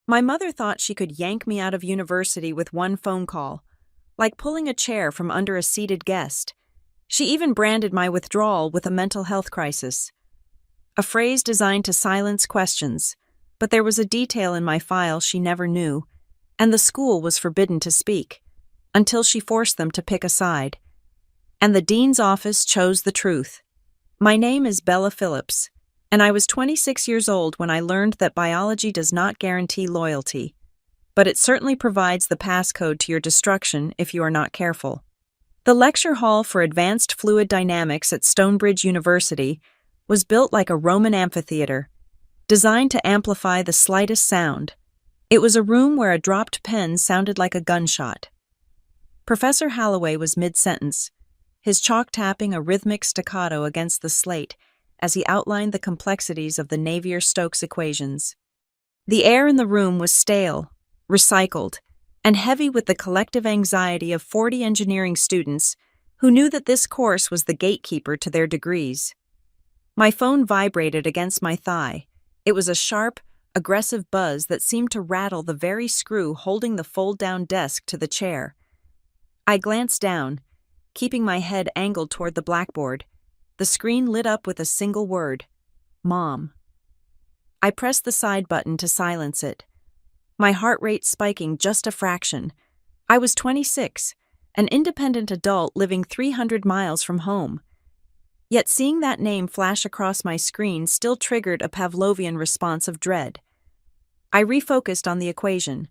My mother thought she could yank me out of university with one phone call, like pulling a chair from under a seated guest. She even branded my withdrawal with a mental health crisis, a phrase designed to silence questions, but there was a detail in my file she never knew, and the school was forbidden to speak, until she forced them to pick a side. And the dean's office chose the truth. My name is Bella Phillips, and I was 26 years old when I learned that biology does not guarantee loyalty, but it certainly provides the passcode to your destruction if you are not careful. The lecture hall for advanced fluid dynamics at Stonebridge University was built like a Roman amphitheater, designed to amplify the slightest sound. It was a room where a dropped pen sounded like a gunshot. Professor Holloway was mid-sentence, his chalk tapping a rhythmic staccato against the slate as he outlined the complexities of the Navier-Stokes equations. The air in the room was stale, recycled, and heavy with the collective anxiety of 40 engineering students who knew that this course was the gatekeeper to their degrees. My phone vibrated against my thigh. It was a sharp, aggressive buzz that seemed to rattle the very screw holding the fold-down desk to the chair. I glanced down, keeping my head angled toward the blackboard. The screen lit up with a single word: Mom. I pressed the side button to silence it, my heart rate spiking just a fraction. I was 26, an independent adult living 300 miles from home. Yet seeing that name flash across my screen still triggered a Pavlovian response of dread. I refocused on the equation.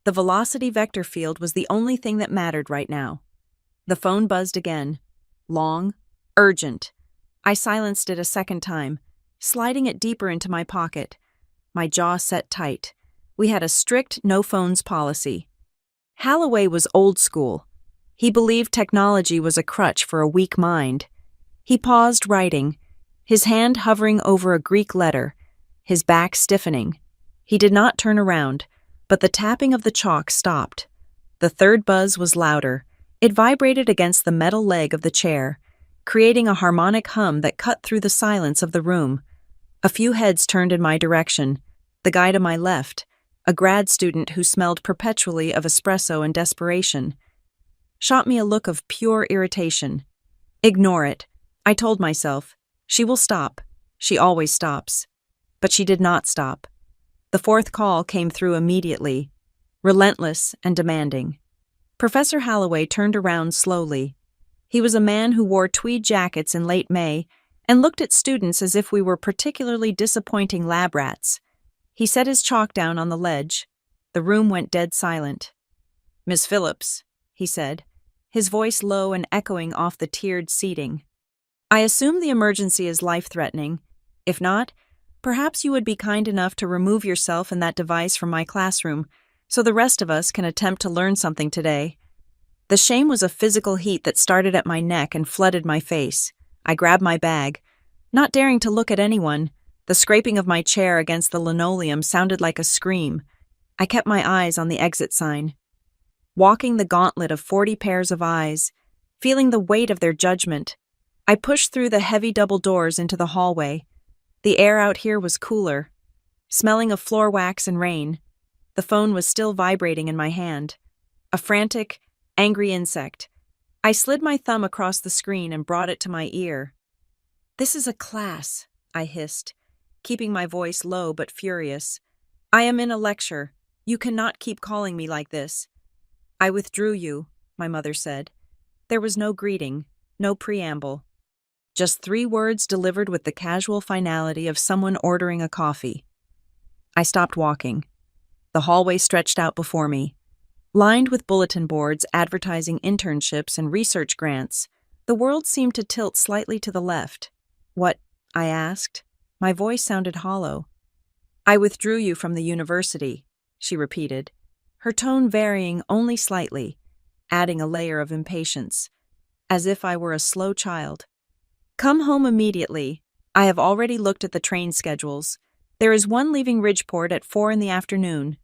The velocity vector field was the only thing that mattered right now. The phone buzzed again. Long, urgent. I silenced it a second time, sliding it deeper into my pocket. My jaw set tight. We had a strict no-phones policy. Holloway was old school. He believed technology was a crutch for a weak mind. He paused writing, his hand hovering over a Greek letter, his back stiffening. He did not turn around, but the tapping of the chalk stopped. The third buzz was louder. It vibrated against the metal leg of the chair, creating a harmonic hum that cut through the silence of the room. A few heads turned in my direction. The guy to my left, a grad student who smelled perpetually of espresso and desperation, shot me a look of pure irritation. Ignore it, I told myself. She will stop. She always stops. But she did not stop. The fourth call came through immediately, relentless and demanding. Professor Holloway turned around slowly. He was a man who wore tweed jackets in late May and looked at students as if we were particularly disappointing lab rats. He set his chalk down on the ledge. The room went dead silent. "Miss Phillips," he said, his voice low and echoing off the tiered seating. "I assume the emergency is life-threatening. If not, perhaps you would be kind enough to remove yourself and that device from my classroom so the rest of us can attempt to learn something today." The shame was a physical heat that started at my neck and flooded my face. I grabbed my bag, not daring to look at anyone. The scraping of my chair against the linoleum sounded like a scream. I kept my eyes on the exit sign. Walking the gauntlet of 40 pairs of eyes, feeling the weight of their judgment, I pushed through the heavy double doors into the hallway. The air out here was cooler, smelling of floor wax and rain. The phone was still vibrating in my hand. A frantic, angry insect. I slid my thumb across the screen and brought it to my ear. "This is a class," I hissed, keeping my voice low but furious. "I am in a lecture. You cannot keep calling me like this." "I withdrew you," my mother said. There was no greeting, no preamble. Just 3 words delivered with the casual finality of someone ordering a coffee. I stopped walking. The hallway stretched out before me. Lined with bulletin boards advertising internships and research grants, the world seemed to tilt slightly to the left. "What?" I asked. My voice sounded hollow. "I withdrew you from the university," she repeated, her tone varying only slightly, adding a layer of impatience, as if I were a slow child. "Come home immediately. I have already looked at the train schedules. There is one leaving Ridgeport at 4 in the afternoon.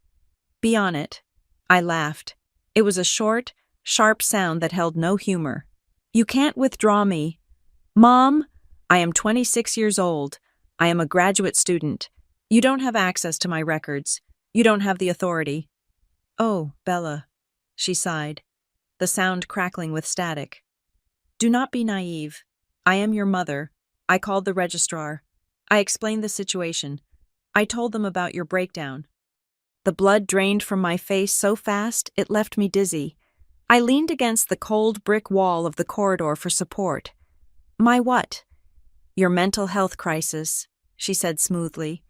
Be on it." I laughed. It was a short, sharp sound that held no humor. "You can't withdraw me." "Mom, I am 26 years old. I am a graduate student. You don't have access to my records. You don't have the authority. Oh, Bella, she sighed, the sound crackling with static. Do not be naive. I am your mother. I called the registrar. I explained the situation. I told them about your breakdown. The blood drained from my face so fast it left me dizzy. I leaned against the cold brick wall of the corridor for support. My what? Your mental health crisis, she said smoothly.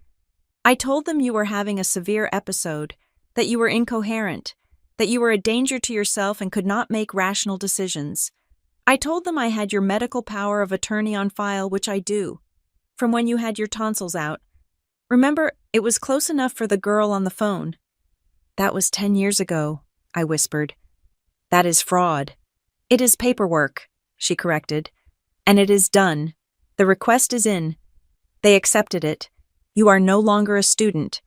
I told them you were having a severe episode, that you were incoherent, that you were a danger to yourself and could not make rational decisions. I told them I had your medical power of attorney on file, which I do, from when you had your tonsils out. Remember, it was close enough for the girl on the phone. That was 10 years ago, I whispered. That is fraud. It is paperwork, she corrected. And it is done. The request is in. They accepted it. You are no longer a student.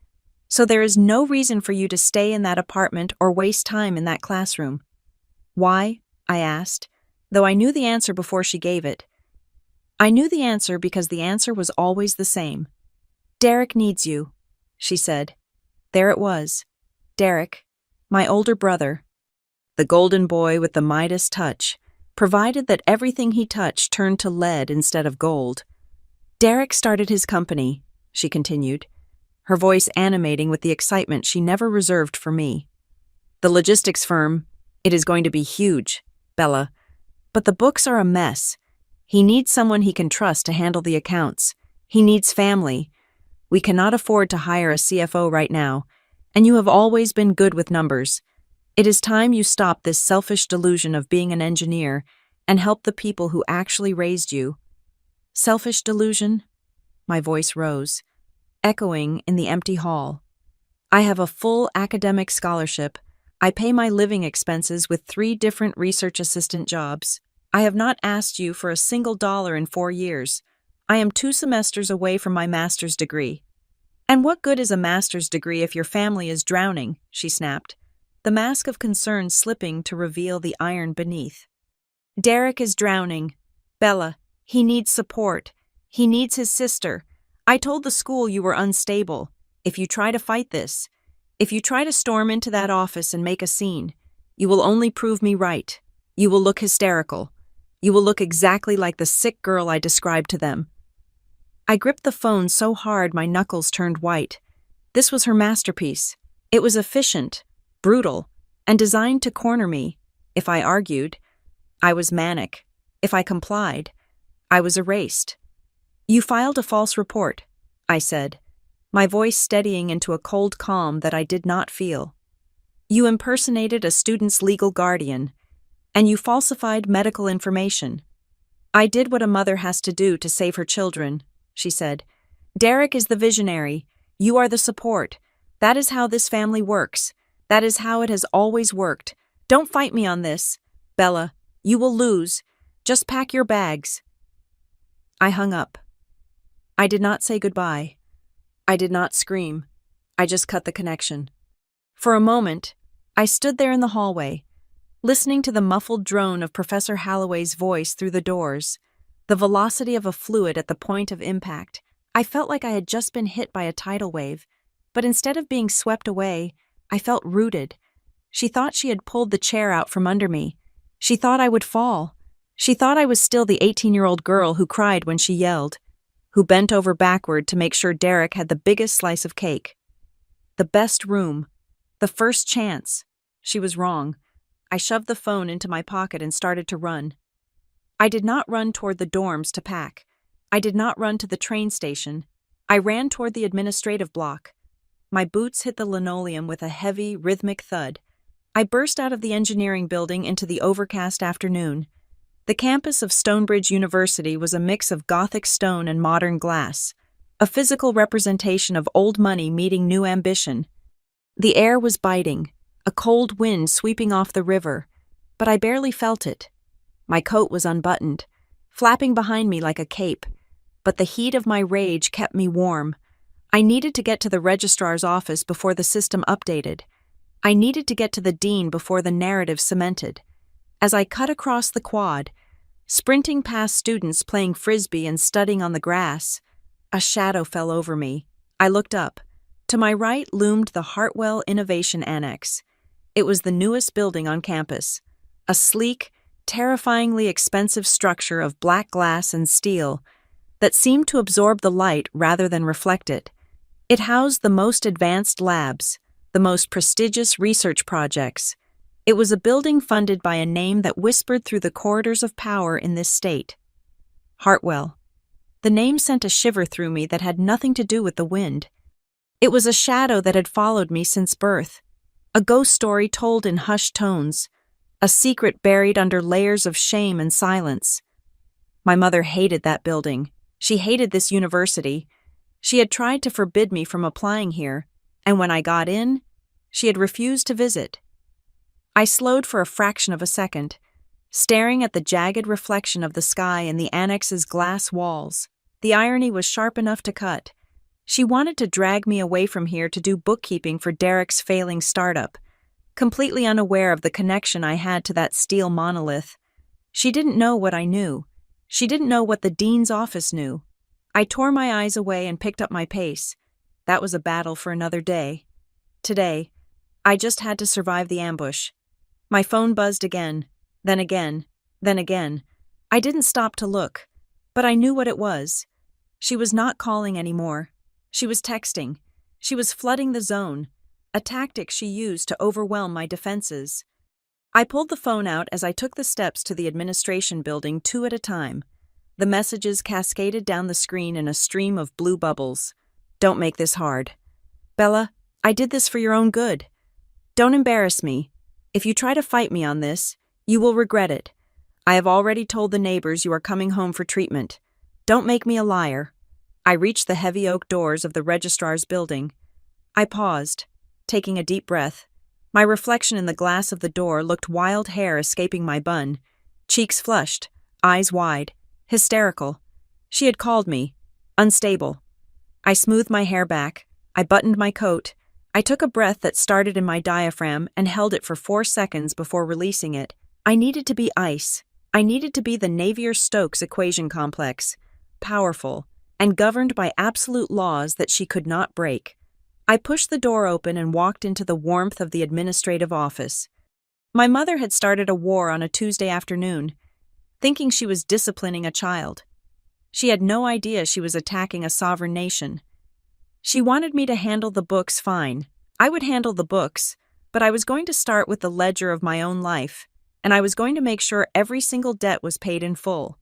So there is no reason for you to stay in that apartment or waste time in that classroom. Why? I asked, though I knew the answer before she gave it. I knew the answer because the answer was always the same. Derek needs you, she said. There it was. Derek, my older brother. The golden boy with the Midas touch, provided that everything he touched turned to lead instead of gold. Derek started his company, she continued, her voice animating with the excitement she never reserved for me. The logistics firm, it is going to be huge, Bella. But the books are a mess. He needs someone he can trust to handle the accounts. He needs family. We cannot afford to hire a CFO right now, and you have always been good with numbers. It is time you stop this selfish delusion of being an engineer and help the people who actually raised you. Selfish delusion? My voice rose, echoing in the empty hall. I have a full academic scholarship. I pay my living expenses with 3 different research assistant jobs. I have not asked you for a single dollar in 4 years. I am 2 semesters away from my master's degree. And what good is a master's degree if your family is drowning? She snapped, the mask of concern slipping to reveal the iron beneath. Derek is drowning. Bella, he needs support. He needs his sister. I told the school you were unstable. If you try to fight this, if you try to storm into that office and make a scene, you will only prove me right. You will look hysterical. You will look exactly like the sick girl I described to them. I gripped the phone so hard my knuckles turned white. This was her masterpiece. It was efficient, brutal, and designed to corner me. If I argued, I was manic. If I complied, I was erased. You filed a false report, I said, my voice steadying into a cold calm that I did not feel. You impersonated a student's legal guardian, and you falsified medical information. I did what a mother has to do to save her children, she said. Derek is the visionary. You are the support. That is how this family works. That is how it has always worked. Don't fight me on this. Bella, you will lose. Just pack your bags. I hung up. I did not say goodbye. I did not scream. I just cut the connection. For a moment, I stood there in the hallway, listening to the muffled drone of Professor Halloway's voice through the doors, the velocity of a fluid at the point of impact. I felt like I had just been hit by a tidal wave, but instead of being swept away, I felt rooted. She thought she had pulled the chair out from under me. She thought I would fall. She thought I was still the 18-year-old girl who cried when she yelled, who bent over backward to make sure Derek had the biggest slice of cake. The best room. The first chance. She was wrong. I shoved the phone into my pocket and started to run. I did not run toward the dorms to pack. I did not run to the train station. I ran toward the administrative block. My boots hit the linoleum with a heavy, rhythmic thud. I burst out of the engineering building into the overcast afternoon. The campus of Stonebridge University was a mix of Gothic stone and modern glass, a physical representation of old money meeting new ambition. The air was biting, a cold wind sweeping off the river, but I barely felt it. My coat was unbuttoned, flapping behind me like a cape, but the heat of my rage kept me warm. I needed to get to the registrar's office before the system updated. I needed to get to the dean before the narrative cemented. As I cut across the quad, sprinting past students playing frisbee and studying on the grass, a shadow fell over me. I looked up. To my right loomed the Hartwell Innovation Annex. It was the newest building on campus, a sleek, terrifyingly expensive structure of black glass and steel that seemed to absorb the light rather than reflect it. It housed the most advanced labs, the most prestigious research projects. It was a building funded by a name that whispered through the corridors of power in this state. Hartwell. The name sent a shiver through me that had nothing to do with the wind. It was a shadow that had followed me since birth, a ghost story told in hushed tones, a secret buried under layers of shame and silence. My mother hated that building. She hated this university. She had tried to forbid me from applying here, and when I got in, she had refused to visit. I slowed for a fraction of a second, staring at the jagged reflection of the sky in the annex's glass walls. The irony was sharp enough to cut. She wanted to drag me away from here to do bookkeeping for Derek's failing startup, completely unaware of the connection I had to that steel monolith. She didn't know what I knew. She didn't know what the dean's office knew. I tore my eyes away and picked up my pace. That was a battle for another day. Today, I just had to survive the ambush. My phone buzzed again, then again, then again. I didn't stop to look, but I knew what it was. She was not calling anymore. She was texting. She was flooding the zone, a tactic she used to overwhelm my defenses. I pulled the phone out as I took the steps to the administration building 2 at a time. The messages cascaded down the screen in a stream of blue bubbles. Don't make this hard. Bella, I did this for your own good. Don't embarrass me. If you try to fight me on this, you will regret it. I have already told the neighbors you are coming home for treatment. Don't make me a liar. I reached the heavy oak doors of the registrar's building. I paused, taking a deep breath. My reflection in the glass of the door looked wild hair escaping my bun, cheeks flushed, eyes wide, hysterical. She had called me, unstable. I smoothed my hair back. I buttoned my coat. I took a breath that started in my diaphragm and held it for 4 seconds before releasing it. I needed to be ice. I needed to be the Navier-Stokes equation complex, powerful, and governed by absolute laws that she could not break. I pushed the door open and walked into the warmth of the administrative office. My mother had started a war on a Tuesday afternoon, thinking she was disciplining a child. She had no idea she was attacking a sovereign nation. She wanted me to handle the books fine. I would handle the books, but I was going to start with the ledger of my own life, and I was going to make sure every single debt was paid in full.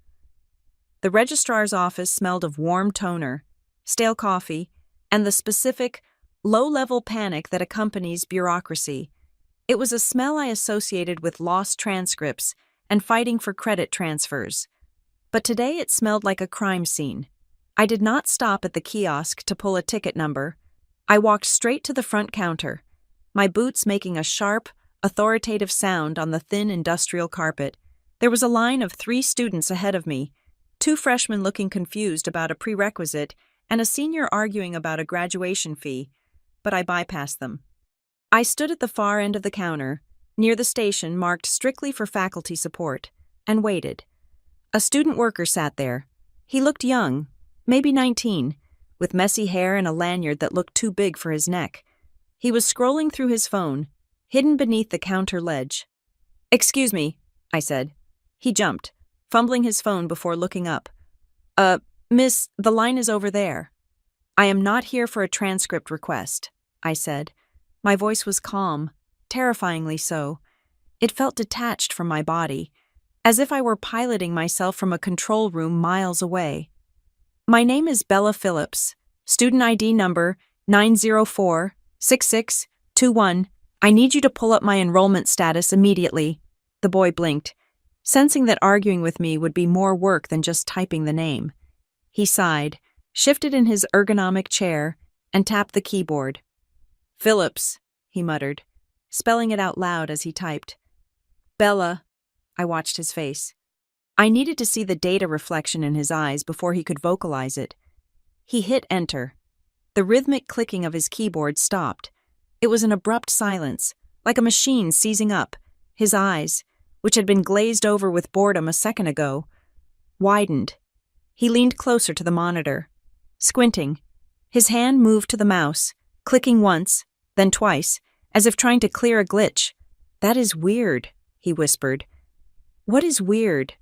The registrar's office smelled of warm toner, stale coffee, and the specific, low-level panic that accompanies bureaucracy. It was a smell I associated with lost transcripts and fighting for credit transfers. But today it smelled like a crime scene. I did not stop at the kiosk to pull a ticket number. I walked straight to the front counter, my boots making a sharp, authoritative sound on the thin industrial carpet. There was a line of 3 students ahead of me, 2 freshmen looking confused about a prerequisite and a senior arguing about a graduation fee, but I bypassed them. I stood at the far end of the counter, near the station marked strictly for faculty support, and waited. A student worker sat there. He looked young, maybe 19, with messy hair and a lanyard that looked too big for his neck. He was scrolling through his phone, hidden beneath the counter ledge. "Excuse me," I said. He jumped, fumbling his phone before looking up. Miss, the line is over there." "I am not here for a transcript request," I said. My voice was calm, terrifyingly so. It felt detached from my body, as if I were piloting myself from a control room miles away. "My name is Bella Phillips, student ID number 904-6621. I need you to pull up my enrollment status immediately." The boy blinked, sensing that arguing with me would be more work than just typing the name. He sighed, shifted in his ergonomic chair, and tapped the keyboard. "Phillips," he muttered, spelling it out loud as he typed. "Bella," I watched his face. I needed to see the data reflection in his eyes before he could vocalize it. He hit enter. The rhythmic clicking of his keyboard stopped. It was an abrupt silence, like a machine seizing up. His eyes, which had been glazed over with boredom a second ago, widened. He leaned closer to the monitor, squinting. His hand moved to the mouse, clicking once, then twice, as if trying to clear a glitch. "That is weird," he whispered. "What is weird?"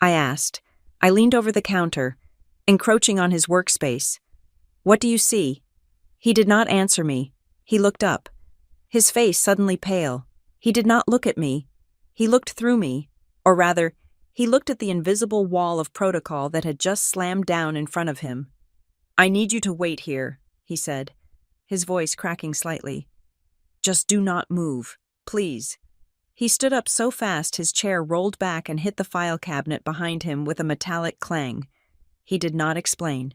I asked. I leaned over the counter, encroaching on his workspace. "What do you see?" He did not answer me. He looked up. His face suddenly pale. He did not look at me. He looked through me, or rather, he looked at the invisible wall of protocol that had just slammed down in front of him. "I need you to wait here," he said, his voice cracking slightly. "Just do not move, please." He stood up so fast his chair rolled back and hit the file cabinet behind him with a metallic clang. He did not explain.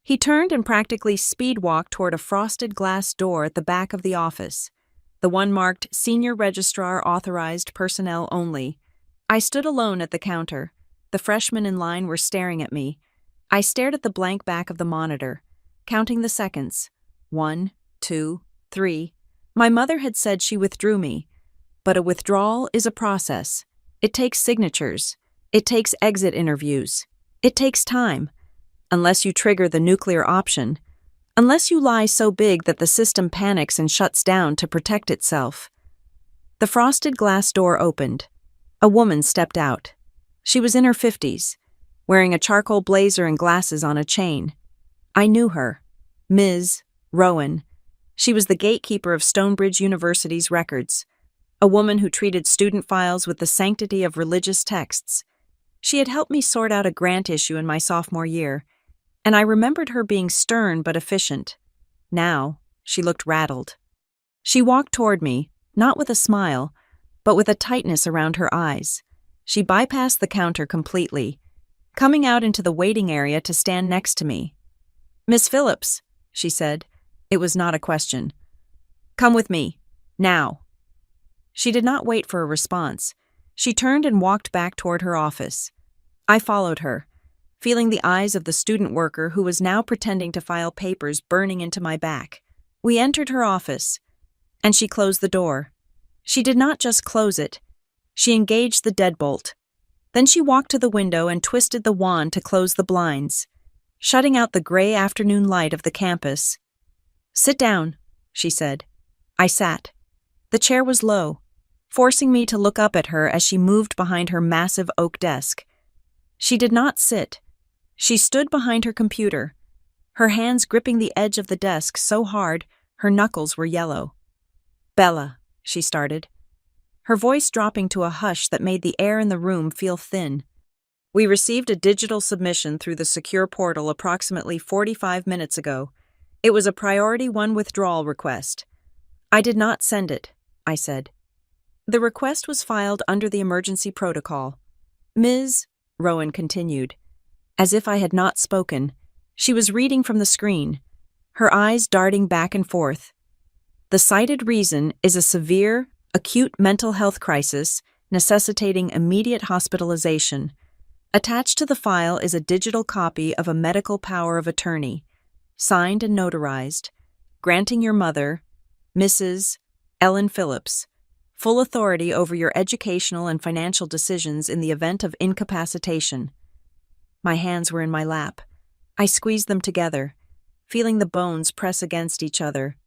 He turned and practically speed-walked toward a frosted glass door at the back of the office, the one marked Senior Registrar Authorized Personnel Only. I stood alone at the counter. The freshmen in line were staring at me. I stared at the blank back of the monitor, counting the seconds. 1, 2, 3. My mother had said she withdrew me. But a withdrawal is a process. It takes signatures. It takes exit interviews. It takes time. Unless you trigger the nuclear option. Unless you lie so big that the system panics and shuts down to protect itself. The frosted glass door opened. A woman stepped out. She was in her 50s, wearing a charcoal blazer and glasses on a chain. I knew her. Ms. Rowan. She was the gatekeeper of Stonebridge University's records. A woman who treated student files with the sanctity of religious texts. She had helped me sort out a grant issue in my sophomore year, and I remembered her being stern but efficient. Now, she looked rattled. She walked toward me, not with a smile, but with a tightness around her eyes. She bypassed the counter completely, coming out into the waiting area to stand next to me. "Miss Phillips," she said. It was not a question. "Come with me. Now." She did not wait for a response. She turned and walked back toward her office. I followed her, feeling the eyes of the student worker who was now pretending to file papers burning into my back. We entered her office, and she closed the door. She did not just close it. She engaged the deadbolt. Then she walked to the window and twisted the wand to close the blinds, shutting out the gray afternoon light of the campus. "Sit down," she said. I sat. The chair was low, forcing me to look up at her as she moved behind her massive oak desk. She did not sit. She stood behind her computer, her hands gripping the edge of the desk so hard her knuckles were yellow. "Bella," she started, her voice dropping to a hush that made the air in the room feel thin. "We received a digital submission through the secure portal approximately 45 minutes ago. It was a Priority 1 withdrawal request. I did not send it," I said. "The request was filed under the emergency protocol." "Ms." Rowan continued. As if I had not spoken, she was reading from the screen, her eyes darting back and forth. "The cited reason is a severe, acute mental health crisis necessitating immediate hospitalization. Attached to the file is a digital copy of a medical power of attorney, signed and notarized, granting your mother, Mrs. Ellen Phillips, full authority over your educational and financial decisions in the event of incapacitation." My hands were in my lap. I squeezed them together, feeling the bones press against each other.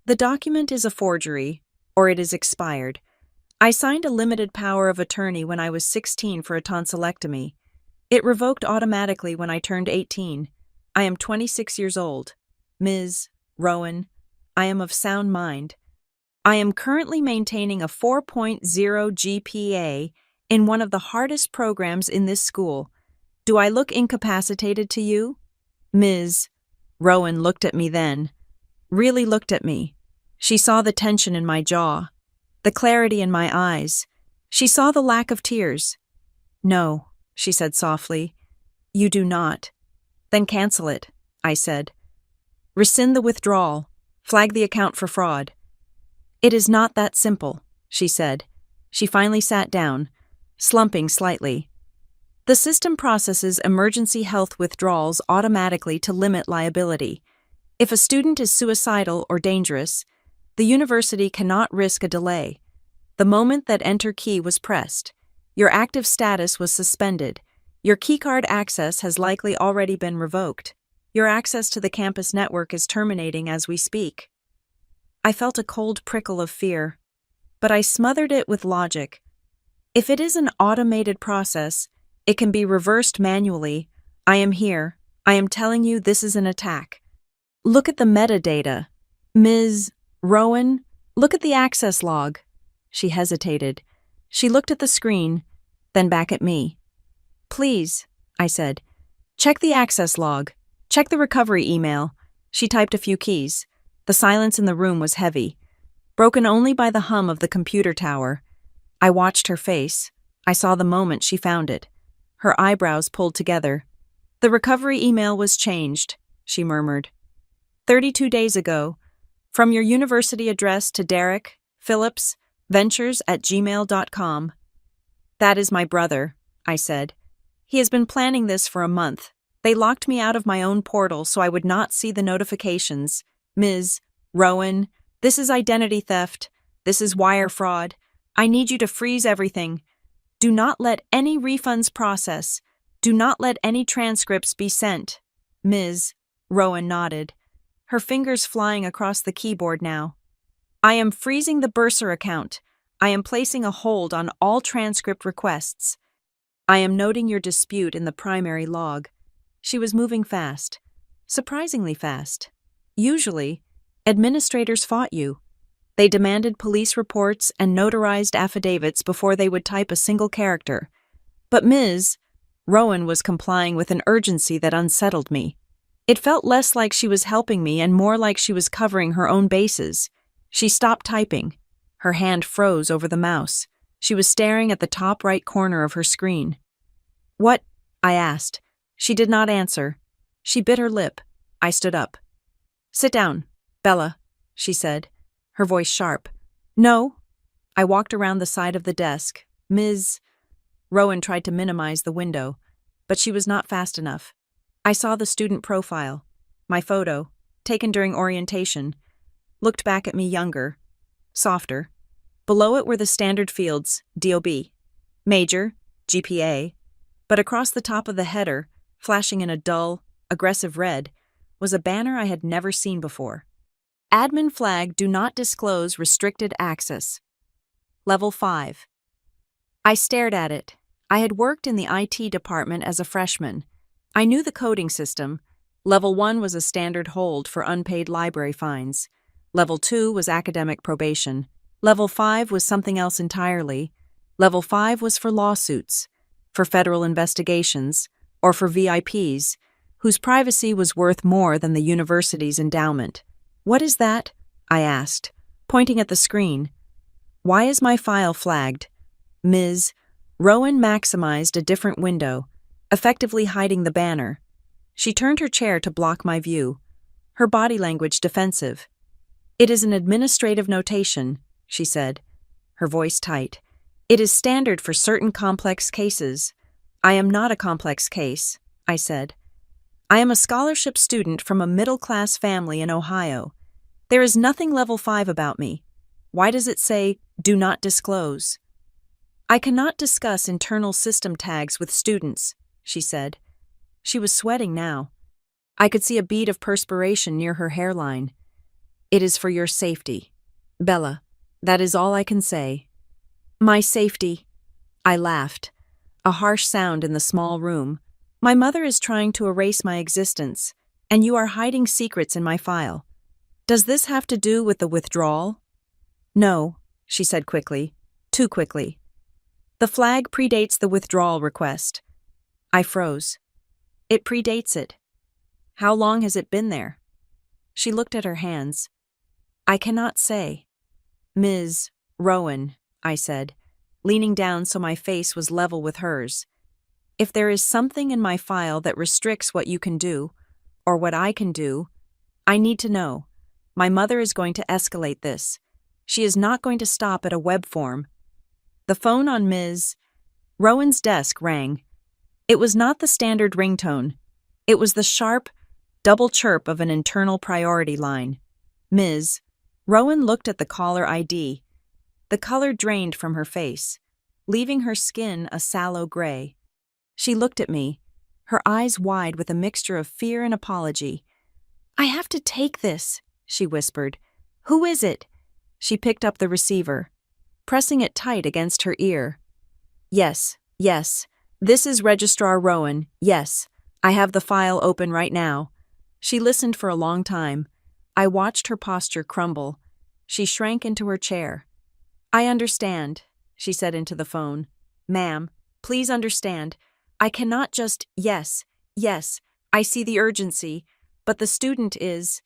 "The document is a forgery, or it is expired. I signed a limited power of attorney when I was 16 for a tonsillectomy. It revoked automatically when I turned 18. I am 26 years old. Ms. Rowan, I am of sound mind. I am currently maintaining a 4.0 GPA in one of the hardest programs in this school. Do I look incapacitated to you?" Ms. Rowan looked at me then, really looked at me. She saw the tension in my jaw, the clarity in my eyes. She saw the lack of tears. "No," she said softly. "You do not." "Then cancel it," I said. "Rescind the withdrawal. Flag the account for fraud." "It is not that simple," she said. She finally sat down, slumping slightly. "The system processes emergency health withdrawals automatically to limit liability. If a student is suicidal or dangerous, the university cannot risk a delay. The moment that enter key was pressed, your active status was suspended. Your keycard access has likely already been revoked. Your access to the campus network is terminating as we speak." I felt a cold prickle of fear, but I smothered it with logic. If it is an automated process, it can be reversed manually. I am here. I am telling you this is an attack. Look at the metadata. Ms. Rowan, look at the access log. She hesitated. She looked at the screen, then back at me. Please, I said. Check the access log. Check the recovery email. She typed a few keys. The silence in the room was heavy, broken only by the hum of the computer tower. I watched her face. I saw the moment she found it. Her eyebrows pulled together. The recovery email was changed, she murmured. 32 days ago, from your university address to Derek Phillips Ventures@gmail.com. That is my brother, I said. He has been planning this for a month. They locked me out of my own portal so I would not see the notifications. Ms. Rowan, this is identity theft. This is wire fraud. I need you to freeze everything. Do not let any refunds process. Do not let any transcripts be sent. Ms. Rowan nodded, her fingers flying across the keyboard now. I am freezing the Bursar account. I am placing a hold on all transcript requests. I am noting your dispute in the primary log. She was moving fast. Surprisingly fast. Usually, administrators fought you. They demanded police reports and notarized affidavits before they would type a single character. But Ms. Rowan was complying with an urgency that unsettled me. It felt less like she was helping me and more like she was covering her own bases. She stopped typing. Her hand froze over the mouse. She was staring at the top right corner of her screen. What? I asked. She did not answer. She bit her lip. I stood up. Sit down, Bella, she said, her voice sharp. No. I walked around the side of the desk. Ms. Rowan tried to minimize the window, but she was not fast enough. I saw the student profile, my photo, taken during orientation, looked back at me younger, softer. Below it were the standard fields, DOB, major, GPA, but across the top of the header, flashing in a dull, aggressive red, was a banner I had never seen before. Admin flag do not disclose restricted access. Level 5. I stared at it. I had worked in the IT department as a freshman. I knew the coding system. Level 1 was a standard hold for unpaid library fines. Level 2 was academic probation. Level 5 was something else entirely. Level 5 was for lawsuits, for federal investigations, or for VIPs, whose privacy was worth more than the university's endowment. What is that? I asked, pointing at the screen. Why is my file flagged? Ms. Rowan maximized a different window, effectively hiding the banner. She turned her chair to block my view, her body language defensive. It is an administrative notation, she said, her voice tight. It is standard for certain complex cases. I am not a complex case, I said. I am a scholarship student from a middle-class family in Ohio. There is nothing level 5 about me. Why does it say, do not disclose? I cannot discuss internal system tags with students, she said. She was sweating now. I could see a bead of perspiration near her hairline. It is for your safety. Bella, that is all I can say. My safety. I laughed. A harsh sound in the small room. My mother is trying to erase my existence, and you are hiding secrets in my file. Does this have to do with the withdrawal? No, she said quickly. Too quickly. The flag predates the withdrawal request. I froze. It predates it. How long has it been there? She looked at her hands. I cannot say. Ms. Rowan, I said, leaning down so my face was level with hers. If there is something in my file that restricts what you can do, or what I can do, I need to know. My mother is going to escalate this. She is not going to stop at a web form. The phone on Ms. Rowan's desk rang. It was not the standard ringtone. It was the sharp, double chirp of an internal priority line. Ms. Rowan looked at the caller ID. The color drained from her face, leaving her skin a sallow gray. She looked at me, her eyes wide with a mixture of fear and apology. I have to take this, she whispered, Who is it? She picked up the receiver, pressing it tight against her ear. Yes. This is Registrar Rowan. Yes. I have the file open right now. She listened for a long time. I watched her posture crumble. She shrank into her chair. I understand, she said into the phone. Ma'am, please understand. I cannot just, yes, I see the urgency, but the student is…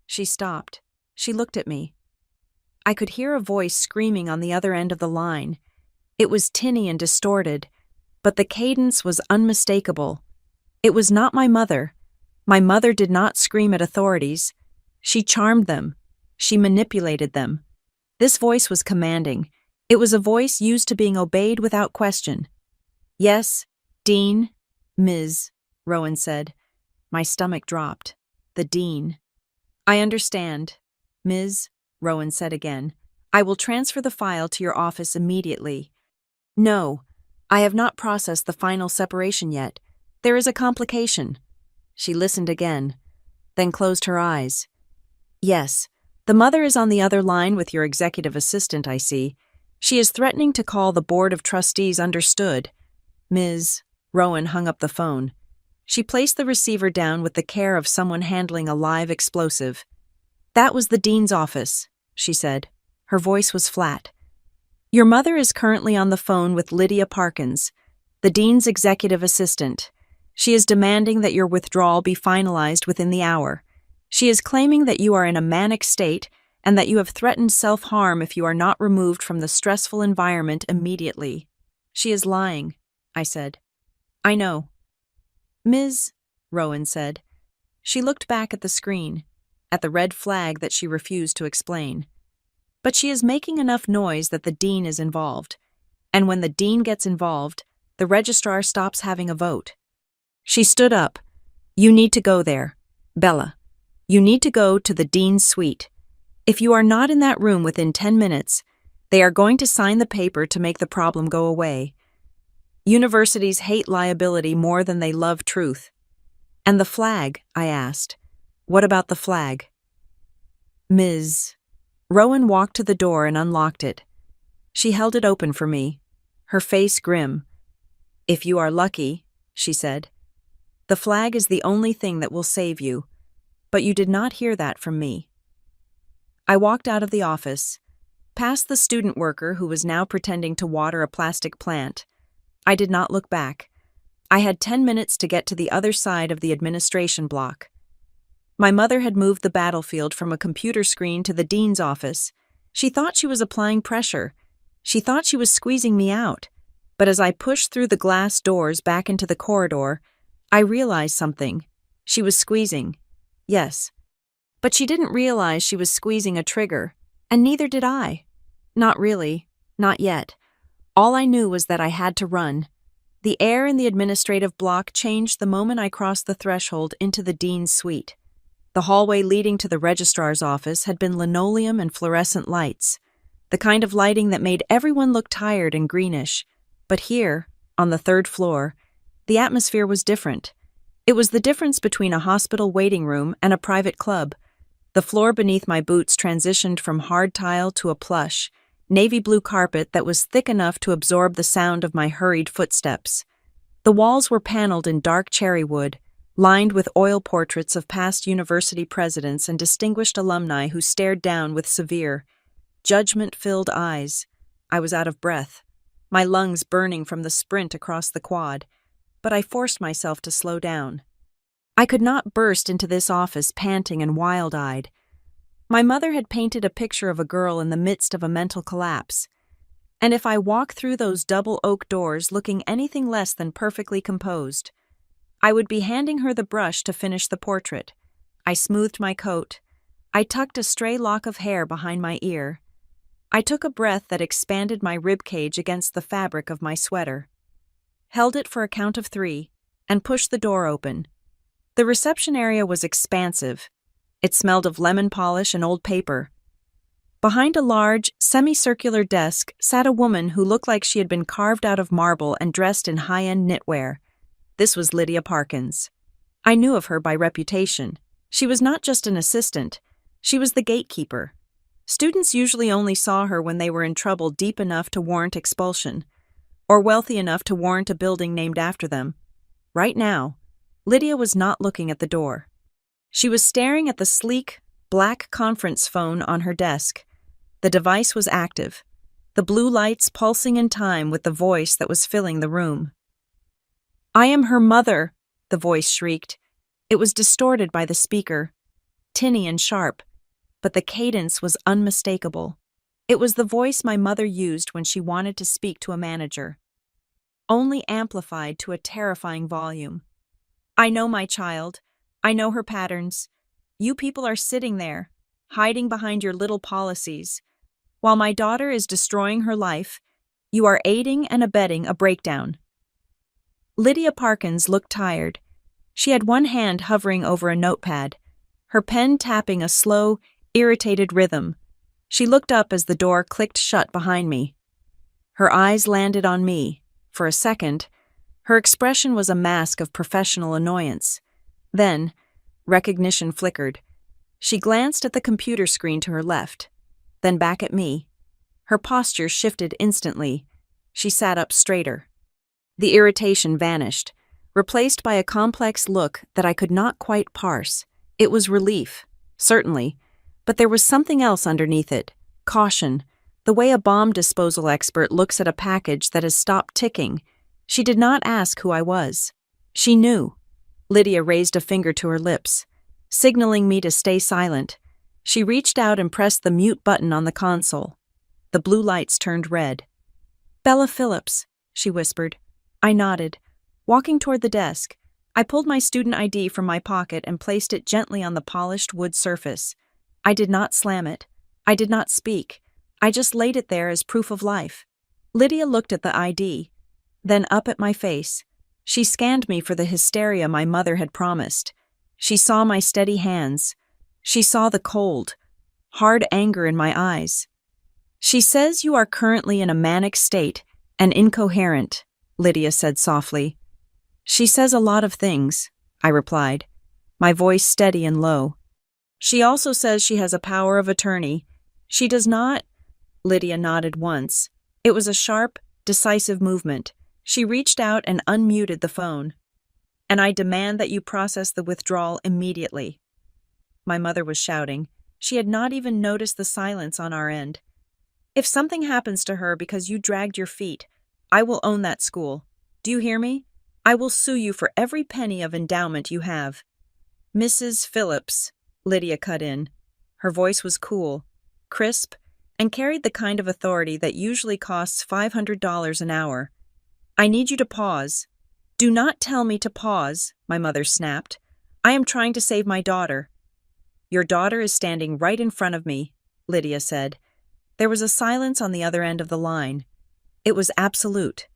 She stopped. She looked at me. I could hear a voice screaming on the other end of the line. It was tinny and distorted, but the cadence was unmistakable. It was not my mother. My mother did not scream at authorities. She charmed them. She manipulated them. This voice was commanding. It was a voice used to being obeyed without question. Yes, Dean, Ms., Rowan said. My stomach dropped. The Dean. I understand, Ms., Rowan said again. I will transfer the file to your office immediately. No, I have not processed the final separation yet. There is a complication. She listened again, then closed her eyes. Yes, the mother is on the other line with your executive assistant, I see. She is threatening to call the Board of Trustees. Understood. Ms. Rowan hung up the phone. She placed the receiver down with the care of someone handling a live explosive. That was the dean's office, she said. Her voice was flat. Your mother is currently on the phone with Lydia Parkins, the dean's executive assistant. She is demanding that your withdrawal be finalized within the hour. She is claiming that you are in a manic state and that you have threatened self-harm if you are not removed from the stressful environment immediately. She is lying, I said. I know. Ms., Rowan said. She looked back at the screen, at the red flag that she refused to explain. But she is making enough noise that the dean is involved. And when the dean gets involved, the registrar stops having a vote. She stood up. You need to go there. Bella, you need to go to the dean's suite. If you are not in that room within 10 minutes, they are going to sign the paper to make the problem go away. Universities hate liability more than they love truth. And the flag, I asked. What about the flag? Ms. Rowan walked to the door and unlocked it. She held it open for me, her face grim. If you are lucky, she said. The flag is the only thing that will save you, but you did not hear that from me. I walked out of the office, past the student worker who was now pretending to water a plastic plant. I did not look back. I had 10 minutes to get to the other side of the administration block. My mother had moved the battlefield from a computer screen to the dean's office. She thought she was applying pressure. She thought she was squeezing me out. But as I pushed through the glass doors back into the corridor, I realized something. She was squeezing. Yes. But she didn't realize she was squeezing a trigger, and neither did I. Not really. Not yet. All I knew was that I had to run. The air in the administrative block changed the moment I crossed the threshold into the dean's suite. The hallway leading to the registrar's office had been linoleum and fluorescent lights, the kind of lighting that made everyone look tired and greenish. But here, on the 3rd floor, the atmosphere was different. It was the difference between a hospital waiting room and a private club. The floor beneath my boots transitioned from hard tile to a plush, navy blue carpet that was thick enough to absorb the sound of my hurried footsteps. The walls were paneled in dark cherry wood, lined with oil portraits of past university presidents and distinguished alumni who stared down with severe, judgment-filled eyes. I was out of breath, my lungs burning from the sprint across the quad, but I forced myself to slow down. I could not burst into this office panting and wild-eyed. My mother had painted a picture of a girl in the midst of a mental collapse, and if I walked through those double oak doors looking anything less than perfectly composed, I would be handing her the brush to finish the portrait. I smoothed my coat. I tucked a stray lock of hair behind my ear. I took a breath that expanded my ribcage against the fabric of my sweater, held it for a count of 3, and pushed the door open. The reception area was expansive. It smelled of lemon polish and old paper. Behind a large, semicircular desk sat a woman who looked like she had been carved out of marble and dressed in high-end knitwear. This was Lydia Parkins. I knew of her by reputation. She was not just an assistant. She was the gatekeeper, Students usually only saw her when they were in trouble deep enough to warrant expulsion, or wealthy enough to warrant a building named after them. Right now, Lydia was not looking at the door. She was staring at the sleek, black conference phone on her desk. The device was active, the blue lights pulsing in time with the voice that was filling the room. "I am her mother," the voice shrieked. It was distorted by the speaker, tinny and sharp, but the cadence was unmistakable. It was the voice my mother used when she wanted to speak to a manager, only amplified to a terrifying volume. "I know my child. I know her patterns. You people are sitting there, hiding behind your little policies. While my daughter is destroying her life, you are aiding and abetting a breakdown." Lydia Parkins looked tired. She had one hand hovering over a notepad, her pen tapping a slow, irritated rhythm. She looked up as the door clicked shut behind me. Her eyes landed on me. For a second, her expression was a mask of professional annoyance. Then, recognition flickered. She glanced at the computer screen to her left, then back at me. Her posture shifted instantly. She sat up straighter. The irritation vanished, replaced by a complex look that I could not quite parse. It was relief, certainly, but there was something else underneath it. Caution, the way a bomb disposal expert looks at a package that has stopped ticking. She did not ask who I was. She knew. Lydia raised a finger to her lips, signaling me to stay silent. She reached out and pressed the mute button on the console. The blue lights turned red. "Bella Phillips," she whispered. I nodded. Walking toward the desk, I pulled my student ID from my pocket and placed it gently on the polished wood surface. I did not slam it. I did not speak. I just laid it there as proof of life. Lydia looked at the ID, then up at my face. She scanned me for the hysteria my mother had promised. She saw my steady hands. She saw the cold, hard anger in my eyes. "She says you are currently in a manic state and incoherent," Lydia said softly. "She says a lot of things," I replied, my voice steady and low. "She also says she has a power of attorney. She does not—" Lydia nodded once. It was a sharp, decisive movement. She reached out and unmuted the phone. "And I demand that you process the withdrawal immediately." My mother was shouting. She had not even noticed the silence on our end. "If something happens to her because you dragged your feet, I will own that school. Do you hear me? I will sue you for every penny of endowment you have." "Mrs. Phillips," Lydia cut in. Her voice was cool, crisp, and carried the kind of authority that usually costs $500 an hour. "I need you to pause." "Do not tell me to pause," my mother snapped. "I am trying to save my daughter." "Your daughter is standing right in front of me," Lydia said. There was a silence on the other end of the line. It was absolute.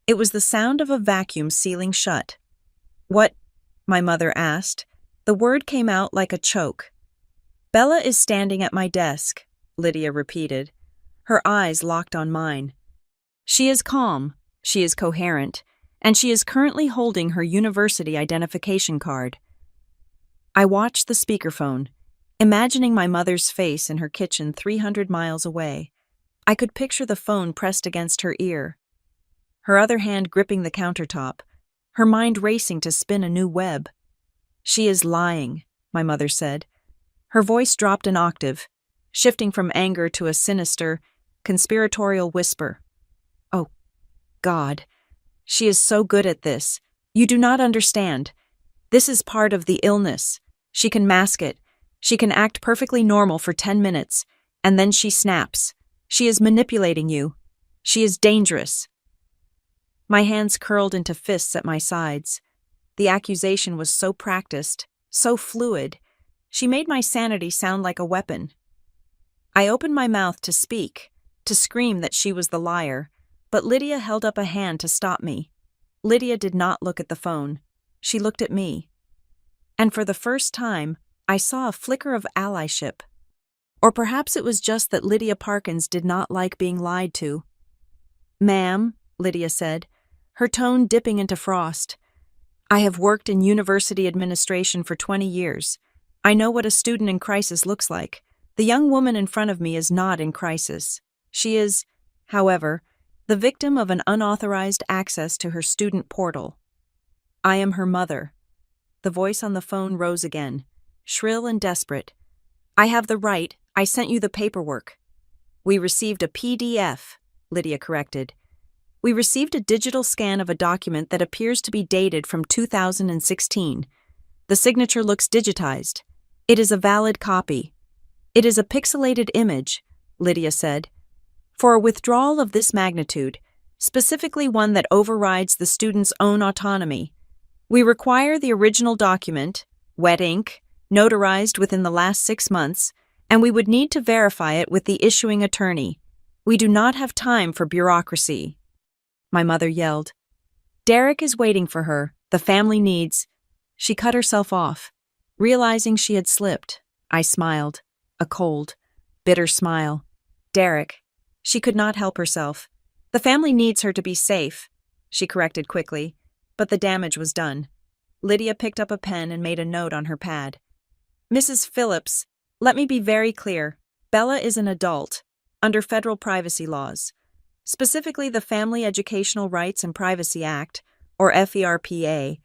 It was the sound of a vacuum sealing shut. "What?" my mother asked. The word came out like a choke. "Bella is standing at my desk," Lydia repeated. Her eyes locked on mine. "She is calm, she is coherent, and she is currently holding her university identification card." I watched the speakerphone, imagining my mother's face in her kitchen 300 miles away. I could picture the phone pressed against her ear, her other hand gripping the countertop, her mind racing to spin a new web. "She is lying," my mother said. Her voice dropped an octave, shifting from anger to a sinister, conspiratorial whisper. "Oh, God. She is so good at this. You do not understand. This is part of the illness. She can mask it. She can act perfectly normal for 10 minutes, and then she snaps. She is manipulating you. She is dangerous." My hands curled into fists at my sides. The accusation was so practiced, so fluid. She made my sanity sound like a weapon. I opened my mouth to speak, to scream that she was the liar, but Lydia held up a hand to stop me. Lydia did not look at the phone. She looked at me. And for the first time, I saw a flicker of allyship. Or perhaps it was just that Lydia Parkins did not like being lied to. "Ma'am," Lydia said, her tone dipping into frost, "I have worked in university administration for 20 years. I know what a student in crisis looks like. The young woman in front of me is not in crisis. She is, however, the victim of an unauthorized access to her student portal. I am her mother. The voice on the phone rose again, shrill and desperate. I have the right. I sent you the paperwork. We received a PDF, Lydia corrected. We received a digital scan of a document that appears to be dated from 2016. The signature looks digitized. It is a valid copy. It is a pixelated image, Lydia said. For a withdrawal of this magnitude, specifically one that overrides the student's own autonomy, we require the original document, wet ink, notarized within the last 6 months, and we would need to verify it with the issuing attorney. We do not have time for bureaucracy. My mother yelled. Derek is waiting for her. The family needs. She cut herself off. Realizing she had slipped, I smiled. A cold, bitter smile. Derek. She could not help herself. The family needs her to be safe, she corrected quickly, but the damage was done. Lydia picked up a pen and made a note on her pad. Mrs. Phillips, let me be very clear. Bella is an adult, under federal privacy laws, specifically the Family Educational Rights and Privacy Act, or FERPA.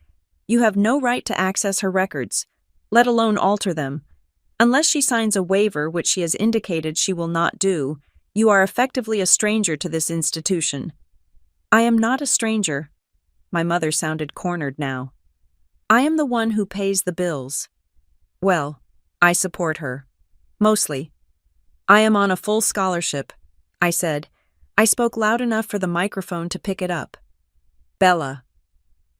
You have no right to access her records, let alone alter them. Unless she signs a waiver, which she has indicated she will not do, you are effectively a stranger to this institution. I am not a stranger. My mother sounded cornered now. I am the one who pays the bills. Well, I support her. Mostly. I am on a full scholarship, I said. I spoke loud enough for the microphone to pick it up. Bella.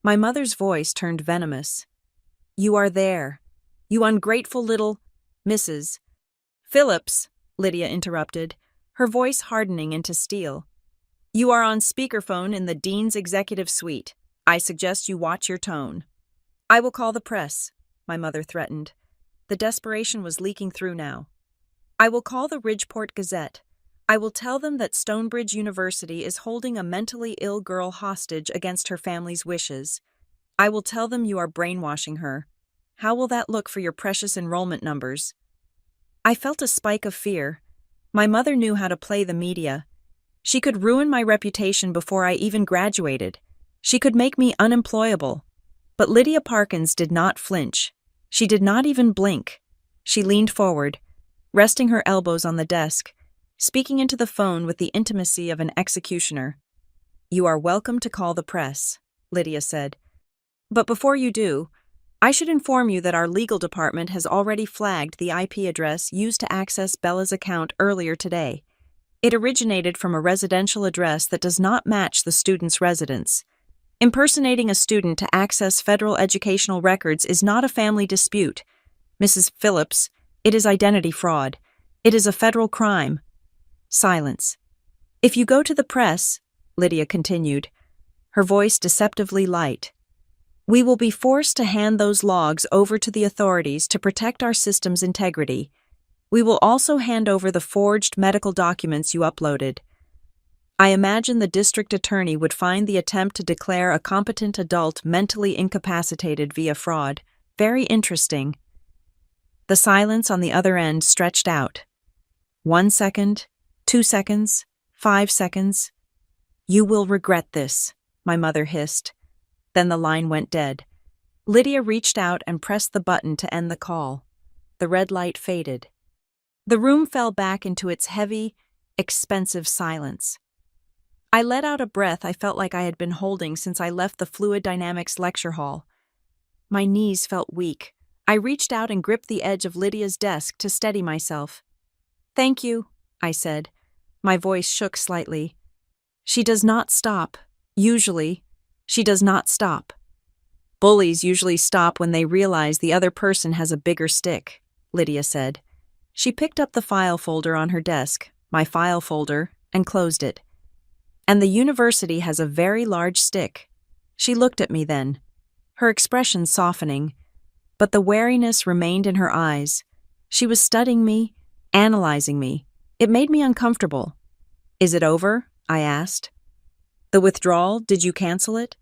My mother's voice turned venomous. You are there. You ungrateful little Mrs. Phillips, Lydia interrupted, her voice hardening into steel. You are on speakerphone in the Dean's executive suite. I suggest you watch your tone. I will call the press, my mother threatened. The desperation was leaking through now. I will call the Ridgeport Gazette. I will tell them that Stonebridge University is holding a mentally ill girl hostage against her family's wishes. I will tell them you are brainwashing her. How will that look for your precious enrollment numbers? I felt a spike of fear. My mother knew how to play the media. She could ruin my reputation before I even graduated. She could make me unemployable. But Lydia Parkins did not flinch. She did not even blink. She leaned forward, resting her elbows on the desk, speaking into the phone with the intimacy of an executioner. You are welcome to call the press, Lydia said. But before you do, I should inform you that our legal department has already flagged the IP address used to access Bella's account earlier today. It originated from a residential address that does not match the student's residence. Impersonating a student to access federal educational records is not a family dispute. Mrs. Phillips, it is identity fraud. It is a federal crime. Silence. If you go to the press, Lydia continued, her voice deceptively light, we will be forced to hand those logs over to the authorities to protect our system's integrity. We will also hand over the forged medical documents you uploaded. I imagine the district attorney would find the attempt to declare a competent adult mentally incapacitated via fraud very interesting. The silence on the other end stretched out. 1 second, 2 seconds, 5 seconds. You will regret this, my mother hissed. Then the line went dead. Lydia reached out and pressed the button to end the call. The red light faded. The room fell back into its heavy, expensive silence. I let out a breath I felt like I had been holding since I left the fluid dynamics lecture hall. My knees felt weak. I reached out and gripped the edge of Lydia's desk to steady myself. Thank you, I said. My voice shook slightly. She does not stop. Usually, she does not stop. Bullies usually stop when they realize the other person has a bigger stick, Lydia said. She picked up the file folder on her desk, my file folder, and closed it. And the university has a very large stick. She looked at me then, her expression softening, but the wariness remained in her eyes. She was studying me, analyzing me. It made me uncomfortable. Is it over? I asked. The withdrawal, did you cancel it?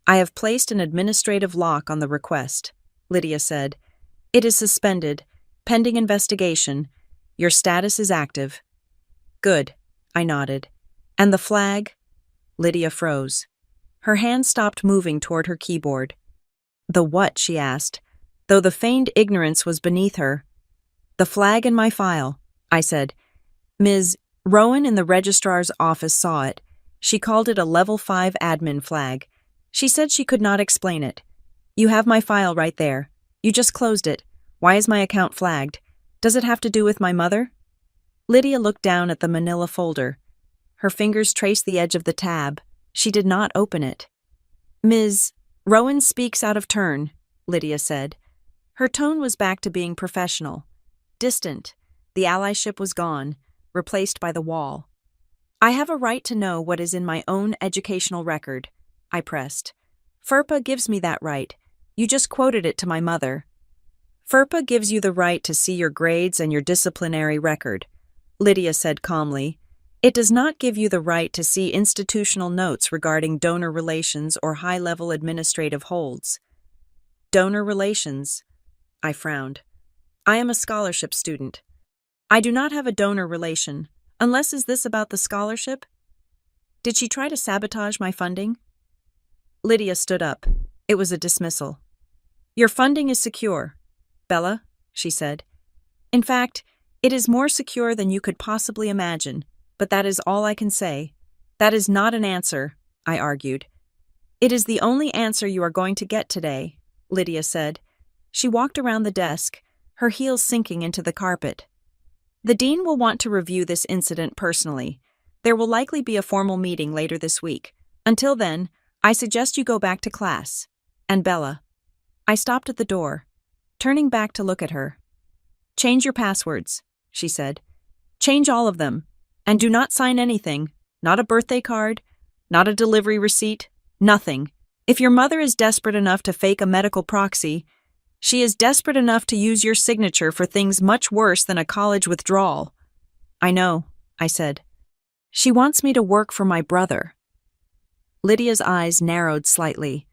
I have placed an administrative lock on the request, Lydia said. It is suspended, pending investigation. Your status is active. Good, I nodded. And the flag? Lydia froze. Her hand stopped moving toward her keyboard. The what? She asked, though the feigned ignorance was beneath her. The flag in my file, I said. Ms. Rowan in the registrar's office saw it. She called it a level 5 admin flag. She said she could not explain it. You have my file right there. You just closed it. Why is my account flagged? Does it have to do with my mother? Lydia looked down at the manila folder. Her fingers traced the edge of the tab. She did not open it. Ms. Rowan speaks out of turn, Lydia said. Her tone was back to being professional. Distant. The allyship was gone, replaced by the wall. I have a right to know what is in my own educational record, I pressed. FERPA gives me that right. You just quoted it to my mother. FERPA gives you the right to see your grades and your disciplinary record, Lydia said calmly. It does not give you the right to see institutional notes regarding donor relations or high-level administrative holds. Donor relations? I frowned. I am a scholarship student. I do not have a donor relation, unless is this about the scholarship? Did she try to sabotage my funding? Lydia stood up. It was a dismissal. Your funding is secure, Bella, she said. In fact, it is more secure than you could possibly imagine, but that is all I can say. That is not an answer, I argued. It is the only answer you are going to get today, Lydia said. She walked around the desk, her heels sinking into the carpet. The dean will want to review this incident personally. There will likely be a formal meeting later this week. Until then, I suggest you go back to class. And Bella. I stopped at the door, turning back to look at her. Change your passwords, she said. Change all of them. And do not sign anything. Not a birthday card. Not a delivery receipt. Nothing. If your mother is desperate enough to fake a medical proxy, she is desperate enough to use your signature for things much worse than a college withdrawal. I know, I said. She wants me to work for my brother. Lydia's eyes narrowed slightly.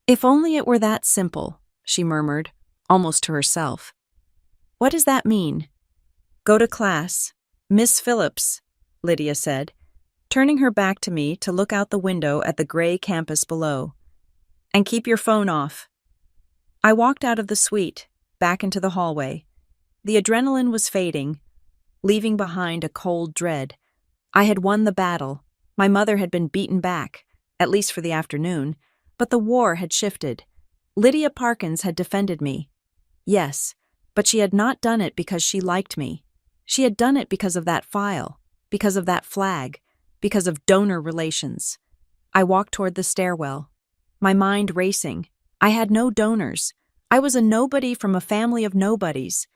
If only it were that simple, she murmured, almost to herself. What does that mean? Go to class. Miss Phillips, Lydia said, turning her back to me to look out the window at the gray campus below. And keep your phone off. I walked out of the suite, back into the hallway. The adrenaline was fading, leaving behind a cold dread. I had won the battle. My mother had been beaten back, at least for the afternoon, but the war had shifted. Lydia Parkins had defended me. Yes, but she had not done it because she liked me. She had done it because of that file, because of that flag, because of donor relations. I walked toward the stairwell, my mind racing. I had no donors. I was a nobody from a family of nobodies.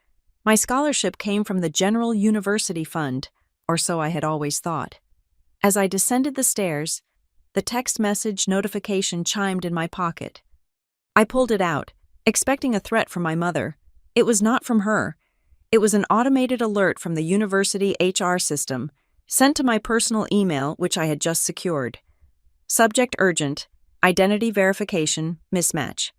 My scholarship came from the General University Fund, or so I had always thought. As I descended the stairs, the text message notification chimed in my pocket. I pulled it out, expecting a threat from my mother. It was not from her. It was an automated alert from the university HR system, sent to my personal email, which I had just secured. Subject urgent. Identity verification, mismatch.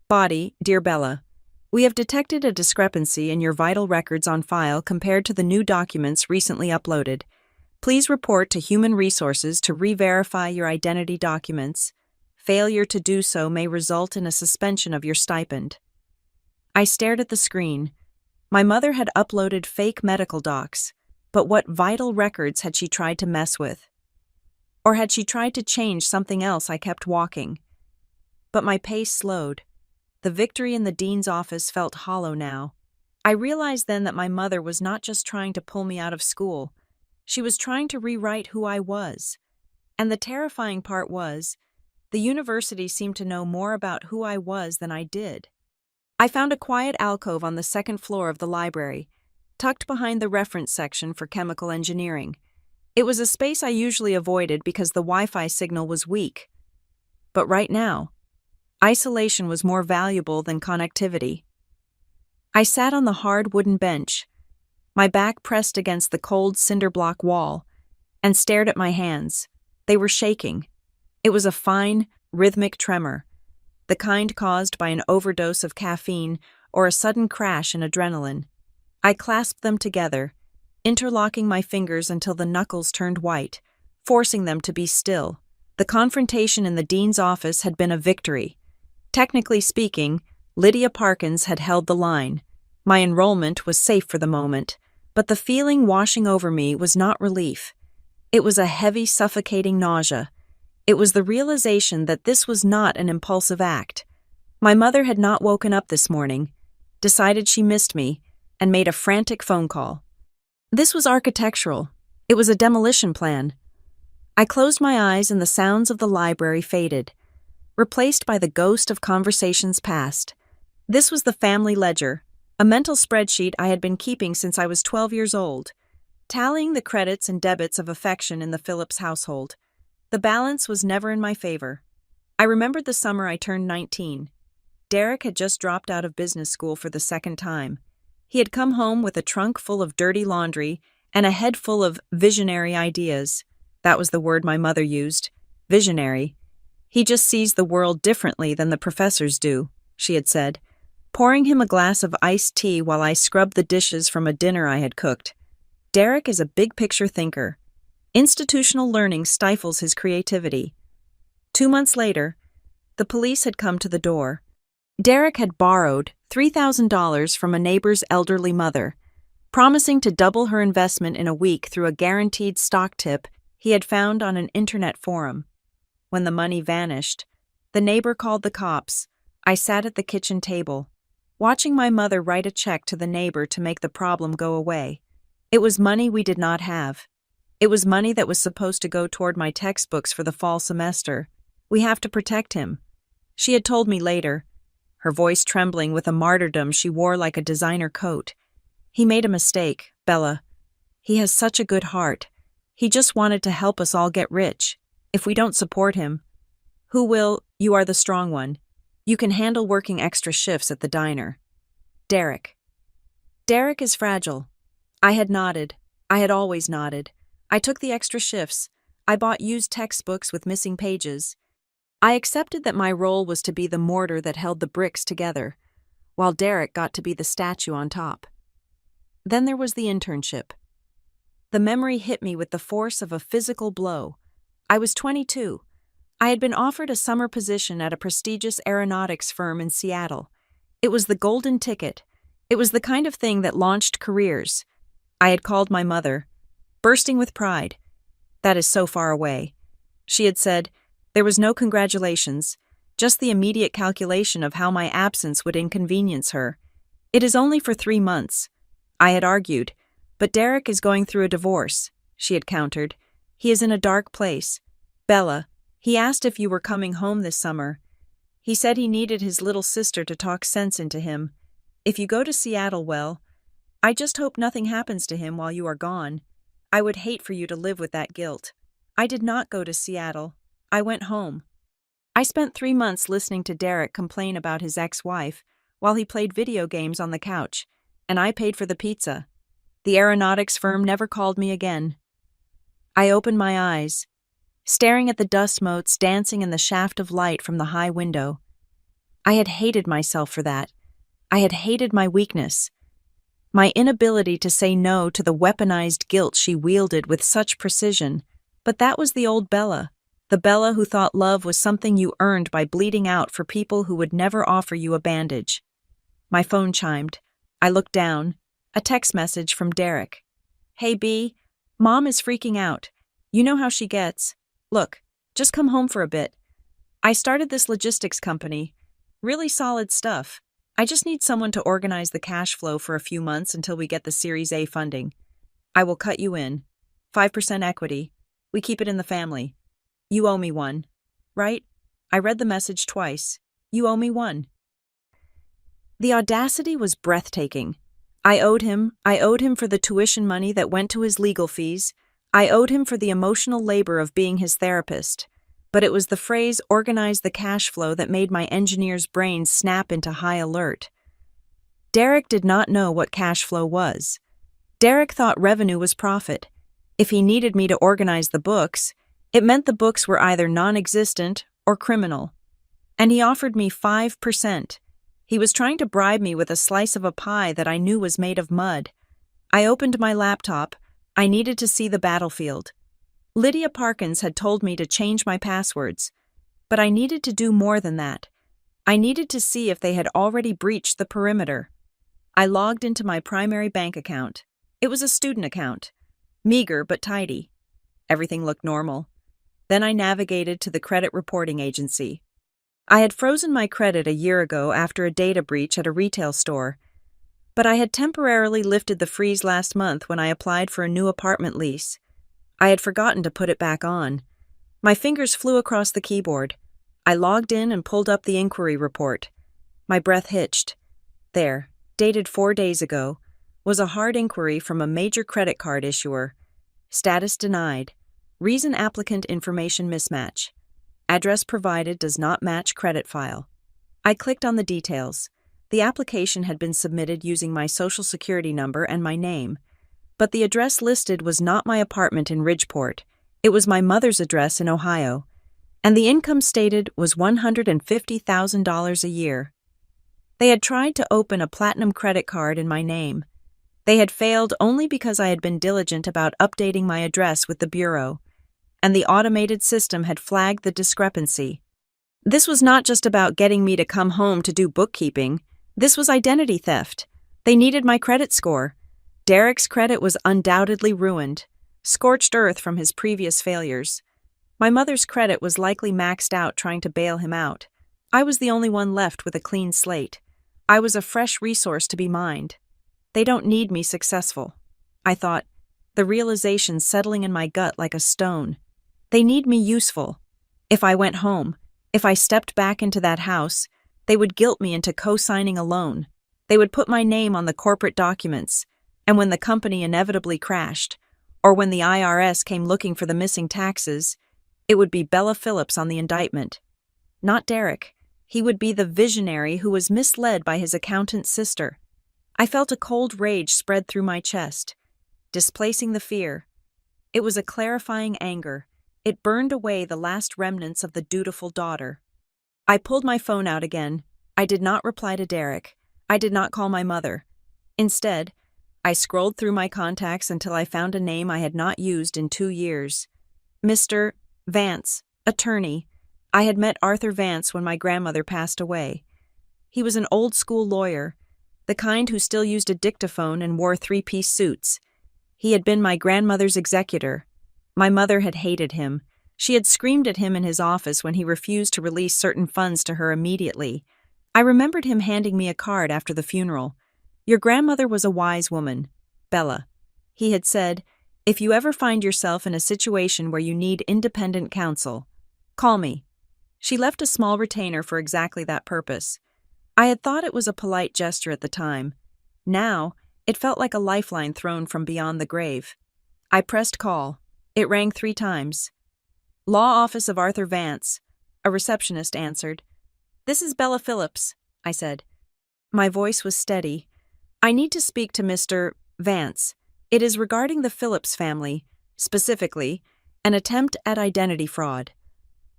Body, Dear Bella, we have detected a discrepancy in your vital records on file compared to the new documents recently uploaded. Please report to Human Resources to re-verify your identity documents. Failure to do so may result in a suspension of your stipend. I stared at the screen. My mother had uploaded fake medical docs, but what vital records had she tried to mess with? Or had she tried to change something else? I kept walking. But my pace slowed. The victory in the dean's office felt hollow now. I realized then that my mother was not just trying to pull me out of school. She was trying to rewrite who I was. And the terrifying part was, the university seemed to know more about who I was than I did. I found a quiet alcove on the second floor of the library, tucked behind the reference section for chemical engineering. It was a space I usually avoided because the Wi-Fi signal was weak. But right now, isolation was more valuable than connectivity. I sat on the hard wooden bench, my back pressed against the cold cinder block wall, and stared at my hands. They were shaking. It was a fine, rhythmic tremor, the kind caused by an overdose of caffeine or a sudden crash in adrenaline. I clasped them together, interlocking my fingers until the knuckles turned white, forcing them to be still. The confrontation in the dean's office had been a victory. Technically speaking, Lydia Parkins had held the line. My enrollment was safe for the moment, but the feeling washing over me was not relief. It was a heavy, suffocating nausea. It was the realization that this was not an impulsive act. My mother had not woken up this morning, decided she missed me, and made a frantic phone call. This was architectural. It was a demolition plan. I closed my eyes and the sounds of the library faded, replaced by the ghost of conversations past. This was the family ledger, a mental spreadsheet I had been keeping since I was 12 years old, tallying the credits and debits of affection in the Phillips household. The balance was never in my favor. I remembered the summer I turned 19. Derek had just dropped out of business school for the second time. He had come home with a trunk full of dirty laundry and a head full of visionary ideas. That was the word my mother used. Visionary. He just sees the world differently than the professors do, she had said, pouring him a glass of iced tea while I scrubbed the dishes from a dinner I had cooked. Derek is a big-picture thinker. Institutional learning stifles his creativity. 2 months later, the police had come to the door. Derek had borrowed $3,000 from a neighbor's elderly mother, promising to double her investment in a week through a guaranteed stock tip he had found on an internet forum. When the money vanished, the neighbor called the cops. I sat at the kitchen table, watching my mother write a check to the neighbor to make the problem go away. It was money we did not have. It was money that was supposed to go toward my textbooks for the fall semester. We have to protect him, she had told me later, her voice trembling with a martyrdom she wore like a designer coat. He made a mistake, Bella. He has such a good heart. He just wanted to help us all get rich. If we don't support him, who will? You are the strong one. You can handle working extra shifts at the diner. Derek. Derek is fragile. I had nodded. I had always nodded. I took the extra shifts. I bought used textbooks with missing pages. I accepted that my role was to be the mortar that held the bricks together, while Derek got to be the statue on top. Then there was the internship. The memory hit me with the force of a physical blow. I was 22. I had been offered a summer position at a prestigious aeronautics firm in Seattle. It was the golden ticket. It was the kind of thing that launched careers. I had called my mother, bursting with pride. That is so far away. She had said, there was no congratulations, just the immediate calculation of how my absence would inconvenience her. It is only for 3 months. I had argued, but Derek is going through a divorce, she had countered. He is in a dark place. Bella, he asked if you were coming home this summer. He said he needed his little sister to talk sense into him. If you go to Seattle, well, I just hope nothing happens to him while you are gone. I would hate for you to live with that guilt. I did not go to Seattle. I went home. I spent 3 months listening to Derek complain about his ex-wife while he played video games on the couch, and I paid for the pizza. The aeronautics firm never called me again. I opened my eyes, staring at the dust motes dancing in the shaft of light from the high window. I had hated myself for that. I had hated my weakness. My inability to say no to the weaponized guilt she wielded with such precision. But that was the old Bella, the Bella who thought love was something you earned by bleeding out for people who would never offer you a bandage. My phone chimed. I looked down. A text message from Derek. Hey B, Mom is freaking out. You know how she gets. Look, just come home for a bit. I started this logistics company. Really solid stuff. I just need someone to organize the cash flow for a few months until we get the Series A funding. I will cut you in. 5% equity. We keep it in the family. You owe me one. Right? I read the message twice. You owe me one. The audacity was breathtaking. I owed him for the tuition money that went to his legal fees. I owed him for the emotional labor of being his therapist. But it was the phrase organize the cash flow that made my engineer's brain snap into high alert. Derek did not know what cash flow was. Derek thought revenue was profit. If he needed me to organize the books, it meant the books were either non-existent or criminal. And he offered me 5%. He was trying to bribe me with a slice of a pie that I knew was made of mud. I opened my laptop. I needed to see the battlefield. Lydia Parkins had told me to change my passwords, but I needed to do more than that. I needed to see if they had already breached the perimeter. I logged into my primary bank account. It was a student account. Meager but tidy. Everything looked normal. Then I navigated to the credit reporting agency. I had frozen my credit a year ago after a data breach at a retail store, but I had temporarily lifted the freeze last month when I applied for a new apartment lease. I had forgotten to put it back on. My fingers flew across the keyboard. I logged in and pulled up the inquiry report. My breath hitched. There, dated 4 days ago, was a hard inquiry from a major credit card issuer. Status denied. Reason applicant information mismatch. Address provided does not match credit file. I clicked on the details. The application had been submitted using my social security number and my name, but the address listed was not my apartment in Ridgeport. It was my mother's address in Ohio, and the income stated was $150,000 a year. They had tried to open a platinum credit card in my name. They had failed only because I had been diligent about updating my address with the bureau, and the automated system had flagged the discrepancy. This was not just about getting me to come home to do bookkeeping. This was identity theft. They needed my credit score. Derek's credit was undoubtedly ruined, scorched earth from his previous failures. My mother's credit was likely maxed out trying to bail him out. I was the only one left with a clean slate. I was a fresh resource to be mined. They don't need me successful, I thought, the realization settling in my gut like a stone. They need me useful. If I went home, if I stepped back into that house, they would guilt me into co-signing a loan. They would put my name on the corporate documents, and when the company inevitably crashed, or when the IRS came looking for the missing taxes, it would be Bella Phillips on the indictment. Not Derek. He would be the visionary who was misled by his accountant's sister. I felt a cold rage spread through my chest, displacing the fear. It was a clarifying anger. It burned away the last remnants of the dutiful daughter. I pulled my phone out again. I did not reply to Derek. I did not call my mother. Instead, I scrolled through my contacts until I found a name I had not used in 2 years. Mr. Vance, attorney. I had met Arthur Vance when my grandmother passed away. He was an old-school lawyer, the kind who still used a dictaphone and wore 3-piece suits. He had been my grandmother's executor. My mother had hated him. She had screamed at him in his office when he refused to release certain funds to her immediately. I remembered him handing me a card after the funeral. "Your grandmother was a wise woman, Bella." He had said, "If you ever find yourself in a situation where you need independent counsel, call me." She left a small retainer for exactly that purpose. I had thought it was a polite gesture at the time. Now, it felt like a lifeline thrown from beyond the grave. I pressed call. It rang 3 times. "Law Office of Arthur Vance," a receptionist answered. "This is Bella Phillips," I said. My voice was steady. "I need to speak to Mr. Vance. It is regarding the Phillips family, specifically, an attempt at identity fraud."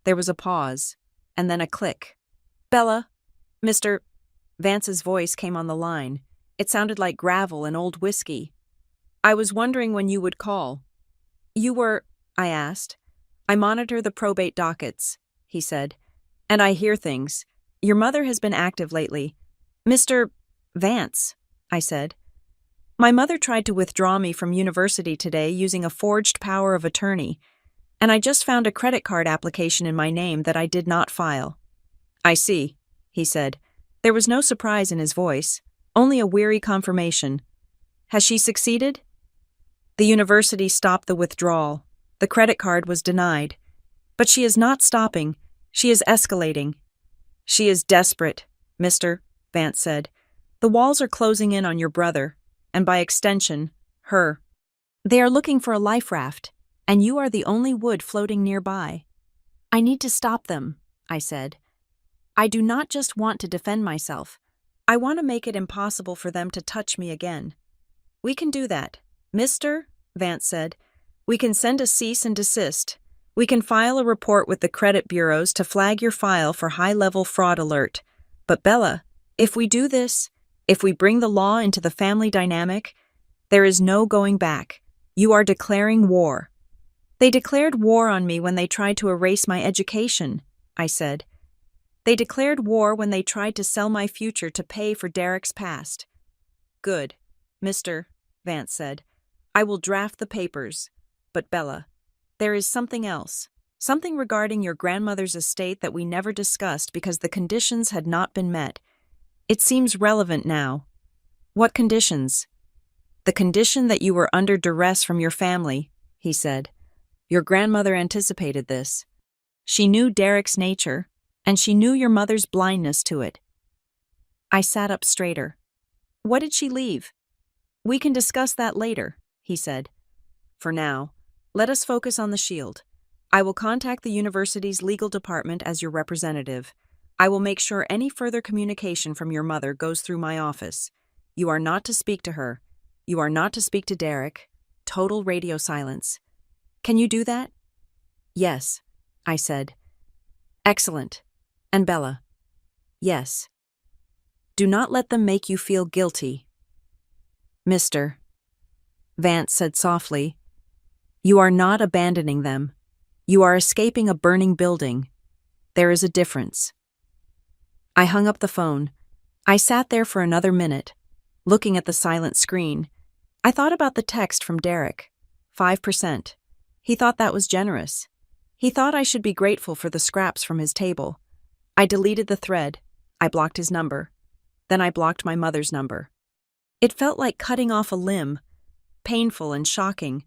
There was a pause, and then a click. "Bella, Mr. Vance's voice came on the line. It sounded like gravel and old whiskey. "I was wondering when you would call." "You were," I asked. "I monitor the probate dockets," he said, "and I hear things. Your mother has been active lately." "Mr. Vance," I said. "My mother tried to withdraw me from university today using a forged power of attorney, and I just found a credit card application in my name that I did not file." "I see," he said. There was no surprise in his voice, only a weary confirmation. "Has she succeeded?" "The university stopped the withdrawal. The credit card was denied. But she is not stopping. She is escalating." "She is desperate," Mr. Vance said. "The walls are closing in on your brother, and by extension, her. They are looking for a life raft, and you are the only wood floating nearby." "I need to stop them," I said. "I do not just want to defend myself. I want to make it impossible for them to touch me again." "We can do that," Mr. Vance said. "We can send a cease and desist. We can file a report with the credit bureaus to flag your file for high-level fraud alert. But Bella, If we do this, if we bring the law into the family dynamic, there is no going back. You are declaring war. They declared war on me when they tried to erase my education, I said. They declared war when they tried to sell my future to pay for Derek's past. Good, Mr. Vance said. I will draft the papers. But Bella, there is something else. Something regarding your grandmother's estate that we never discussed because the conditions had not been met. It seems relevant now. What conditions? The condition that you were under duress from your family, he said. Your grandmother anticipated this. She knew Derek's nature, and she knew your mother's blindness to it. I sat up straighter. What did she leave? We can discuss that later, he said. For now, let us focus on the shield. I will contact the university's legal department as your representative. I will make sure any further communication from your mother goes through my office. You are not to speak to her. You are not to speak to Derek. Total radio silence. Can you do that? Yes, I said. Excellent. And Bella? Yes. Do not let them make you feel guilty. Mr. Vance said softly, you are not abandoning them. You are escaping a burning building. There is a difference. I hung up the phone. I sat there for another minute, looking at the silent screen. I thought about the text from Derek. 5%. He thought that was generous. He thought I should be grateful for the scraps from his table. I deleted the thread. I blocked his number. Then I blocked my mother's number. It felt like cutting off a limb, painful and shocking,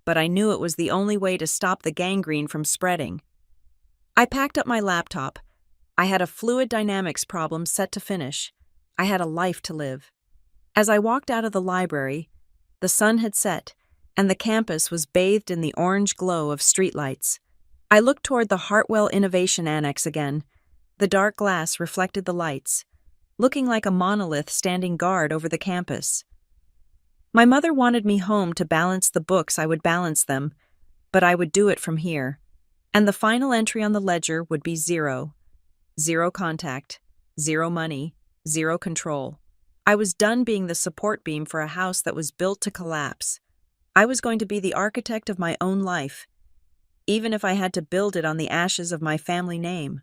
but I knew it was the only way to stop the gangrene from spreading. I packed up my laptop. I had a fluid dynamics problem set to finish. I had a life to live. As I walked out of the library, the sun had set, and the campus was bathed in the orange glow of streetlights. I looked toward the Hartwell Innovation Annex again. The dark glass reflected the lights, looking like a monolith standing guard over the campus. My mother wanted me home to balance the books. I would balance them, but I would do it from here. And the final entry on the ledger would be 0. 0 contact, 0 money, 0 control. I was done being the support beam for a house that was built to collapse. I was going to be the architect of my own life, even if I had to build it on the ashes of my family name.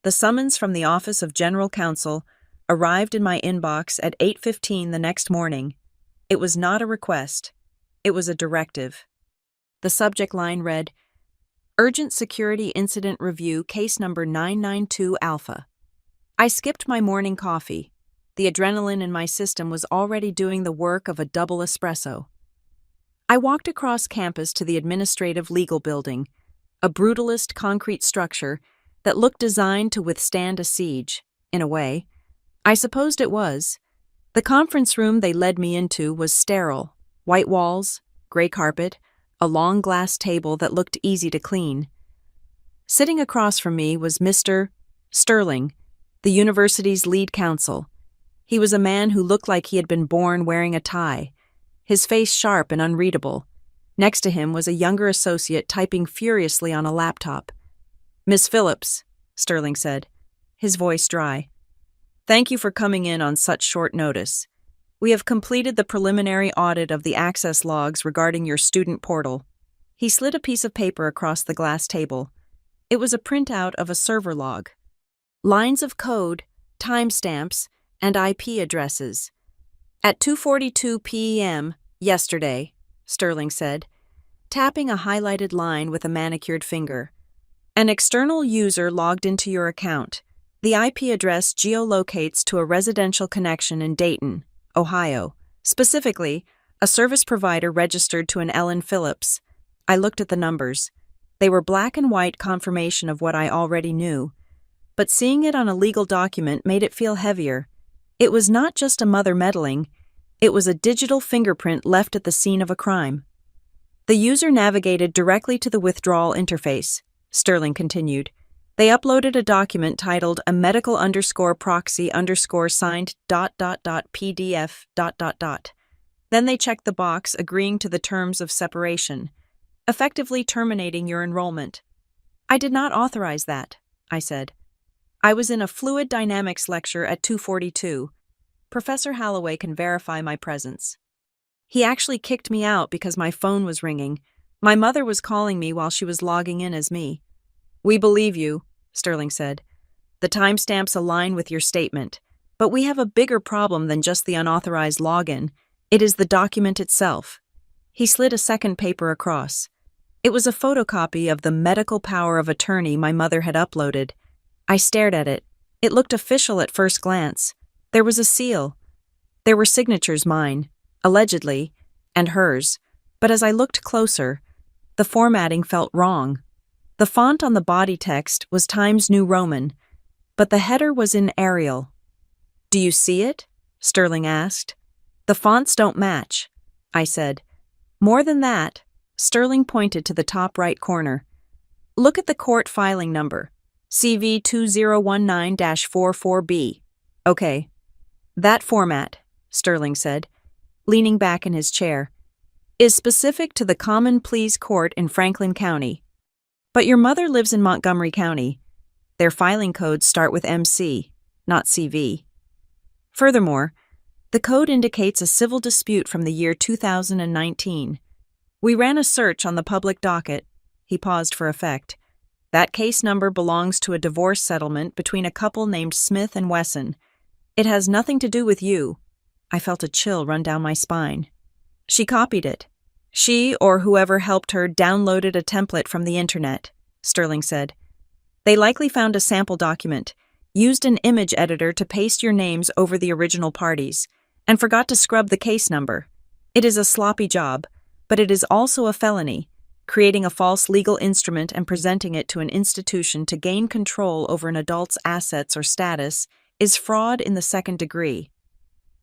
The summons from the Office of General Counsel arrived in my inbox at 8:15 the next morning. It was not a request. It was a directive. The subject line read, Urgent Security Incident Review, Case Number 992 Alpha. I skipped my morning coffee. The adrenaline in my system was already doing the work of a double espresso. I walked across campus to the administrative legal building, a brutalist concrete structure that looked designed to withstand a siege, in a way. I supposed it was. The conference room they led me into was sterile, white walls, gray carpet, a long glass table that looked easy to clean. Sitting across from me was Mr. Sterling, the university's lead counsel. He was a man who looked like he had been born wearing a tie, his face sharp and unreadable. Next to him was a younger associate typing furiously on a laptop. Miss Phillips, Sterling said, his voice dry. Thank you for coming in on such short notice. We have completed the preliminary audit of the access logs regarding your student portal. He slid a piece of paper across the glass table. It was a printout of a server log. Lines of code, timestamps, and IP addresses. At 2:42 p.m. yesterday, Sterling said, tapping a highlighted line with a manicured finger. An external user logged into your account. The IP address geolocates to a residential connection in Dayton, Ohio. Specifically, a service provider registered to an Ellen Phillips. I looked at the numbers. They were black and white confirmation of what I already knew. But seeing it on a legal document made it feel heavier. It was not just a mother meddling. It was a digital fingerprint left at the scene of a crime. The user navigated directly to the withdrawal interface, Sterling continued. They uploaded a document titled a medical_proxy_signed ... PDF ... Then they checked the box agreeing to the terms of separation, effectively terminating your enrollment. I did not authorize that, I said. I was in a fluid dynamics lecture at 2:42. Professor Holloway can verify my presence. He actually kicked me out because my phone was ringing. My mother was calling me while she was logging in as me. "We believe you," Sterling said. "The timestamps align with your statement. But we have a bigger problem than just the unauthorized login. It is the document itself." He slid a second paper across. It was a photocopy of the medical power of attorney my mother had uploaded. I stared at it. It looked official at first glance. There was a seal. There were signatures, mine, allegedly, and hers. But as I looked closer, the formatting felt wrong. The font on the body text was Times New Roman, but the header was in Arial. "Do you see it?" Sterling asked. "The fonts don't match," I said. More than that, Sterling pointed to the top right corner. "Look at the court filing number, CV 2019-44B. "Okay. That format," Sterling said, leaning back in his chair, "is specific to the Common Pleas Court in Franklin County. But your mother lives in Montgomery County. Their filing codes start with MC, not CV. Furthermore, the code indicates a civil dispute from the year 2019. We ran a search on the public docket." He paused for effect. "That case number belongs to a divorce settlement between a couple named Smith and Wesson. It has nothing to do with you." I felt a chill run down my spine. "She copied it. She, or whoever helped her, downloaded a template from the internet," Sterling said. "They likely found a sample document, used an image editor to paste your names over the original parties, and forgot to scrub the case number. It is a sloppy job, but it is also a felony. Creating a false legal instrument and presenting it to an institution to gain control over an adult's assets or status is fraud in the second degree."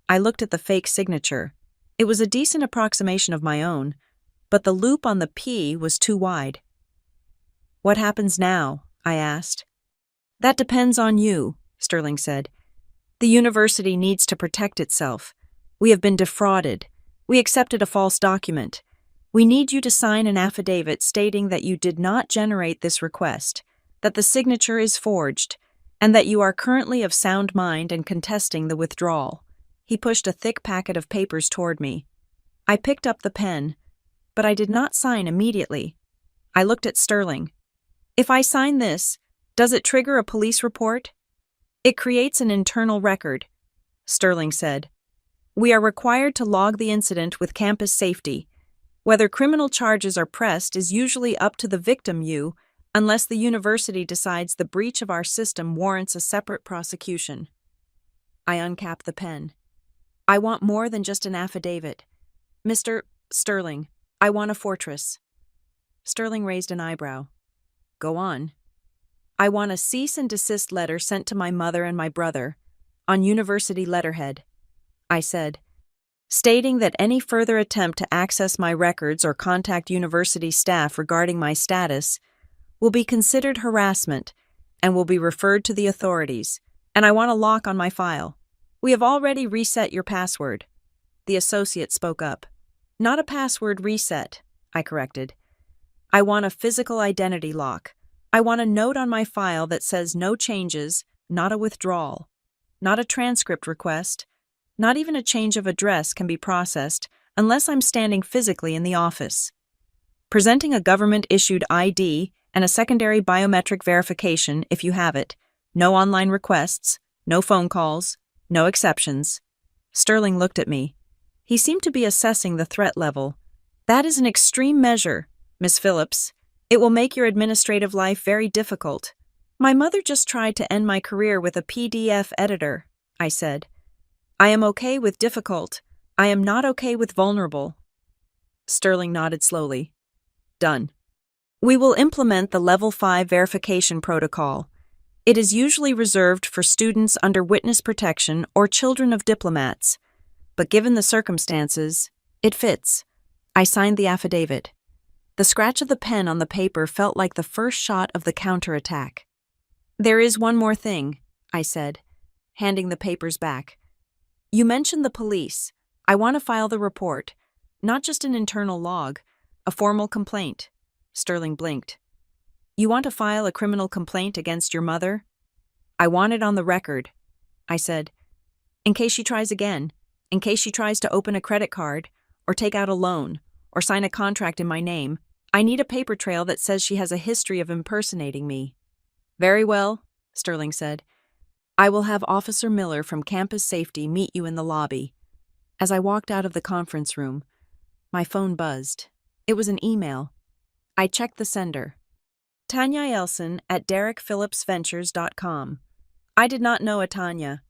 I looked at the fake signature. It was a decent approximation of my own, but the loop on the P was too wide. "What happens now?" I asked. "That depends on you," Sterling said. "The university needs to protect itself. We have been defrauded. We accepted a false document. We need you to sign an affidavit stating that you did not generate this request, that the signature is forged, and that you are currently of sound mind and contesting the withdrawal." He pushed a thick packet of papers toward me. I picked up the pen, but I did not sign immediately. I looked at Sterling. "If I sign this, does it trigger a police report?" "It creates an internal record," Sterling said. "We are required to log the incident with campus safety. Whether criminal charges are pressed is usually up to the victim, unless the university decides the breach of our system warrants a separate prosecution." I uncapped the pen. "I want more than just an affidavit. Mr. Sterling, I want a fortress." Sterling raised an eyebrow. "Go on." "I want a cease and desist letter sent to my mother and my brother, on university letterhead," I said, "stating that any further attempt to access my records or contact university staff regarding my status will be considered harassment and will be referred to the authorities, and I want a lock on my file. We have already reset your password." The associate spoke up. "Not a password reset," I corrected. "I want a physical identity lock. I want a note on my file that says no changes, not a withdrawal, not a transcript request, not even a change of address can be processed unless I'm standing physically in the office. Presenting a government-issued ID and a secondary biometric verification if you have it. No online requests, no phone calls, no exceptions." Sterling looked at me. He seemed to be assessing the threat level. "That is an extreme measure, Miss Phillips. It will make your administrative life very difficult." "My mother just tried to end my career with a PDF editor," I said. "I am okay with difficult. I am not okay with vulnerable." Sterling nodded slowly. "Done. We will implement the Level 5 verification protocol. It is usually reserved for students under witness protection or children of diplomats, but given the circumstances, it fits." I signed the affidavit. The scratch of the pen on the paper felt like the first shot of the counterattack. "There is one more thing," I said, handing the papers back. "You mentioned the police. I want to file the report, not just an internal log, a formal complaint." Sterling blinked. "You want to file a criminal complaint against your mother?" I want it on the record, I said. In case she tries again, in case she tries to open a credit card, or take out a loan, or sign a contract in my name, I need a paper trail that says she has a history of impersonating me. Very well, Sterling said. I will have Officer Miller from Campus Safety meet you in the lobby. As I walked out of the conference room, my phone buzzed. It was an email. I checked the sender. Tanya Elson at DerekPhillipsVentures.com. I did not know a Tanya.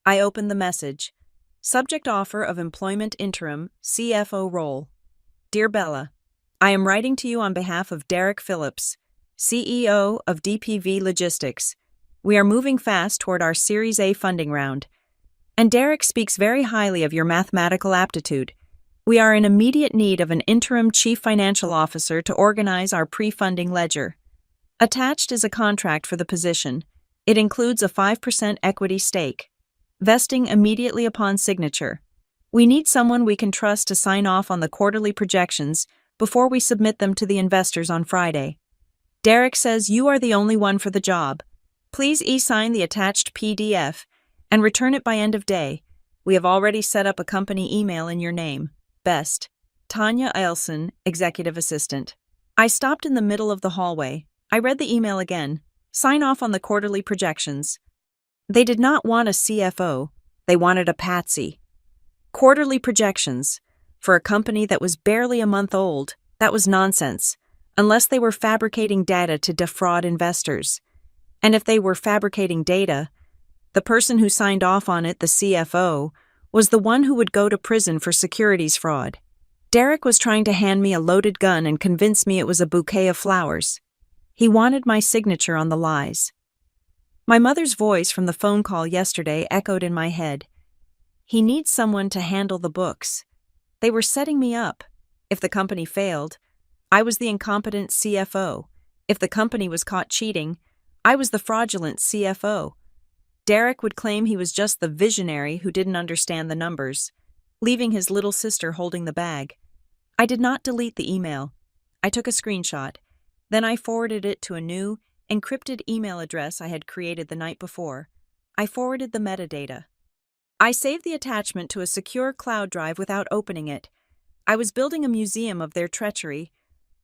I opened the message. Subject offer of employment interim, CFO role. Dear Bella, I am writing to you on behalf of Derek Phillips, CEO of DPV Logistics. We are moving fast toward our Series A funding round. And Derek speaks very highly of your mathematical aptitude. We are in immediate need of an interim chief financial officer to organize our pre-funding ledger. Attached is a contract for the position. It includes a 5% equity stake, vesting immediately upon signature. We need someone we can trust to sign off on the quarterly projections before we submit them to the investors on Friday. Derek says you are the only one for the job. Please e-sign the attached PDF and return it by end of day. We have already set up a company email in your name. Best. Tanya Eilson, Executive Assistant. I stopped in the middle of the hallway. I read the email again. Sign off on the quarterly projections. They did not want a CFO. They wanted a patsy. Quarterly projections. For a company that was barely a month old, that was nonsense, unless they were fabricating data to defraud investors. And if they were fabricating data, the person who signed off on it, the CFO, was the one who would go to prison for securities fraud. Derek was trying to hand me a loaded gun and convince me it was a bouquet of flowers. He wanted my signature on the lies. My mother's voice from the phone call yesterday echoed in my head. He needs someone to handle the books. They were setting me up. If the company failed, I was the incompetent CFO. If the company was caught cheating, I was the fraudulent CFO. Derek would claim he was just the visionary who didn't understand the numbers, leaving his little sister holding the bag. I did not delete the email. I took a screenshot. Then I forwarded it to a new, encrypted email address I had created the night before. I forwarded the metadata. I saved the attachment to a secure cloud drive without opening it. I was building a museum of their treachery.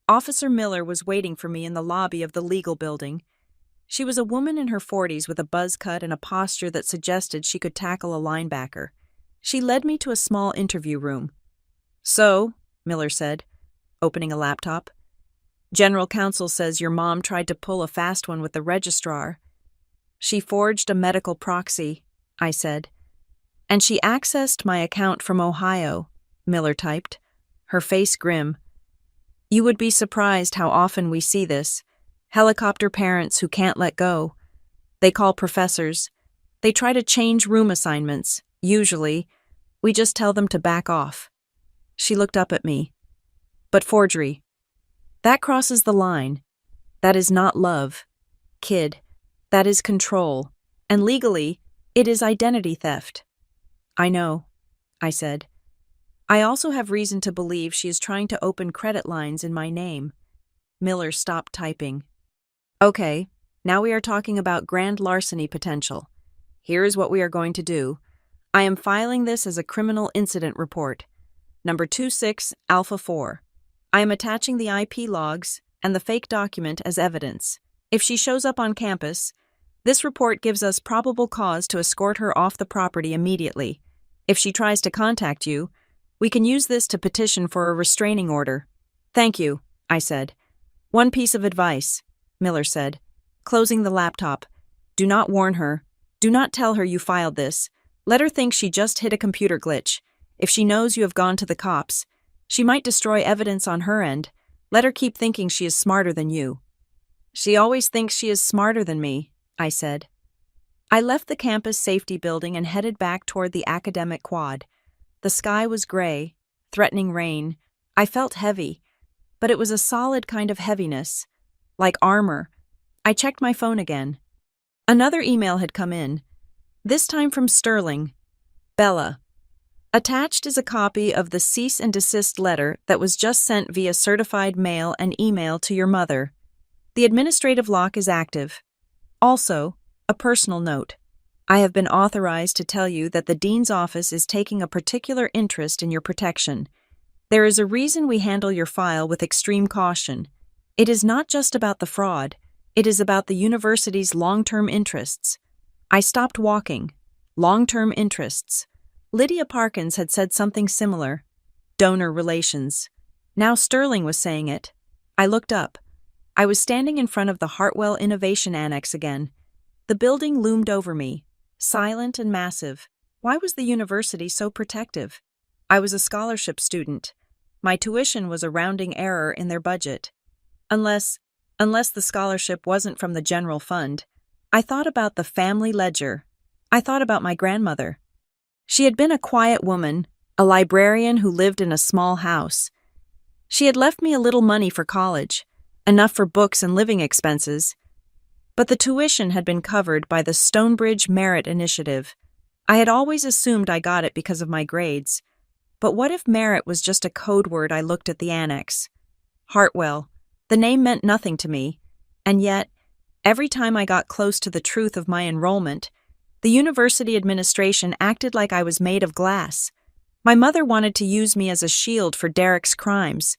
Officer Miller was waiting for me in the lobby of the legal building. She was a woman in her 40s with a buzz cut and a posture that suggested she could tackle a linebacker. She led me to a small interview room. So, Miller said, opening a laptop, General Counsel says your mom tried to pull a fast one with the registrar. She forged a medical proxy, I said. And she accessed my account from Ohio, Miller typed, her face grim. You would be surprised how often we see this. Helicopter parents who can't let go. They call professors. They try to change room assignments. Usually, we just tell them to back off. She looked up at me. But forgery. That crosses the line. That is not love. Kid, that is control. And legally, it is identity theft. I know, I said. I also have reason to believe she is trying to open credit lines in my name. Miller stopped typing. Okay, now we are talking about grand larceny potential. Here is what we are going to do. I am filing this as a criminal incident report. Number 26 Alpha 4. I am attaching the IP logs and the fake document as evidence. If she shows up on campus, this report gives us probable cause to escort her off the property immediately. If she tries to contact you, we can use this to petition for a restraining order. Thank you, I said. One piece of advice, Miller said, closing the laptop. Do not warn her. Do not tell her you filed this. Let her think she just hit a computer glitch. If she knows you have gone to the cops, she might destroy evidence on her end. Let her keep thinking she is smarter than you. She always thinks she is smarter than me, I said. I left the campus safety building and headed back toward the academic quad. The sky was gray, threatening rain. I felt heavy, but it was a solid kind of heaviness, like armor. I checked my phone again. Another email had come in, this time from Sterling. Bella. Attached is a copy of the cease and desist letter that was just sent via certified mail and email to your mother. The administrative lock is active. Also, A personal note. I have been authorized to tell you that the Dean's office is taking a particular interest in your protection. There is a reason we handle your file with extreme caution. It is not just about the fraud, it is about the university's long-term interests. I stopped walking. Long-term interests. Lydia Parkins had said something similar. Donor relations. Now Sterling was saying it. I looked up. I was standing in front of the Hartwell Innovation Annex again. The building loomed over me, silent and massive. Why was the university so protective? I was a scholarship student. My tuition was a rounding error in their budget. Unless the scholarship wasn't from the general fund. I thought about the family ledger. I thought about my grandmother. She had been a quiet woman, a librarian who lived in a small house. She had left me a little money for college, enough for books and living expenses. But the tuition had been covered by the Stonebridge Merit Initiative. I had always assumed I got it because of my grades. But what if merit was just a code word? I looked at the annex. Hartwell. The name meant nothing to me. And yet, every time I got close to the truth of my enrollment, the university administration acted like I was made of glass. My mother wanted to use me as a shield for Derek's crimes,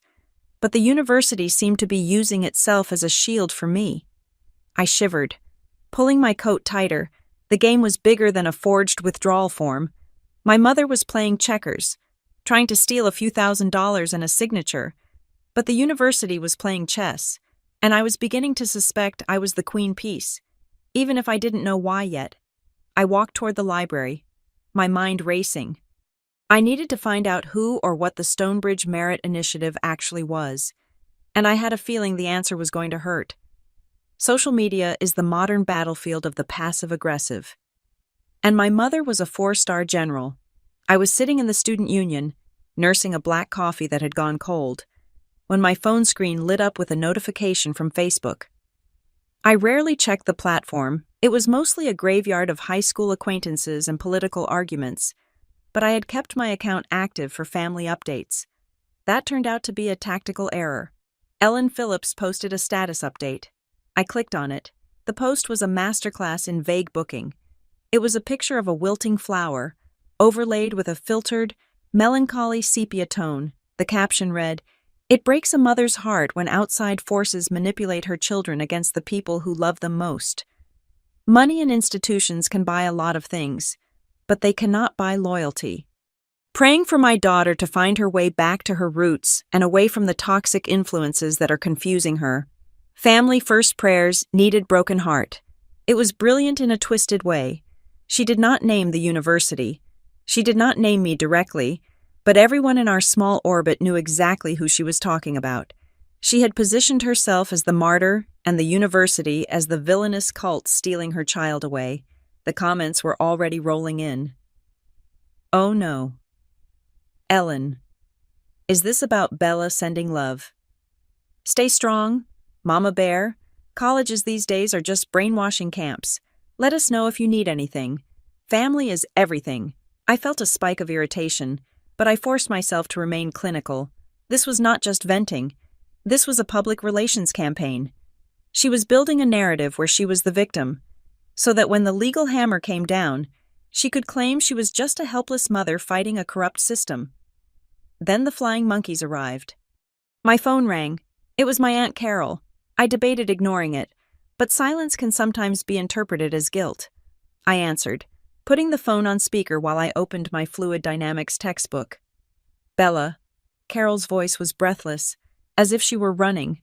but the university seemed to be using itself as a shield for me. I shivered. Pulling my coat tighter, the game was bigger than a forged withdrawal form. My mother was playing checkers, trying to steal a few $1,000s and a signature, but the university was playing chess, and I was beginning to suspect I was the queen piece, even if I didn't know why yet. I walked toward the library, my mind racing. I needed to find out who or what the Stonebridge Merit Initiative actually was, and I had a feeling the answer was going to hurt. Social media is the modern battlefield of the passive-aggressive. And my mother was a 4-star general. I was sitting in the student union, nursing a black coffee that had gone cold, when my phone screen lit up with a notification from Facebook. I rarely checked the platform. It was mostly a graveyard of high school acquaintances and political arguments, but I had kept my account active for family updates. That turned out to be a tactical error. Ellen Phillips posted a status update. I clicked on it. The post was a masterclass in vague booking. It was a picture of a wilting flower, overlaid with a filtered, melancholy sepia tone. The caption read, "It breaks a mother's heart when outside forces manipulate her children against the people who love them most. Money and institutions can buy a lot of things, but they cannot buy loyalty. Praying for my daughter to find her way back to her roots and away from the toxic influences that are confusing her. Family first prayers, needed broken heart." It was brilliant in a twisted way. She did not name the university. She did not name me directly, but everyone in our small orbit knew exactly who she was talking about. She had positioned herself as the martyr and the university as the villainous cult stealing her child away. The comments were already rolling in. Oh no. Ellen. Is this about Bella sending love? Stay strong, Mama Bear. Colleges these days are just brainwashing camps. Let us know if you need anything. Family is everything. I felt a spike of irritation, but I forced myself to remain clinical. This was not just venting. This was a public relations campaign. She was building a narrative where she was the victim, so that when the legal hammer came down, she could claim she was just a helpless mother fighting a corrupt system. Then the flying monkeys arrived. My phone rang. It was my Aunt Carol. I debated ignoring it, but silence can sometimes be interpreted as guilt. I answered, putting the phone on speaker while I opened my fluid dynamics textbook. Bella. Carol's voice was breathless, as if she were running.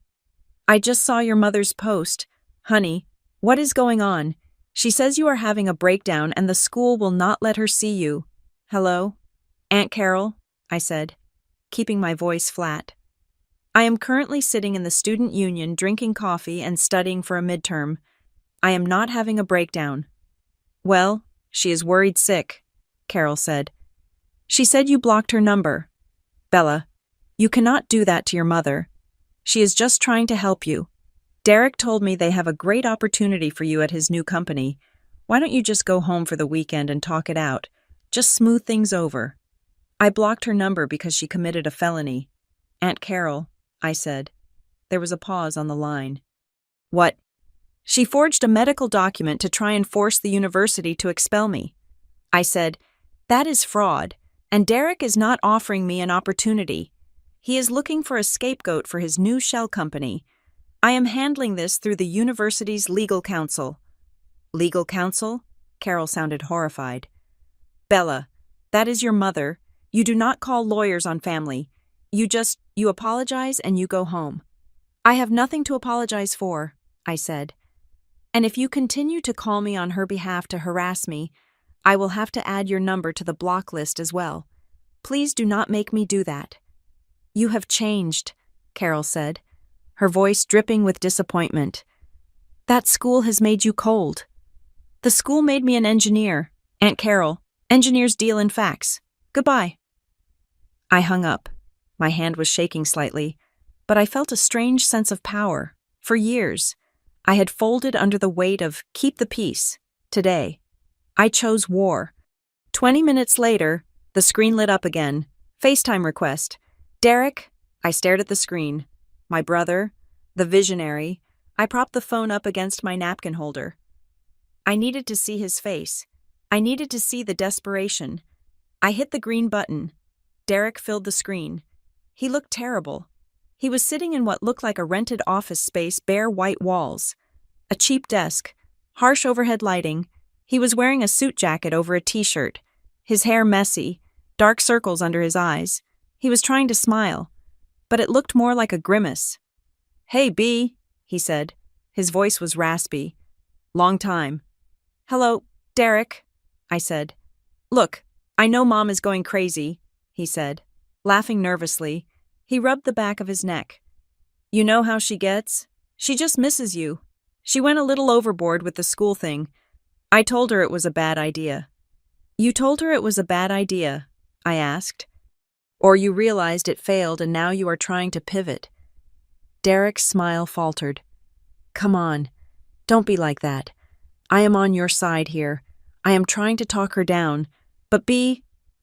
I just saw your mother's post. Honey, what is going on? She says you are having a breakdown and the school will not let her see you. Hello? Aunt Carol, I said, keeping my voice flat. I am currently sitting in the student union drinking coffee and studying for a midterm. I am not having a breakdown. Well, she is worried sick, Carol said. She said you blocked her number. Bella, you cannot do that to your mother. She is just trying to help you. Derek told me they have a great opportunity for you at his new company. Why don't you just go home for the weekend and talk it out? Just smooth things over. I blocked her number because she committed a felony. Aunt Carol, I said. There was a pause on the line. What? She forged a medical document to try and force the university to expel me. I said, "That is fraud, and Derek is not offering me an opportunity. He is looking for a scapegoat for his new shell company. I am handling this through the university's legal counsel." "Legal counsel?" Carol sounded horrified. "Bella, that is your mother. You do not call lawyers on family. You apologize and you go home." "I have nothing to apologize for," I said. "And if you continue to call me on her behalf to harass me, I will have to add your number to the block list as well. Please do not make me do that." "You have changed," Carol said, her voice dripping with disappointment. "That school has made you cold." "The school made me an engineer. Aunt Carol, engineers deal in facts. Goodbye." I hung up. My hand was shaking slightly, but I felt a strange sense of power. For years, I had folded under the weight of keep the peace. Today, I chose war. 20 minutes later, the screen lit up again. FaceTime request. "Derek?" I stared at the screen. My brother, the visionary. I propped the phone up against my napkin holder. I needed to see his face. I needed to see the desperation. I hit the green button. Derek filled the screen. He looked terrible. He was sitting in what looked like a rented office space, bare white walls. A cheap desk, harsh overhead lighting. He was wearing a suit jacket over a t-shirt. His hair messy, dark circles under his eyes. He was trying to smile, but it looked more like a grimace. "Hey, B," he said. His voice was raspy. "Long time." "Hello, Derek," I said. "Look, I know Mom is going crazy," he said, laughing nervously. He rubbed the back of his neck. "You know how she gets? She just misses you. She went a little overboard with the school thing. I told her it was a bad idea." "You told her it was a bad idea?" I asked. "Or you realized it failed and now you are trying to pivot?" Derek's smile faltered. "Come on, don't be like that. I am on your side here. I am trying to talk her down. But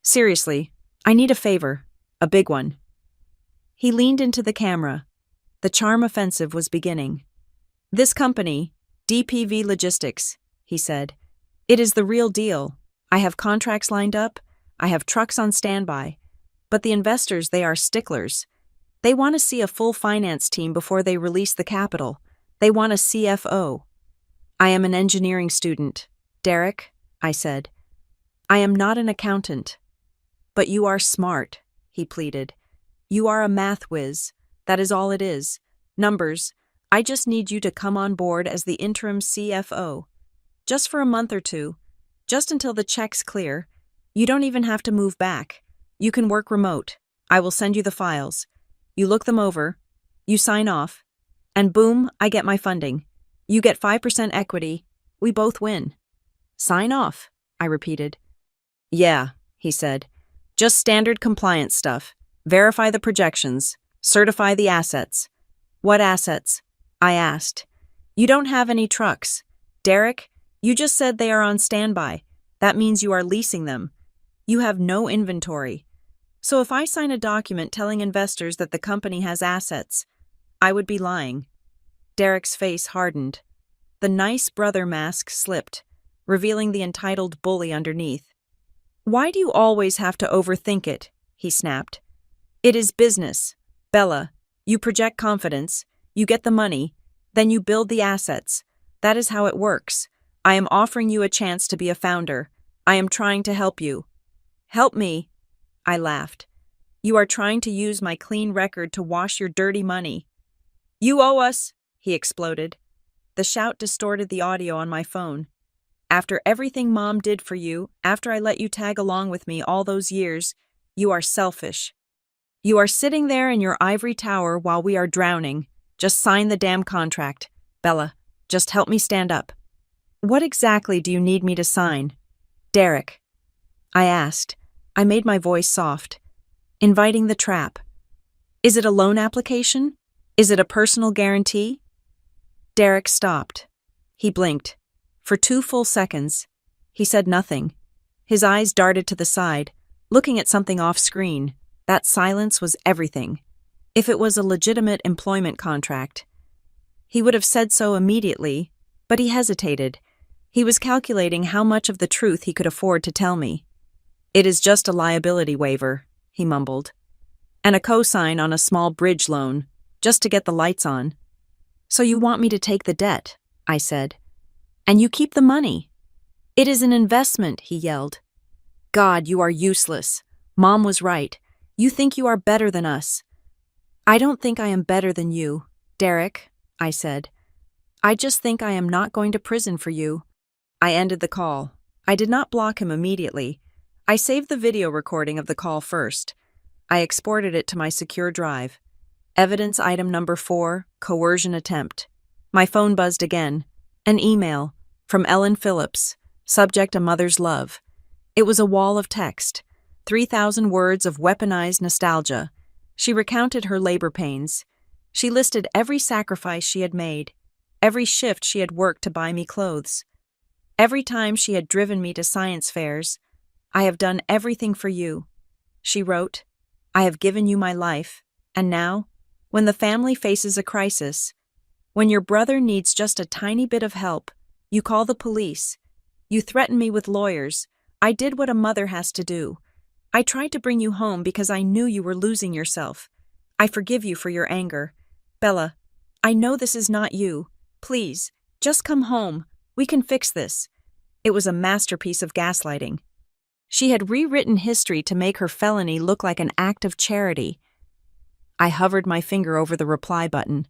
seriously, I need a favor. A big one." He leaned into the camera. The charm offensive was beginning. "This company, DPV Logistics," he said. "It is the real deal. I have contracts lined up. I have trucks on standby. But the investors, they are sticklers. They want to see a full finance team before they release the capital. They want a CFO. I am an engineering student, Derek," I said. "I am not an accountant." "But you are smart," he pleaded. "You are a math whiz. That is all it is. Numbers. I just need you to come on board as the interim CFO. Just for a month or two. Just until the checks clear. You don't even have to move back. You can work remote. I will send you the files. You look them over. You sign off. And boom, I get my funding. You get 5% equity. We both win." "Sign off," I repeated. "Yeah," he said. "Just standard compliance stuff. Verify the projections. Certify the assets." "What assets?" I asked. "You don't have any trucks. Derek, you just said they are on standby. That means you are leasing them. You have no inventory. So if I sign a document telling investors that the company has assets, I would be lying." Derek's face hardened. The nice brother mask slipped, revealing the entitled bully underneath. "Why do you always have to overthink it?" he snapped. "It is business. Bella, you project confidence, you get the money, then you build the assets. That is how it works. I am offering you a chance to be a founder. I am trying to help you." "Help me?" I laughed. "You are trying to use my clean record to wash your dirty money." "You owe us," he exploded. The shout distorted the audio on my phone. "After everything Mom did for you, after I let you tag along with me all those years, you are selfish. You are sitting there in your ivory tower while we are drowning. Just sign the damn contract. Bella, just help me stand up." "What exactly do you need me to sign?" "Derek," I asked. I made my voice soft, inviting the trap. "Is it a loan application? Is it a personal guarantee?" Derek stopped. He blinked. For 2 full seconds, he said nothing. His eyes darted to the side, looking at something off-screen. That silence was everything. If it was a legitimate employment contract, he would have said so immediately, But he hesitated. He was calculating how much of the truth he could afford to tell me. "It is just a liability waiver," he mumbled. "And a cosign on a small bridge loan, just to get the lights on." "So you want me to take the debt," I said. "And you keep the money." "It is an investment," he yelled. "God, you are useless. Mom was right. You think you are better than us." "I don't think I am better than you, Derek," I said. "I just think I am not going to prison for you." I ended the call. I did not block him immediately. I saved the video recording of the call first. I exported it to my secure drive. Evidence item number 4, coercion attempt. My phone buzzed again. An email from Ellen Phillips, subject a mother's love. It was a wall of text, 3,000 words of weaponized nostalgia. She recounted her labor pains. She listed every sacrifice she had made, every shift she had worked to buy me clothes. Every time she had driven me to science fairs. "I have done everything for you," she wrote. "I have given you my life, and now, when the family faces a crisis, when your brother needs just a tiny bit of help, you call the police. You threaten me with lawyers. I did what a mother has to do. I tried to bring you home because I knew you were losing yourself. I forgive you for your anger. Bella, I know this is not you. Please, just come home. We can fix this." It was a masterpiece of gaslighting. She had rewritten history to make her felony look like an act of charity. I hovered my finger over the reply button.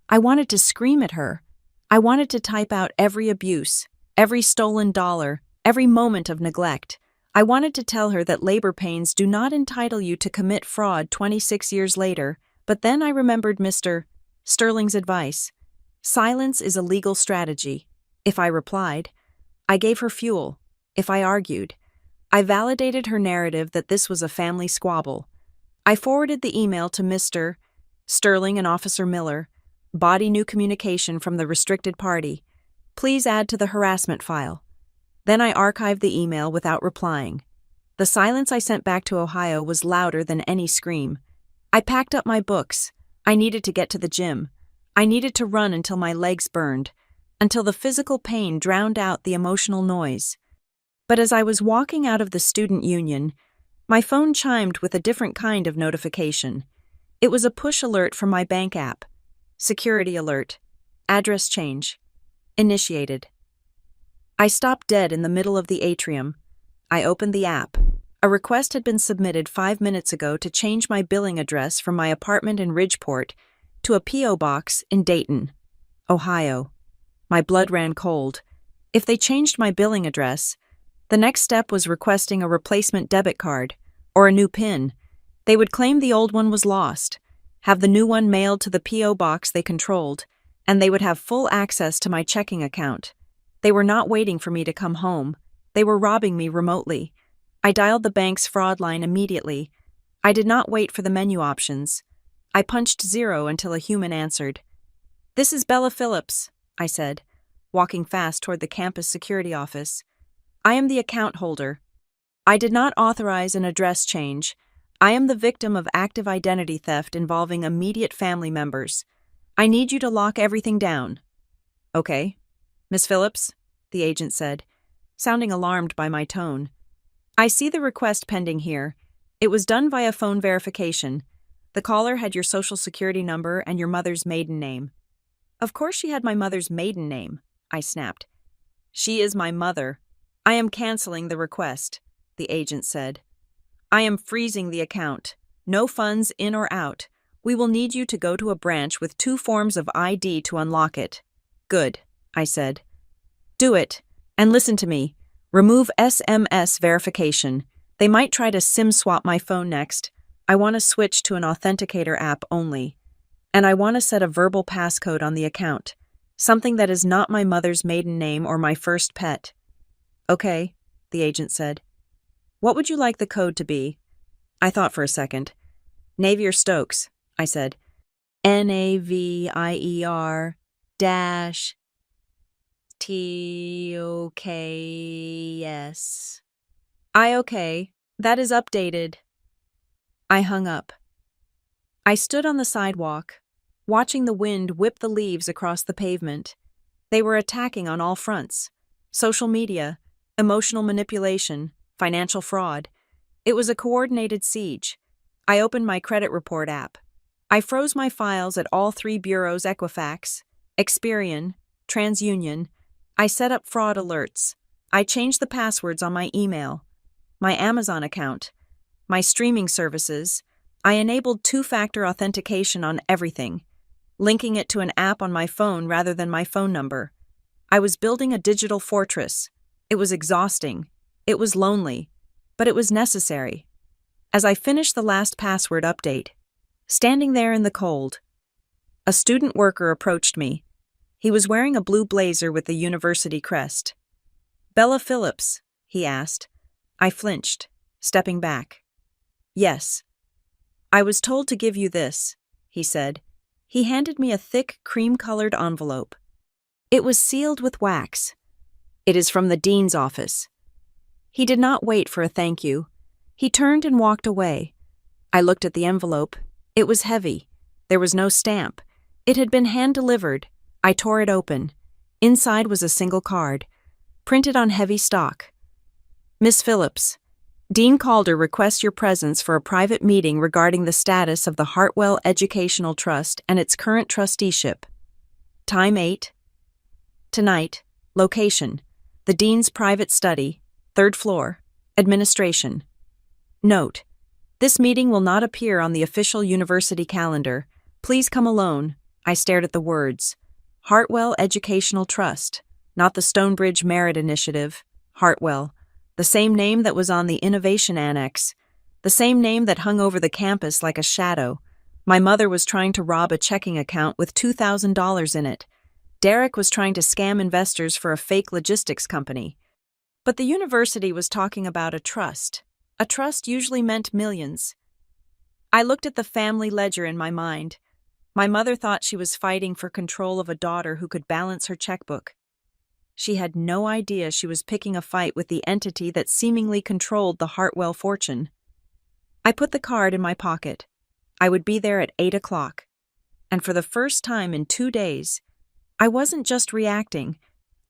I wanted to scream at her. I wanted to type out every abuse, every stolen dollar, every moment of neglect. I wanted to tell her that labor pains do not entitle you to commit fraud 26 years later, but then I remembered Mr. Sterling's advice. Silence is a legal strategy. If I replied, I gave her fuel. If I argued, I validated her narrative that this was a family squabble. I forwarded the email to Mr. Sterling and Officer Miller. Body new communication from the restricted party. Please add to the harassment file. Then I archived the email without replying. The silence I sent back to Ohio was louder than any scream. I packed up my books. I needed to get to the gym. I needed to run until my legs burned, until the physical pain drowned out the emotional noise. But as I was walking out of the student union, my phone chimed with a different kind of notification. It was a push alert from my bank app. Security alert. Address change. Initiated. I stopped dead in the middle of the atrium. I opened the app. A request had been submitted 5 minutes ago to change my billing address from my apartment in Ridgeport to a P.O. box in Dayton, Ohio. My blood ran cold. If they changed my billing address, the next step was requesting a replacement debit card or a new PIN. They would claim the old one was lost, have the new one mailed to the P.O. box they controlled, and they would have full access to my checking account. They were not waiting for me to come home. They were robbing me remotely. I dialed the bank's fraud line immediately. I did not wait for the menu options. I punched 0 until a human answered. "This is Bella Phillips," I said, walking fast toward the campus security office. "I am the account holder. I did not authorize an address change. I am the victim of active identity theft involving immediate family members. I need you to lock everything down." "Okay. Miss Phillips," the agent said, sounding alarmed by my tone. "I see the request pending here. It was done via phone verification. The caller had your social security number and your mother's maiden name." "Of course she had my mother's maiden name," I snapped. "She is my mother. I am canceling the request," the agent said. "I am freezing the account. No funds in or out. We will need you to go to a branch with 2 forms of ID to unlock it." "Good," I said. "Do it. And listen to me. Remove SMS verification. They might try to SIM swap my phone next. I want to switch to an authenticator app only. And I want to set a verbal passcode on the account. Something that is not my mother's maiden name or my first pet." "Okay," the agent said. "What would you like the code to be?" I thought for a second. "Navier Stokes," I said. "Navier dash TOKS. Okay, that is updated." I hung up. I stood on the sidewalk, watching the wind whip the leaves across the pavement. They were attacking on all fronts: social media, emotional manipulation, financial fraud. It was a coordinated siege. I opened my credit report app. I froze my files at all three bureaus: Equifax, Experian, TransUnion. I set up fraud alerts. I changed the passwords on my email, my Amazon account, my streaming services. I enabled two-factor authentication on everything, linking it to an app on my phone rather than my phone number. I was building a digital fortress. It was exhausting. It was lonely. But it was necessary. As I finished the last password update, standing there in the cold, a student worker approached me. He was wearing a blue blazer with the university crest. "Bella Phillips?" he asked. I flinched, stepping back. "Yes." "I was told to give you this," he said. He handed me a thick, cream-colored envelope. It was sealed with wax. "It is from the dean's office." He did not wait for a thank you. He turned and walked away. I looked at the envelope. It was heavy. There was no stamp. It had been hand-delivered. I tore it open. Inside was a single card, printed on heavy stock. "Miss Phillips, Dean Calder requests your presence for a private meeting regarding the status of the Hartwell Educational Trust and its current trusteeship. Time 8. Tonight. Location: the Dean's private study, 3rd floor. Administration. Note: this meeting will not appear on the official university calendar. Please come alone." I stared at the words. Hartwell Educational Trust, not the Stonebridge Merit Initiative. Hartwell, the same name that was on the Innovation Annex, the same name that hung over the campus like a shadow. My mother was trying to rob a checking account with $2,000 in it. Derek was trying to scam investors for a fake logistics company. But the university was talking about a trust. A trust usually meant millions. I looked at the family ledger in my mind. My mother thought she was fighting for control of a daughter who could balance her checkbook. She had no idea she was picking a fight with the entity that seemingly controlled the Hartwell fortune. I put the card in my pocket. I would be there at 8 o'clock. And for the first time in 2 days, I wasn't just reacting.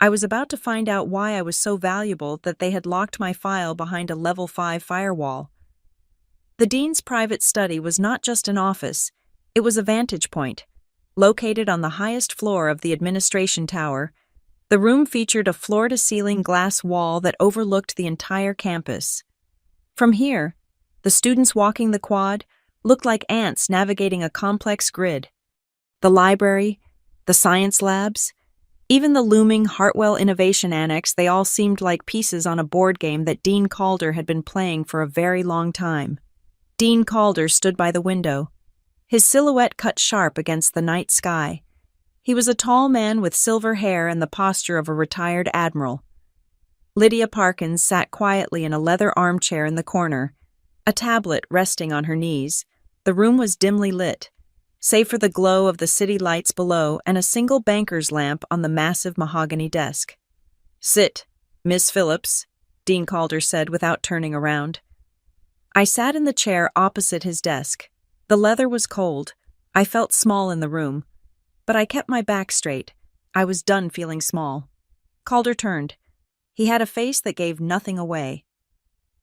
I was about to find out why I was so valuable that they had locked my file behind a level 5 firewall. The dean's private study was not just an office. It was a vantage point. Located on the highest floor of the administration tower, the room featured a floor-to-ceiling glass wall that overlooked the entire campus. From here, the students walking the quad looked like ants navigating a complex grid. The library, the science labs, even the looming Hartwell Innovation Annex, they all seemed like pieces on a board game that Dean Calder had been playing for a very long time. Dean Calder stood by the window, his silhouette cut sharp against the night sky. He was a tall man with silver hair and the posture of a retired admiral. Lydia Parkins sat quietly in a leather armchair in the corner, a tablet resting on her knees. The room was dimly lit, save for the glow of the city lights below and a single banker's lamp on the massive mahogany desk. "Sit, Miss Phillips," Dean Calder said without turning around. I sat in the chair opposite his desk. The leather was cold. I felt small in the room. But I kept my back straight. I was done feeling small. Calder turned. He had a face that gave nothing away.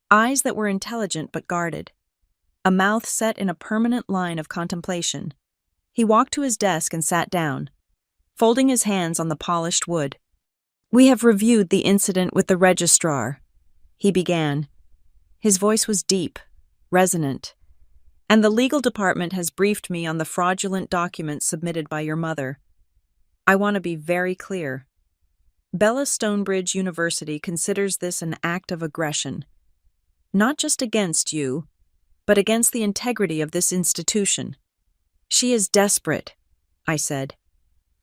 Eyes that were intelligent but guarded. A mouth set in a permanent line of contemplation. He walked to his desk and sat down, folding his hands on the polished wood. "We have reviewed the incident with the registrar," he began. His voice was deep, resonant. "And the legal department has briefed me on the fraudulent documents submitted by your mother. I want to be very clear. Bella Stonebridge University considers this an act of aggression, not just against you, but against the integrity of this institution. She is desperate," I said.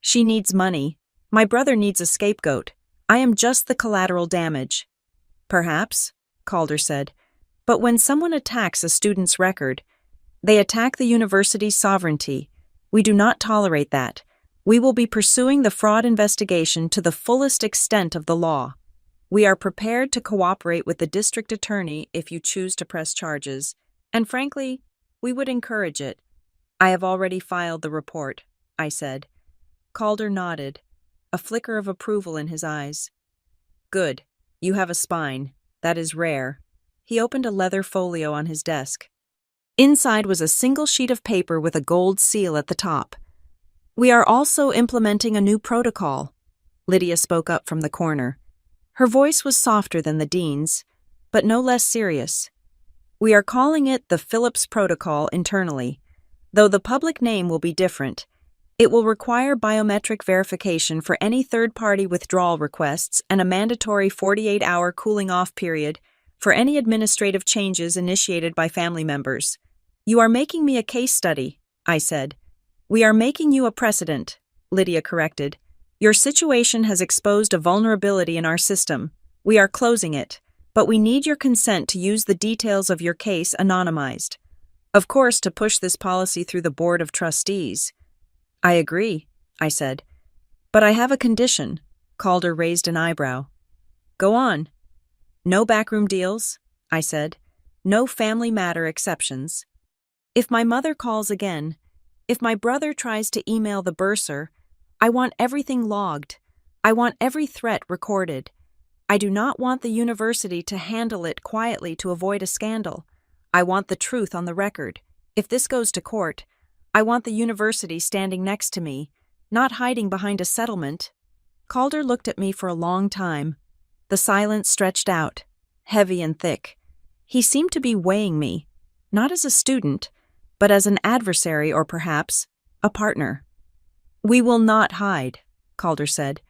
"She needs money. My brother needs a scapegoat. I am just the collateral damage." "Perhaps," Calder said, "but when someone attacks a student's record, they attack the university's sovereignty. We do not tolerate that. We will be pursuing the fraud investigation to the fullest extent of the law. We are prepared to cooperate with the district attorney if you choose to press charges, and frankly, we would encourage it." "I have already filed the report," I said. Calder nodded. a flicker of approval in his eyes. Good. You have a spine. That is rare. He opened a leather folio on his desk. Inside was a single sheet of paper with a gold seal at the top. We are also implementing a new protocol. Lydia spoke up from the corner. Her voice was softer than the dean's, but no less serious. We are calling it the Phillips Protocol internally. Though the public name will be different, it will require biometric verification for any third-party withdrawal requests and a mandatory 48-hour cooling-off period for any administrative changes initiated by family members. You are making me a case study, I said. We are making you a precedent, Lydia corrected. Your situation has exposed a vulnerability in our system. We are closing it, but we need your consent to use the details of your case anonymized. Of course, to push this policy through the Board of Trustees. I agree, I said. But I have a condition. Calder raised an eyebrow. Go on. No backroom deals, I said. No family matter exceptions. If my mother calls again, if my brother tries to email the bursar, I want everything logged. I want every threat recorded. I do not want the university to handle it quietly to avoid a scandal. I want the truth on the record. If this goes to court, I want the university standing next to me, not hiding behind a settlement. Calder looked at me for a long time. The silence stretched out, heavy and thick. He seemed to be weighing me, not as a student, but as an adversary or perhaps a partner. We will not hide, Calder said.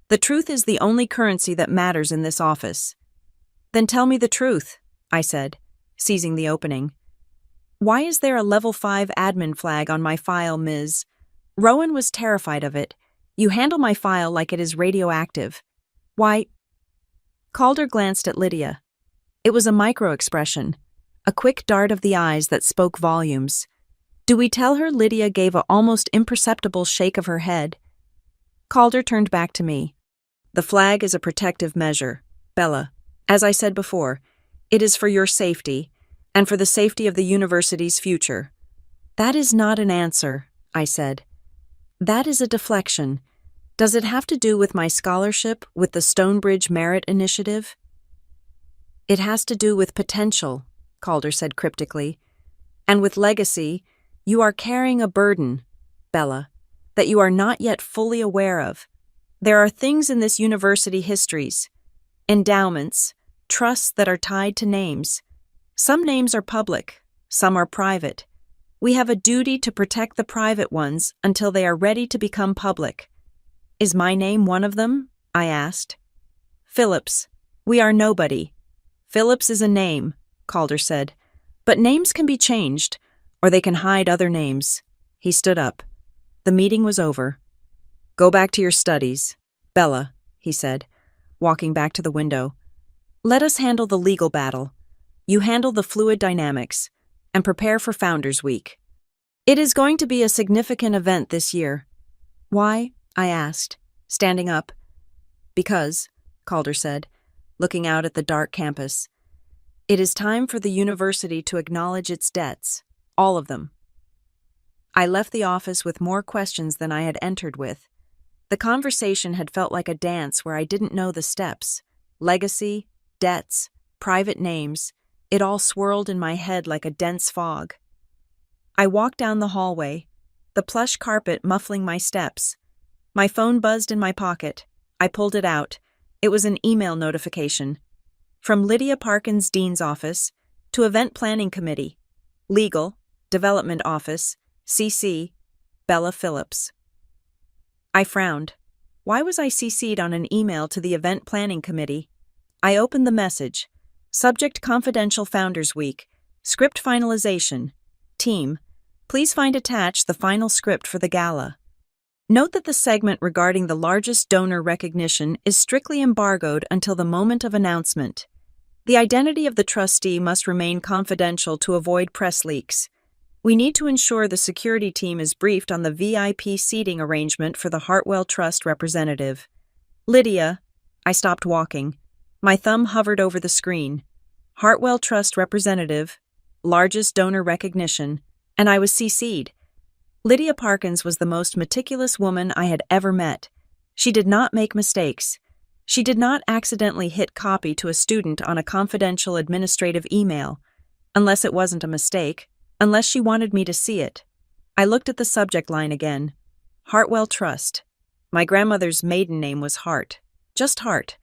The truth is the only currency that matters in this office. Then tell me the truth, I said, seizing the opening. Why is there a level 5 admin flag on my file, Ms.? Rowan was terrified of it. You handle my file like it is radioactive. Why? Calder glanced at Lydia. It was a micro-expression, a quick dart of the eyes that spoke volumes. Do we tell her? Lydia gave an almost imperceptible shake of her head. Calder turned back to me. The flag is a protective measure, Bella. As I said before, it is for your safety, and for the safety of the university's future. That is not an answer, I said. That is a deflection. Does it have to do with my scholarship with the Stonebridge Merit Initiative? It has to do with potential, Calder said cryptically. And with legacy, you are carrying a burden, Bella, that you are not yet fully aware of. There are things in this university histories, endowments, trusts that are tied to names. Some names are public, some are private. We have a duty to protect the private ones until they are ready to become public. Is my name one of them? I asked. Phillips. We are nobody. Phillips is a name, Calder said. But names can be changed, or they can hide other names. He stood up. The meeting was over. Go back to your studies. Bella, he said, walking back to the window. Let us handle the legal battle. You handle the fluid dynamics, and prepare for Founders Week. It is going to be a significant event this year. Why? I asked, standing up. Because, Calder said, looking out at the dark campus, it is time for the university to acknowledge its debts, all of them. I left the office with more questions than I had entered with. The conversation had felt like a dance where I didn't know the steps. Legacy, debts, private names, it all swirled in my head like a dense fog. I walked down the hallway, the plush carpet muffling my steps. My phone buzzed in my pocket. I pulled it out. It was an email notification. From Lydia Parkin's Dean's Office to Event Planning Committee, Legal, Development Office, CC, Bella Phillips. I frowned. Why was I CC'd on an email to the Event Planning Committee? I opened the message. Subject Confidential Founders Week. Script finalization. Team, please find attached the final script for the gala. Note that the segment regarding the largest donor recognition is strictly embargoed until the moment of announcement. The identity of the trustee must remain confidential to avoid press leaks. We need to ensure the security team is briefed on the VIP seating arrangement for the Hartwell Trust representative. Lydia, I stopped walking. My thumb hovered over the screen. Hartwell Trust representative, largest donor recognition, and I was CC'd. Lydia Parkins was the most meticulous woman I had ever met. She did not make mistakes. She did not accidentally hit copy to a student on a confidential administrative email, unless it wasn't a mistake, unless she wanted me to see it. I looked at the subject line again. Hartwell Trust. My grandmother's maiden name was Hart. Just Hart.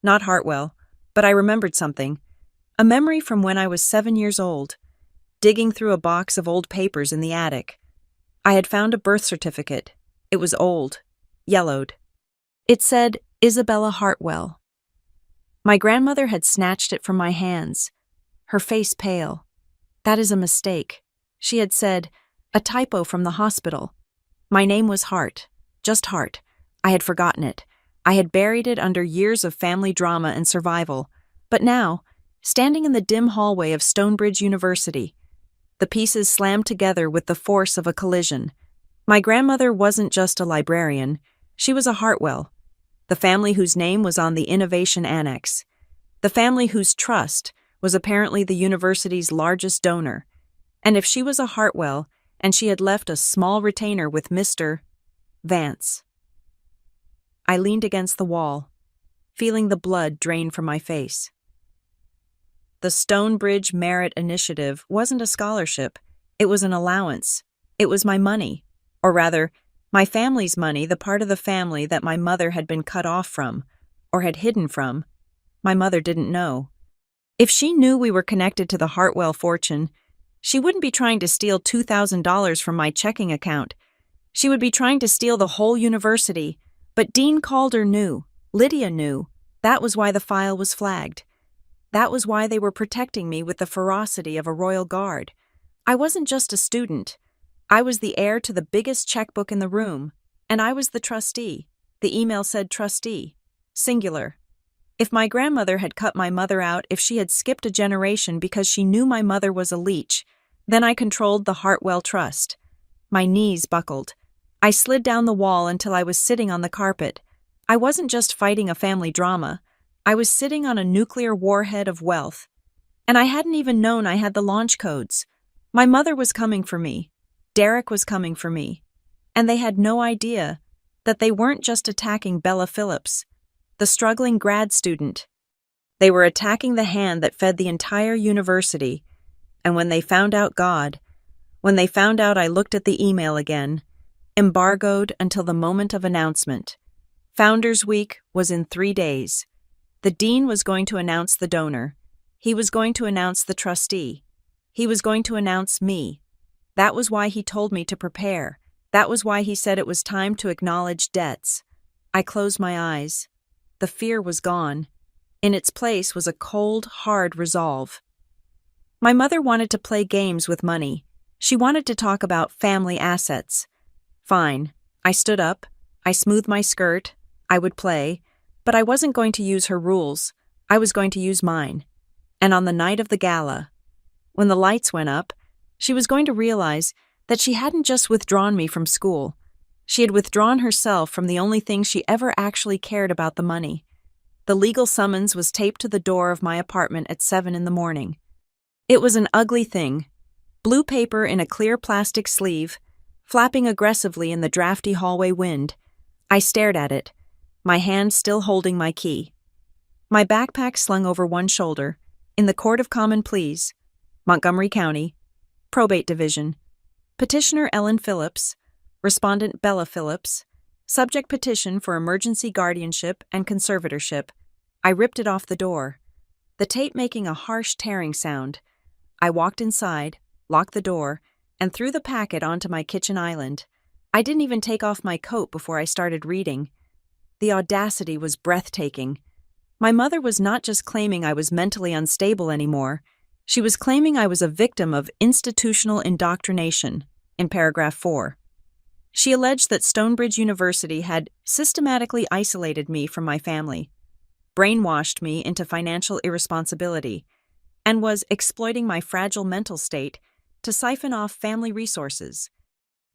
Not Hartwell, but I remembered something. A memory from when I was 7 years old, digging through a box of old papers in the attic. I had found a birth certificate. It was old, yellowed. It said, Isabella Hartwell. My grandmother had snatched it from my hands, her face pale. That is a mistake. She had said, a typo from the hospital. My name was Hart, just Hart. I had forgotten it. I had buried it under years of family drama and survival. But now, standing in the dim hallway of Stonebridge University, the pieces slammed together with the force of a collision. My grandmother wasn't just a librarian, she was a Hartwell. The family whose name was on the Innovation Annex. The family whose trust was apparently the university's largest donor. And if she was a Hartwell, and she had left a small retainer with Mr. Vance. I leaned against the wall, feeling the blood drain from my face. The Stonebridge Merit Initiative wasn't a scholarship, it was an allowance. It was my money, or rather, my family's money, the part of the family that my mother had been cut off from, or had hidden from. My mother didn't know. If she knew we were connected to the Hartwell fortune, she wouldn't be trying to steal $2,000 from my checking account. She would be trying to steal the whole university. But Dean Calder knew, Lydia knew. That was why the file was flagged. That was why they were protecting me with the ferocity of a royal guard. I wasn't just a student. I was the heir to the biggest checkbook in the room, and I was the trustee. The email said trustee, singular. If my grandmother had cut my mother out, if she had skipped a generation because she knew my mother was a leech, then I controlled the Hartwell Trust. My knees buckled. I slid down the wall until I was sitting on the carpet. I wasn't just fighting a family drama. I was sitting on a nuclear warhead of wealth. And I hadn't even known I had the launch codes. My mother was coming for me. Derek was coming for me. And they had no idea that they weren't just attacking Bella Phillips, the struggling grad student. They were attacking the hand that fed the entire university. And when they found out when they found out I looked at the email again, embargoed until the moment of announcement. Founders Week was in 3 days. The dean was going to announce the donor. He was going to announce the trustee. He was going to announce me. That was why he told me to prepare. That was why he said it was time to acknowledge debts. I closed my eyes. The fear was gone. In its place was a cold, hard resolve. My mother wanted to play games with money. She wanted to talk about family assets. Fine. I stood up. I smoothed my skirt. I would play. But I wasn't going to use her rules. I was going to use mine. And on the night of the gala, when the lights went up, she was going to realize that she hadn't just withdrawn me from school. She had withdrawn herself from the only thing she ever actually cared about, the money. The legal summons was taped to the door of my apartment at 7 in the morning. It was an ugly thing. Blue paper in a clear plastic sleeve, flapping aggressively in the drafty hallway wind. I stared at it, my hand still holding my key. My backpack slung over one shoulder, in the Court of Common Pleas, Montgomery County, Probate Division. Petitioner Ellen Phillips, Respondent Bella Phillips, subject petition for emergency guardianship and conservatorship. I ripped it off the door, the tape making a harsh tearing sound. I walked inside, locked the door, and threw the packet onto my kitchen island. I didn't even take off my coat before I started reading. The audacity was breathtaking. My mother was not just claiming I was mentally unstable anymore. She was claiming I was a victim of institutional indoctrination, in paragraph 4. She alleged that Stonebridge University had systematically isolated me from my family, brainwashed me into financial irresponsibility, and was exploiting my fragile mental state to siphon off family resources.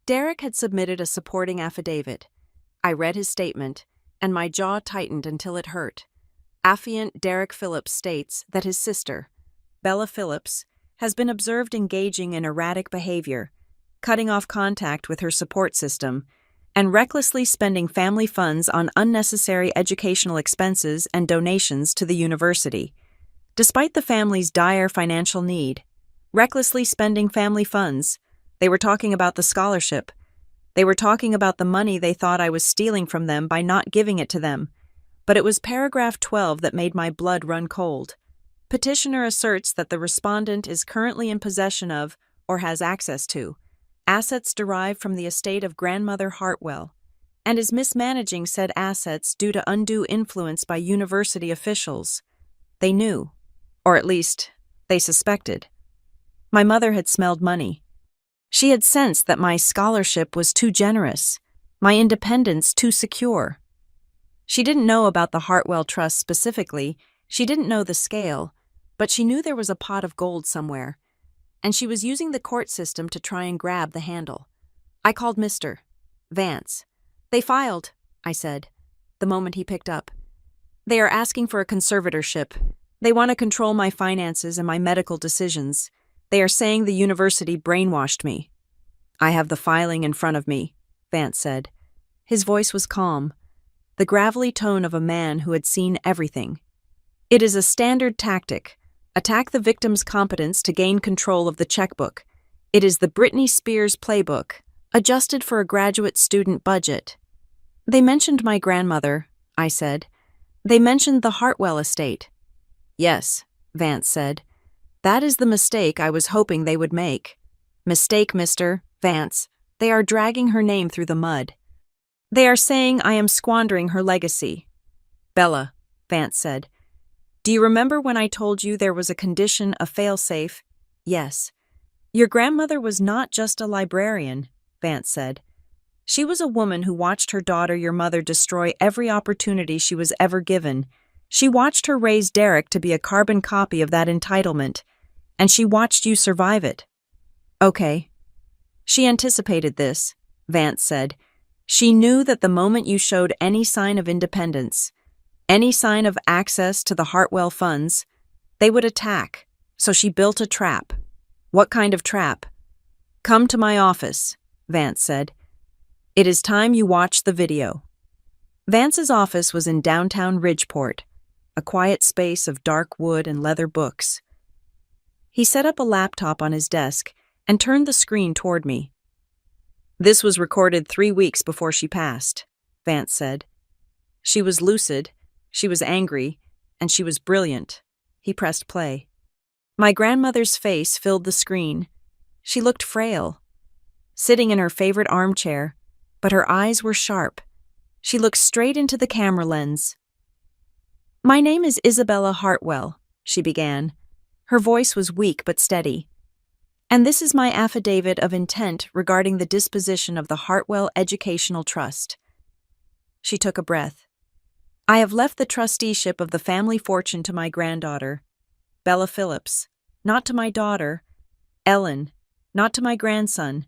Derek had submitted a supporting affidavit. I read his statement, and my jaw tightened until it hurt. Affiant Derek Phillips states that his sister, Bella Phillips, has been observed engaging in erratic behavior, cutting off contact with her support system, and recklessly spending family funds on unnecessary educational expenses and donations to the university. Despite the family's dire financial need, recklessly spending family funds, they were talking about the scholarship. They were talking about the money they thought I was stealing from them by not giving it to them. But it was paragraph 12 that made my blood run cold. Petitioner asserts that the respondent is currently in possession of, or has access to, assets derived from the estate of grandmother Hartwell, and is mismanaging said assets due to undue influence by university officials. They knew, or at least, they suspected. My mother had smelled money. She had sensed that my scholarship was too generous, my independence too secure. She didn't know about the Hartwell Trust specifically, she didn't know the scale, but she knew there was a pot of gold somewhere, and she was using the court system to try and grab the handle. I called Mr. Vance. "They filed," I said, the moment he picked up. "They are asking for a conservatorship. They want to control my finances and my medical decisions. They are saying the university brainwashed me." "I have the filing in front of me," Vance said. His voice was calm, the gravelly tone of a man who had seen everything. "It is a standard tactic. Attack the victim's competence to gain control of the checkbook. It is the Britney Spears playbook, adjusted for a graduate student budget." "They mentioned my grandmother," I said. "They mentioned the Hartwell estate." "Yes," Vance said. "That is the mistake I was hoping they would make." "Mistake, Mr. Vance. They are dragging her name through the mud. They are saying I am squandering her legacy." "Bella," Vance said, "do you remember when I told you there was a condition, a failsafe?" "Yes." "Your grandmother was not just a librarian," Vance said. "She was a woman who watched her daughter, your mother, destroy every opportunity she was ever given. She watched her raise Derek to be a carbon copy of that entitlement, and she watched you survive it." "Okay." "She anticipated this," Vance said. "She knew that the moment you showed any sign of independence, any sign of access to the Hartwell funds, they would attack, so she built a trap." "What kind of trap?" "Come to my office," Vance said. "It is time you watched the video." Vance's office was in downtown Ridgeport, a quiet space of dark wood and leather books. He set up a laptop on his desk and turned the screen toward me. "This was recorded 3 weeks before she passed," Vance said. "She was lucid, she was angry, and she was brilliant." He pressed play. My grandmother's face filled the screen. She looked frail, sitting in her favorite armchair, but her eyes were sharp. She looked straight into the camera lens. "My name is Isabella Hartwell," she began. Her voice was weak but steady. "And this is my affidavit of intent regarding the disposition of the Hartwell Educational Trust." She took a breath. "I have left the trusteeship of the family fortune to my granddaughter, Bella Phillips, not to my daughter, Ellen, not to my grandson.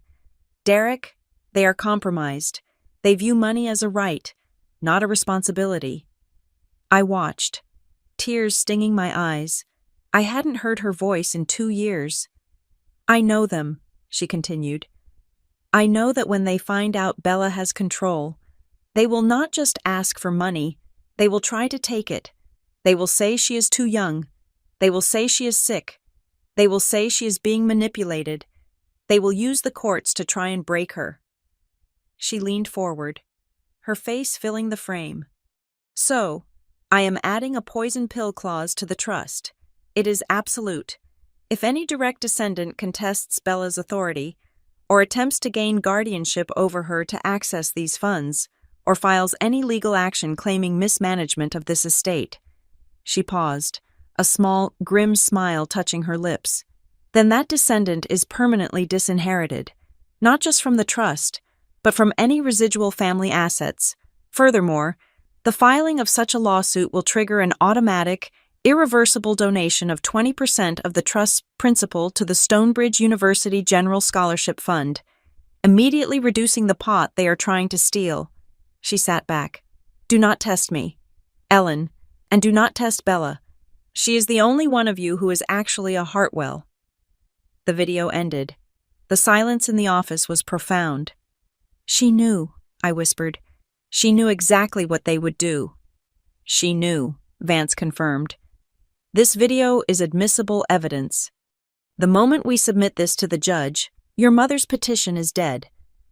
Derek, they are compromised. They view money as a right, not a responsibility." I watched, tears stinging my eyes. I hadn't heard her voice in 2 years. "I know them," she continued. "I know that when they find out Bella has control, they will not just ask for money, they will try to take it. They will say she is too young. They will say she is sick. They will say she is being manipulated. They will use the courts to try and break her." She leaned forward, her face filling the frame. "So, I am adding a poison pill clause to the trust. It is absolute. If any direct descendant contests Bella's authority, or attempts to gain guardianship over her to access these funds, or files any legal action claiming mismanagement of this estate." She paused, a small, grim smile touching her lips. "Then that descendant is permanently disinherited, not just from the trust, but from any residual family assets. Furthermore, the filing of such a lawsuit will trigger an automatic, irreversible donation of 20% of the trust's principal to the Stonebridge University General Scholarship Fund, immediately reducing the pot they are trying to steal." She sat back. "Do not test me, Ellen, and do not test Bella. She is the only one of you who is actually a Hartwell." The video ended. The silence in the office was profound. "She knew," I whispered. She knew exactly what they would do. She knew, Vance confirmed. This video is admissible evidence. The moment we submit this to the judge, your mother's petition is dead.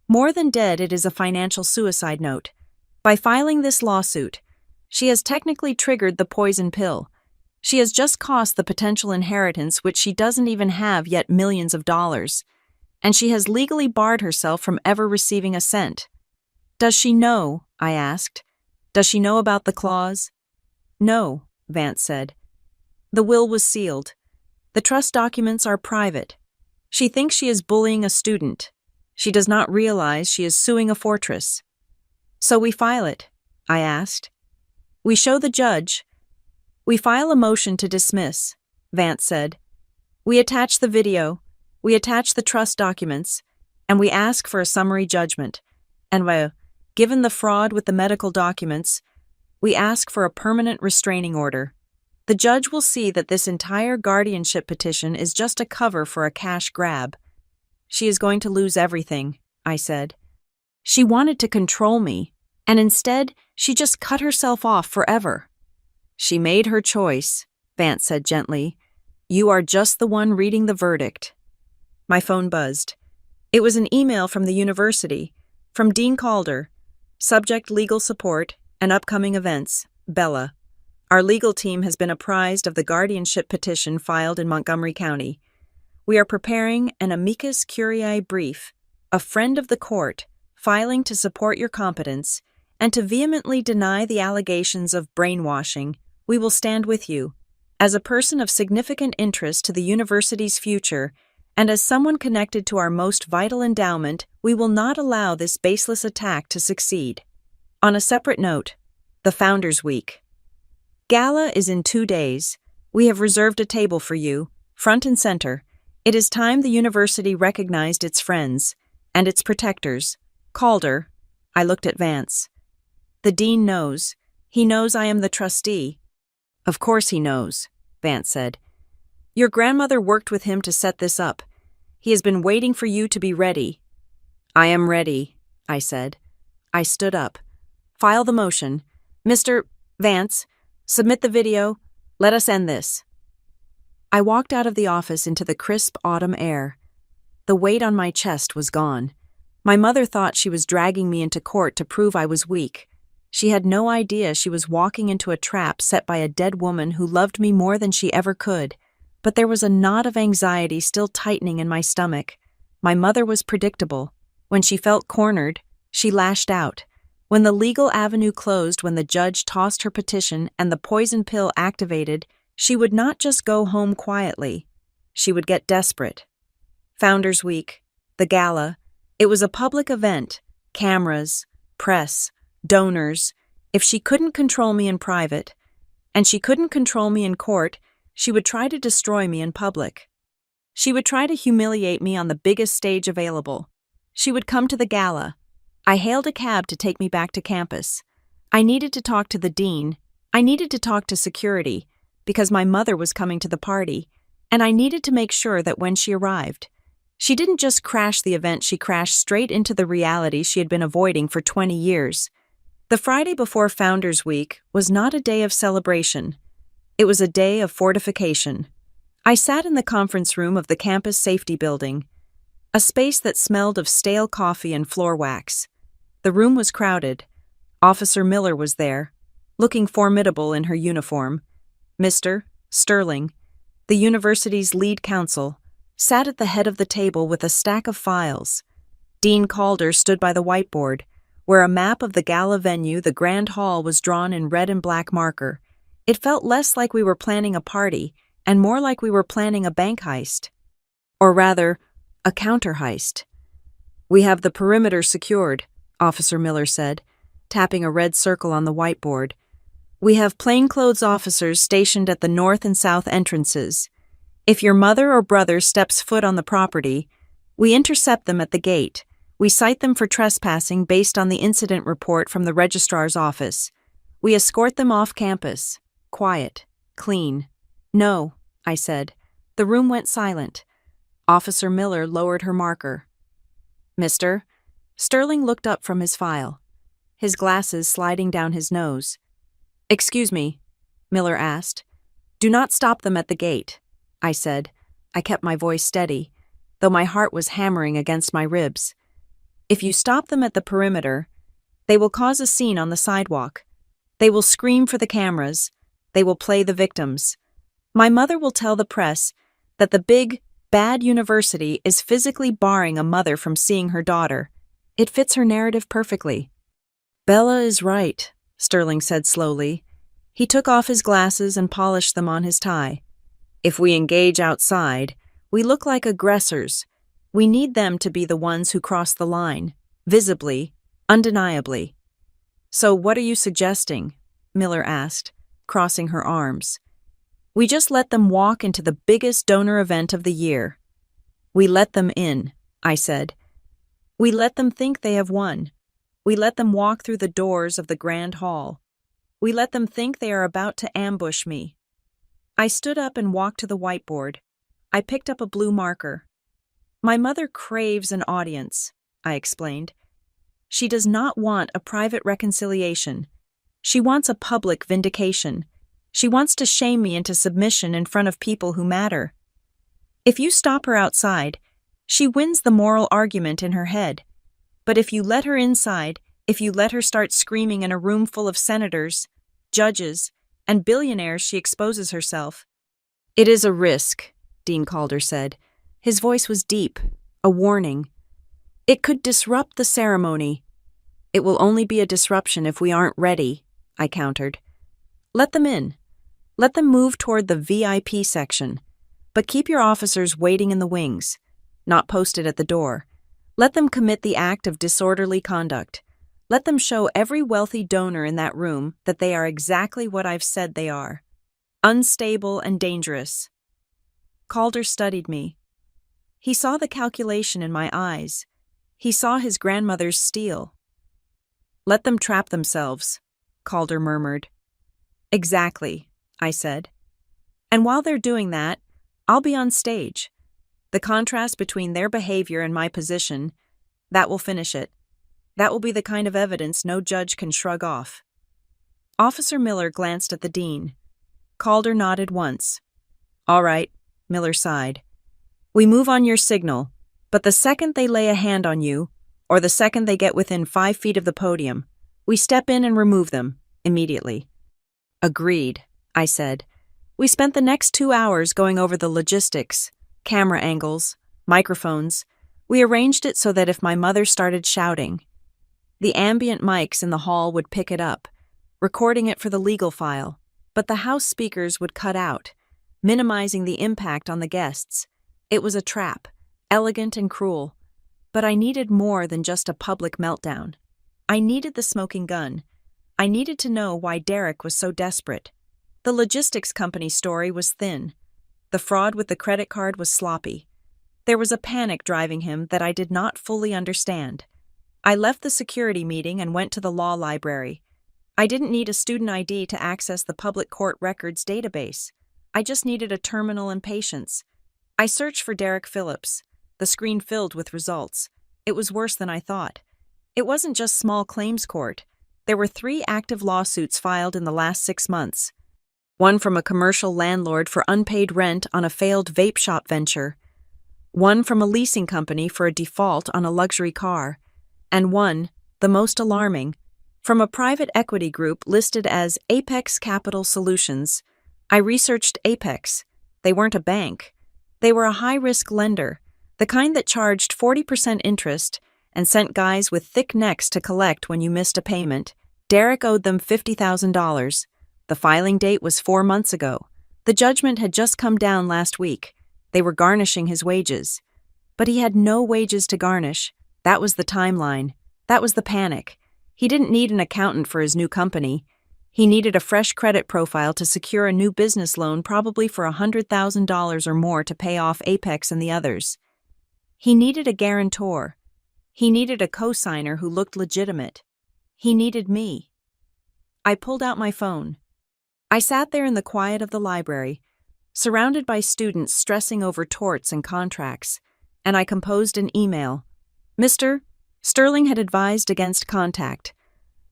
More than dead, it is a financial suicide note. By filing this lawsuit, she has technically triggered the poison pill. She has just cost the potential inheritance which she doesn't even have yet millions of dollars. And she has legally barred herself from ever receiving a cent. Does she know? I asked. Does she know about the clause? No, Vance said. The will was sealed. The trust documents are private. She thinks she is bullying a student. She does not realize she is suing a fortress. So we file it, I asked. We show the judge. We file a motion to dismiss, Vance said. We attach the video, we attach the trust documents, and we ask for a summary judgment. And given the fraud with the medical documents, we ask for a permanent restraining order. The judge will see that this entire guardianship petition is just a cover for a cash grab. She is going to lose everything, I said. She wanted to control me, and instead, she just cut herself off forever. She made her choice, Vance said gently. You are just the one reading the verdict. My phone buzzed. It was an email from the university, from Dean Calder. Subject legal support and upcoming events, Bella. Our legal team has been apprised of the guardianship petition filed in Montgomery County. We are preparing an amicus curiae brief, a friend of the court, filing to support your competence, and to vehemently deny the allegations of brainwashing. We will stand with you. As a person of significant interest to the university's future, and as someone connected to our most vital endowment, we will not allow this baseless attack to succeed. On a separate note, the Founders Week. Gala is in 2 days. We have reserved a table for you, front and center. It is time the university recognized its friends and its protectors. Calder, I looked at Vance. The dean knows. He knows I am the trustee. Of course he knows, Vance said. Your grandmother worked with him to set this up. He has been waiting for you to be ready. I am ready, I said. I stood up. File the motion. Mr. Vance, submit the video. Let us end this. I walked out of the office into the crisp autumn air. The weight on my chest was gone. My mother thought she was dragging me into court to prove I was weak. She had no idea she was walking into a trap set by a dead woman who loved me more than she ever could. But there was a knot of anxiety still tightening in my stomach. My mother was predictable. When she felt cornered, she lashed out. When the legal avenue closed, when the judge tossed her petition and the poison pill activated, she would not just go home quietly. She would get desperate. Founders Week, the gala, it was a public event. Cameras, press, donors. If she couldn't control me in private, and she couldn't control me in court, she would try to destroy me in public. She would try to humiliate me on the biggest stage available. She would come to the gala. I hailed a cab to take me back to campus. I needed to talk to the dean. I needed to talk to security, because my mother was coming to the party, and I needed to make sure that when she arrived, she didn't just crash the event, she crashed straight into the reality she had been avoiding for 20 years. The Friday before Founders Week was not a day of celebration. It was a day of fortification. I sat in the conference room of the campus safety building, a space that smelled of stale coffee and floor wax. The room was crowded. Officer Miller was there, looking formidable in her uniform. Mr. Sterling, the university's lead counsel, sat at the head of the table with a stack of files. Dean Calder stood by the whiteboard, where a map of the gala venue, the grand hall, was drawn in red and black marker. It felt less like we were planning a party and more like we were planning a bank heist. Or rather, a counter heist. We have the perimeter secured, Officer Miller said, tapping a red circle on the whiteboard. We have plainclothes officers stationed at the north and south entrances. If your mother or brother steps foot on the property, we intercept them at the gate. We cite them for trespassing based on the incident report from the registrar's office. We escort them off campus. Quiet. Clean. No, I said. The room went silent. Officer Miller lowered her marker. Mr. Sterling looked up from his file. his glasses sliding down his nose. "Excuse me," Miller asked. "Do not stop them at the gate," I said. I kept my voice steady, though my heart was hammering against my ribs. "If you stop them at the perimeter, they will cause a scene on the sidewalk. They will scream for the cameras. They will play the victims. My mother will tell the press that the big, bad university is physically barring a mother from seeing her daughter. It fits her narrative perfectly." "Bella is right," Sterling said slowly. He took off his glasses and polished them on his tie. "If we engage outside, we look like aggressors. We need them to be the ones who cross the line, visibly, undeniably." "So what are you suggesting?" Miller asked, crossing her arms. "We just let them walk into the biggest donor event of the year." "We let them in," I said. "We let them think they have won. We let them walk through the doors of the grand hall. We let them think they are about to ambush me." I stood up and walked to the whiteboard. I picked up a blue marker. "My mother craves an audience," I explained. "She does not want a private reconciliation. She wants a public vindication. She wants to shame me into submission in front of people who matter. If you stop her outside, she wins the moral argument in her head. But if you let her inside, if you let her start screaming in a room full of senators, judges, and billionaires, she exposes herself." "It is a risk," Dean Calder said. His voice was deep, a warning. "It could disrupt the ceremony." "It will only be a disruption if we aren't ready," I countered. "Let them in. Let them move toward the VIP section. But keep your officers waiting in the wings, not posted at the door. Let them commit the act of disorderly conduct. Let them show every wealthy donor in that room that they are exactly what I've said they are: unstable and dangerous." Calder studied me. He saw the calculation in my eyes. He saw his grandmother's steel. "Let them trap themselves," Calder murmured. "Exactly," I said. "And while they're doing that, I'll be on stage. The contrast between their behavior and my position, that will finish it. That will be the kind of evidence no judge can shrug off." Officer Miller glanced at the dean. Calder nodded once. "All right," Miller sighed. "We move on your signal, but the second they lay a hand on you, or the second they get within 5 feet of the podium, we step in and remove them, immediately." "Agreed," I said. We spent the next 2 hours going over the logistics, camera angles, microphones. We arranged it so that if my mother started shouting, the ambient mics in the hall would pick it up, recording it for the legal file, but the house speakers would cut out, minimizing the impact on the guests. It was a trap, elegant and cruel, but I needed more than just a public meltdown. I needed the smoking gun. I needed to know why Derek was so desperate. The logistics company story was thin. The fraud with the credit card was sloppy. There was a panic driving him that I did not fully understand. I left the security meeting and went to the law library. I didn't need a student ID to access the public court records database. I just needed a terminal and patience. I searched for Derek Phillips. The screen filled with results. It was worse than I thought. It wasn't just small claims court. There were 3 active lawsuits filed in the last 6 months. One from a commercial landlord for unpaid rent on a failed vape shop venture. One from a leasing company for a default on a luxury car. And one, the most alarming, from a private equity group listed as Apex Capital Solutions. I researched Apex. They weren't a bank. They were a high-risk lender, the kind that charged 40% interest and sent guys with thick necks to collect when you missed a payment. Derek owed them $50,000. The filing date was 4 months ago. The judgment had just come down last week. They were garnishing his wages. But he had no wages to garnish. That was the timeline. That was the panic. He didn't need an accountant for his new company. He needed a fresh credit profile to secure a new business loan, probably for $100,000 or more, to pay off Apex and the others. He needed a guarantor. He needed a co-signer who looked legitimate. He needed me. I pulled out my phone. I sat there in the quiet of the library, surrounded by students stressing over torts and contracts, and I composed an email. "Mr. Sterling had advised against contact,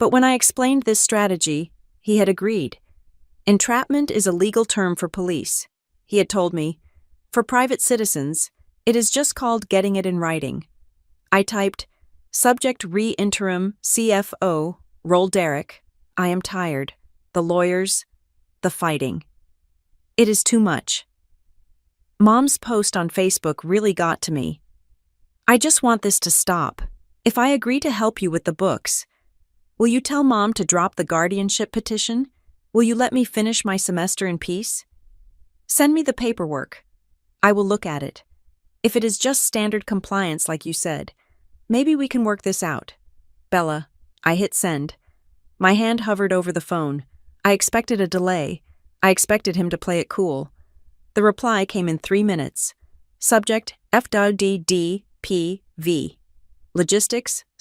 But when I explained this strategy, he had agreed. Entrapment is a legal term for police. He had told me, for private citizens, it is just called getting it in writing. I typed, subject re-interim CFO, roll Derek. I am tired. The lawyers, the fighting. It is too much. Mom's post on Facebook really got to me. I just want this to stop. If I agree to help you with the books, will you tell Mom to drop the guardianship petition? Will you let me finish my semester in peace? Send me the paperwork. I will look at it. If it is just standard compliance like you said, maybe we can work this out. Bella, I hit send. My hand hovered over the phone. I expected a delay. I expected him to play it cool. The reply came in 3 minutes. Subject FWDDPV. Logistics /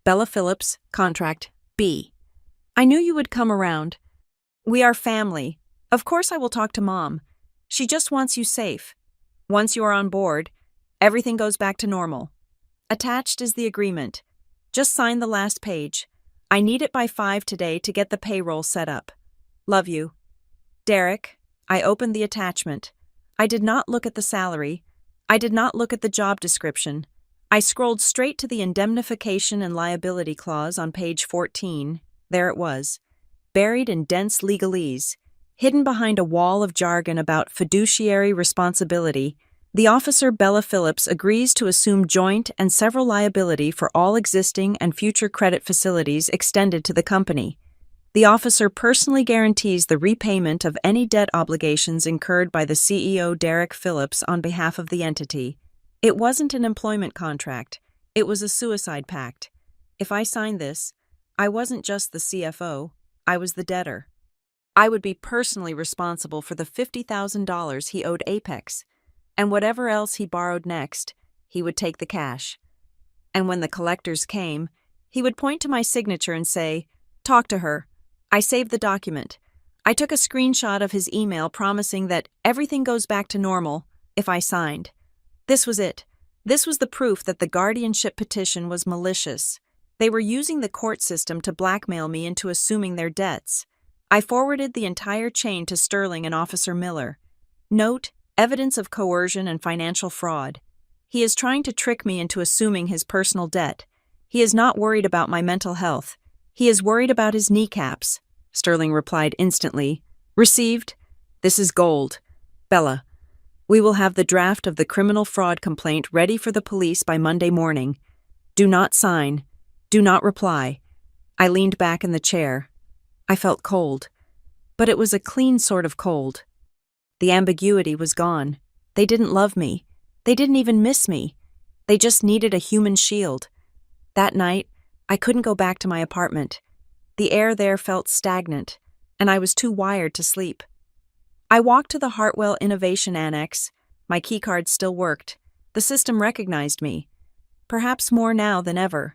Bella Phillips, contract B. I knew you would come around. We are family. Of course I will talk to Mom. She just wants you safe. Once you are on board, everything goes back to normal. Attached is the agreement. Just sign the last page. I need it by 5 today to get the payroll set up. Love you. Derek, I opened the attachment. I did not look at the salary. I did not look at the job description. I scrolled straight to the indemnification and liability clause on page 14. There it was, buried in dense legalese, hidden behind a wall of jargon about fiduciary responsibility. The officer Bella Phillips agrees to assume joint and several liability for all existing and future credit facilities extended to the company. The officer personally guarantees the repayment of any debt obligations incurred by the CEO Derek Phillips on behalf of the entity. It wasn't an employment contract. It was a suicide pact. If I signed this, I wasn't just the CFO, I was the debtor. I would be personally responsible for the $50,000 he owed Apex, and whatever else he borrowed next, he would take the cash. And when the collectors came, he would point to my signature and say, "Talk to her." I saved the document. I took a screenshot of his email promising that everything goes back to normal if I signed. This was it. This was the proof that the guardianship petition was malicious. They were using the court system to blackmail me into assuming their debts. I forwarded the entire chain to Sterling and Officer Miller. Note, evidence of coercion and financial fraud. He is trying to trick me into assuming his personal debt. He is not worried about my mental health. He is worried about his kneecaps. Sterling replied instantly. Received. This is gold. Bella, we will have the draft of the criminal fraud complaint ready for the police by Monday morning. Do not sign. Do not reply. I leaned back in the chair. I felt cold, but it was a clean sort of cold. The ambiguity was gone. They didn't love me. They didn't even miss me. They just needed a human shield. That night, I couldn't go back to my apartment. The air there felt stagnant, and I was too wired to sleep. I walked to the Hartwell Innovation Annex. My keycard still worked. The system recognized me. Perhaps more now than ever.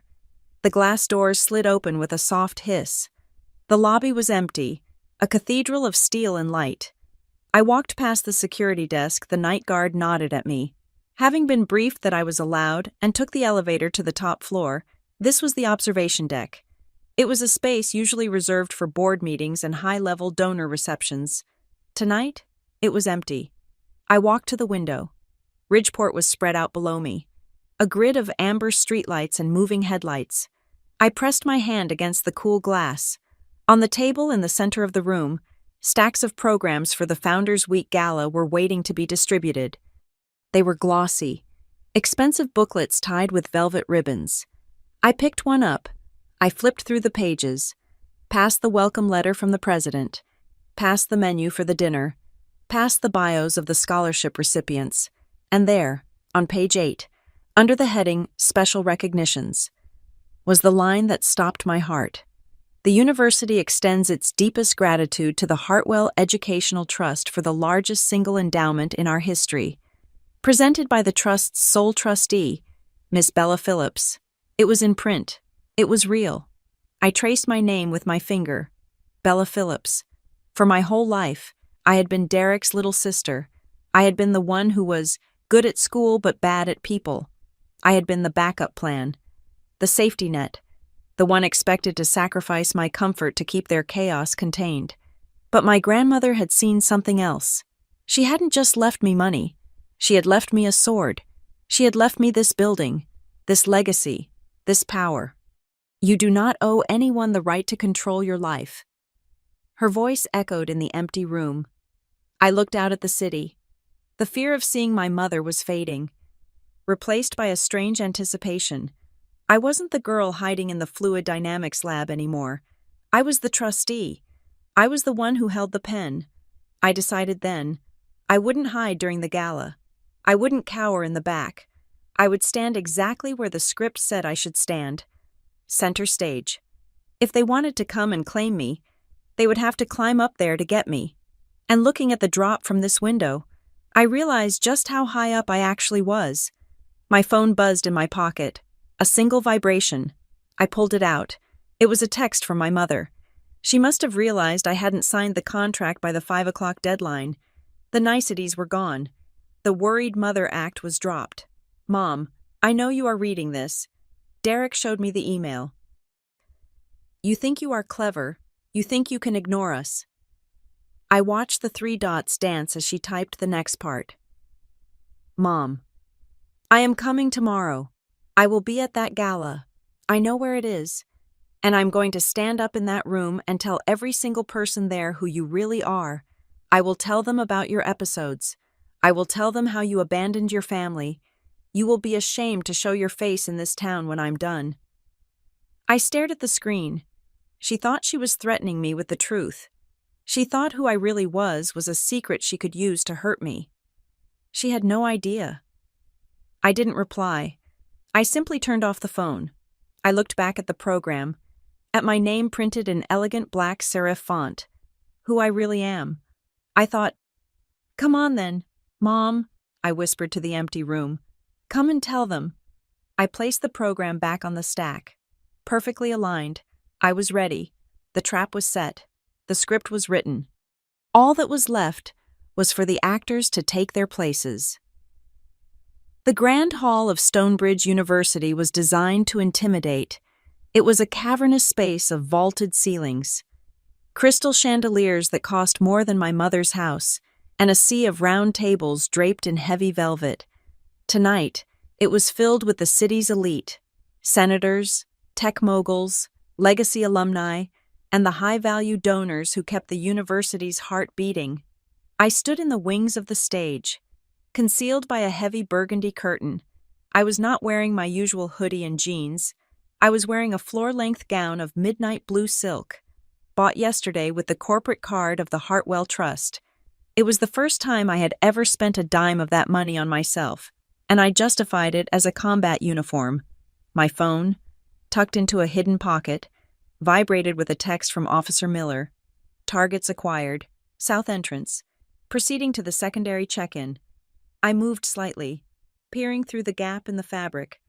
The glass doors slid open with a soft hiss. The lobby was empty, a cathedral of steel and light. I walked past the security desk. The night guard nodded at me. Having been briefed that I was allowed and took the elevator to the top floor, this was the observation deck. It was a space usually reserved for board meetings and high-level donor receptions. Tonight, it was empty. I walked to the window. Ridgeport was spread out below me, a grid of amber streetlights and moving headlights. I pressed my hand against the cool glass. On the table in the center of the room, stacks of programs for the Founders Week Gala were waiting to be distributed. They were glossy, expensive booklets tied with velvet ribbons. I picked one up. I flipped through the pages, past the welcome letter from the president, past the menu for the dinner, past the bios of the scholarship recipients, and there, on page 8, under the heading Special Recognitions, was the line that stopped my heart. The university extends its deepest gratitude to the Hartwell Educational Trust for the largest single endowment in our history. Presented by the trust's sole trustee, Miss Bella Phillips. It was in print. It was real. I traced my name with my finger. Bella Phillips. For my whole life, I had been Derek's little sister. I had been the one who was good at school but bad at people. I had been the backup plan, the safety net, the one expected to sacrifice my comfort to keep their chaos contained. But my grandmother had seen something else. She hadn't just left me money. She had left me a sword. She had left me this building, this legacy, this power. You do not owe anyone the right to control your life. Her voice echoed in the empty room. I looked out at the city. The fear of seeing my mother was fading, replaced by a strange anticipation. I wasn't the girl hiding in the fluid dynamics lab anymore. I was the trustee. I was the one who held the pen. I decided then, I wouldn't hide during the gala. I wouldn't cower in the back. I would stand exactly where the script said I should stand. Center stage. If they wanted to come and claim me, they would have to climb up there to get me. And looking at the drop from this window, I realized just how high up I actually was. My phone buzzed in my pocket. A single vibration. I pulled it out. It was a text from my mother. She must have realized I hadn't signed the contract by the 5 o'clock deadline. The niceties were gone. The worried mother act was dropped. Mom, I know you are reading this. Derek showed me the email. You think you are clever. You think you can ignore us. I watched the 3 dots dance as she typed the next part. Mom, I am coming tomorrow. I will be at that gala. I know where it is. And I'm going to stand up in that room and tell every single person there who you really are. I will tell them about your episodes. I will tell them how you abandoned your family. You will be ashamed to show your face in this town when I'm done. I stared at the screen. She thought she was threatening me with the truth. She thought who I really was a secret she could use to hurt me. She had no idea. I didn't reply. I simply turned off the phone. I looked back at the program, at my name printed in elegant black serif font. Who I really am. I thought, come on then, Mom, I whispered to the empty room. Come and tell them. I placed the program back on the stack. Perfectly aligned. I was ready. The trap was set. The script was written. All that was left was for the actors to take their places. The Grand Hall of Stonebridge University was designed to intimidate. It was a cavernous space of vaulted ceilings, crystal chandeliers that cost more than my mother's house, and a sea of round tables draped in heavy velvet. Tonight, it was filled with the city's elite, senators, tech moguls, legacy alumni, and the high-value donors who kept the university's heart beating. I stood in the wings of the stage, concealed by a heavy burgundy curtain. I was not wearing my usual hoodie and jeans. I was wearing a floor-length gown of midnight blue silk, bought yesterday with the corporate card of the Hartwell Trust. It was the first time I had ever spent a dime of that money on myself, and I justified it as a combat uniform. My phone, tucked into a hidden pocket, vibrated with a text from Officer Miller. Targets acquired. South entrance. Proceeding to the secondary check-in. I moved slightly, peering through the gap in the fabric.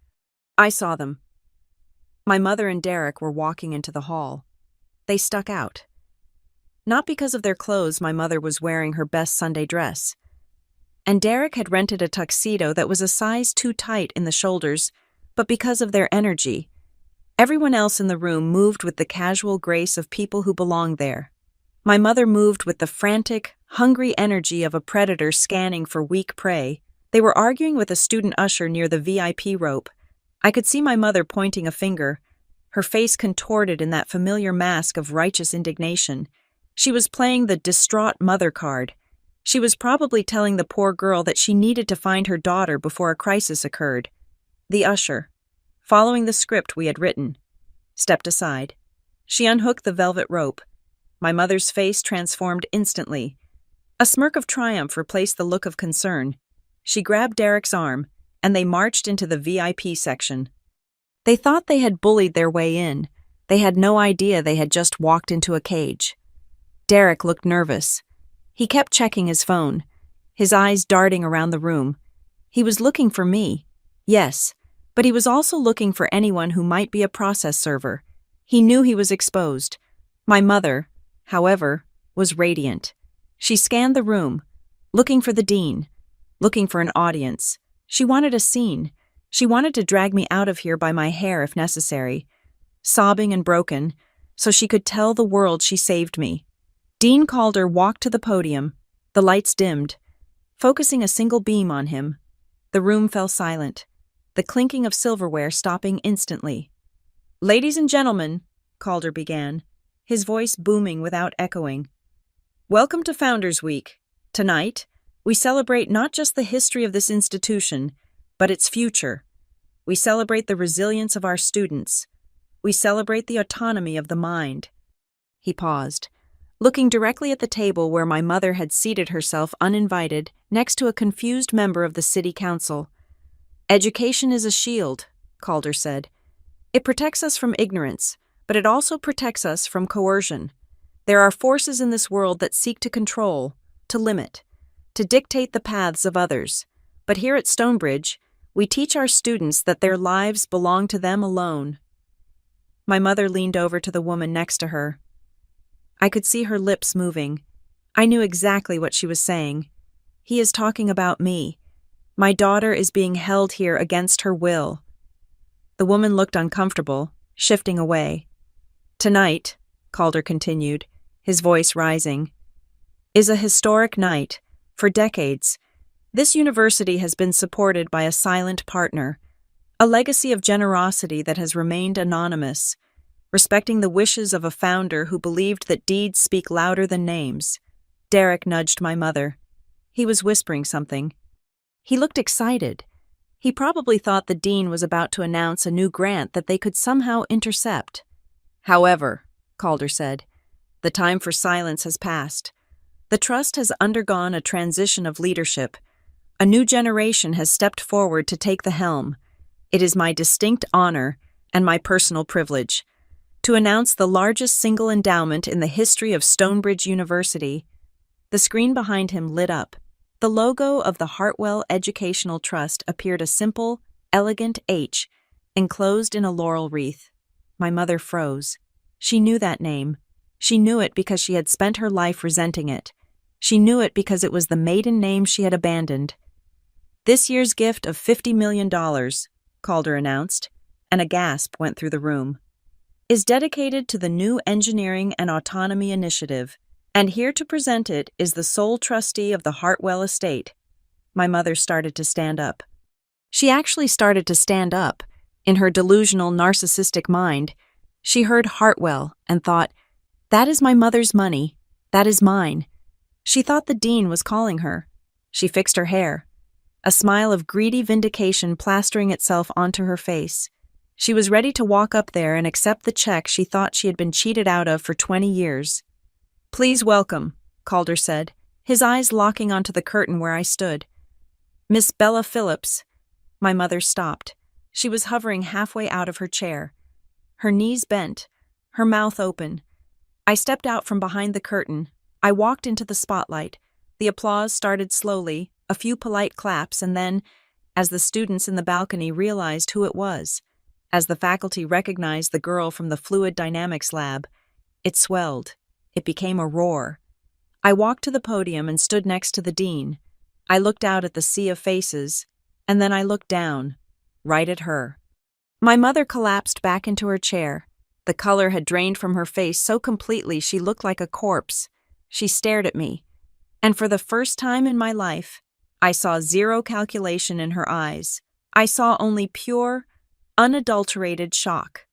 I saw them. My mother and Derek were walking into the hall. They stuck out. Not because of their clothes, my mother was wearing her best Sunday dress. And Derek had rented a tuxedo that was a size too tight in the shoulders, but because of their energy. Everyone else in the room moved with the casual grace of people who belonged there. My mother moved with the frantic, hungry energy of a predator scanning for weak prey. They were arguing with a student usher near the VIP rope. I could see my mother pointing a finger, her face contorted in that familiar mask of righteous indignation. She was playing the distraught mother card. She was probably telling the poor girl that she needed to find her daughter before a crisis occurred. The usher, following the script we had written, stepped aside. She unhooked the velvet rope. My mother's face transformed instantly. A smirk of triumph replaced the look of concern. She grabbed Derek's arm, and they marched into the VIP section. They thought they had bullied their way in. They had no idea they had just walked into a cage. Derek looked nervous. He kept checking his phone, his eyes darting around the room. He was looking for me, yes, but he was also looking for anyone who might be a process server. He knew he was exposed. My mother, however, was radiant. She scanned the room, looking for the dean, looking for an audience. She wanted a scene. She wanted to drag me out of here by my hair if necessary. sobbing and broken, so she could tell the world she saved me. Dean Calder walked to the podium. The lights dimmed, focusing a single beam on him. The room fell silent, the clinking of silverware stopping instantly. "Ladies and gentlemen," Calder began, his voice booming without echoing. "Welcome to Founders Week. Tonight, we celebrate not just the history of this institution, but its future. We celebrate the resilience of our students. We celebrate the autonomy of the mind." He paused, looking directly at the table where my mother had seated herself uninvited next to a confused member of the city council. "Education is a shield," Calder said. "It protects us from ignorance, but it also protects us from coercion. There are forces in this world that seek to control, to limit, to dictate the paths of others. But here at Stonebridge, we teach our students that their lives belong to them alone." My mother leaned over to the woman next to her. I could see her lips moving. I knew exactly what she was saying. "He is talking about me. My daughter is being held here against her will." The woman looked uncomfortable, shifting away. "Tonight," Calder continued, his voice rising, "is a historic night. For decades, this university has been supported by a silent partner, a legacy of generosity that has remained anonymous, respecting the wishes of a founder who believed that deeds speak louder than names." Derek nudged my mother. He was whispering something. He looked excited. He probably thought the dean was about to announce a new grant that they could somehow intercept. "However," Calder said, "the time for silence has passed. The trust has undergone a transition of leadership. A new generation has stepped forward to take the helm. It is my distinct honor and my personal privilege to announce the largest single endowment in the history of Stonebridge University." The screen behind him lit up. The logo of the Hartwell Educational Trust appeared, a simple, elegant H, enclosed in a laurel wreath. My mother froze. She knew that name. She knew it because she had spent her life resenting it. She knew it because it was the maiden name she had abandoned. "This year's gift of $50 million, Calder announced, and a gasp went through the room, "is dedicated to the new Engineering and Autonomy Initiative, and here to present it is the sole trustee of the Hartwell estate." My mother started to stand up. She actually started to stand up. In her delusional, narcissistic mind, she heard Hartwell and thought, "That is my mother's money. That is mine." She thought the dean was calling her. She fixed her hair, a smile of greedy vindication plastering itself onto her face. She was ready to walk up there and accept the check she thought she had been cheated out of for 20 years. "Please welcome," Calder said, his eyes locking onto the curtain where I stood, "Miss Bella Phillips." My mother stopped. She was hovering halfway out of her chair, her knees bent, her mouth open. I stepped out from behind the curtain. I walked into the spotlight. The applause started slowly, a few polite claps, and then, as the students in the balcony realized who it was, as the faculty recognized the girl from the fluid dynamics lab, it swelled. It became a roar. I walked to the podium and stood next to the dean. I looked out at the sea of faces, and then I looked down, right at her. My mother collapsed back into her chair. The color had drained from her face so completely she looked like a corpse. She stared at me, and for the first time in my life, I saw zero calculation in her eyes. I saw only pure, unadulterated shock.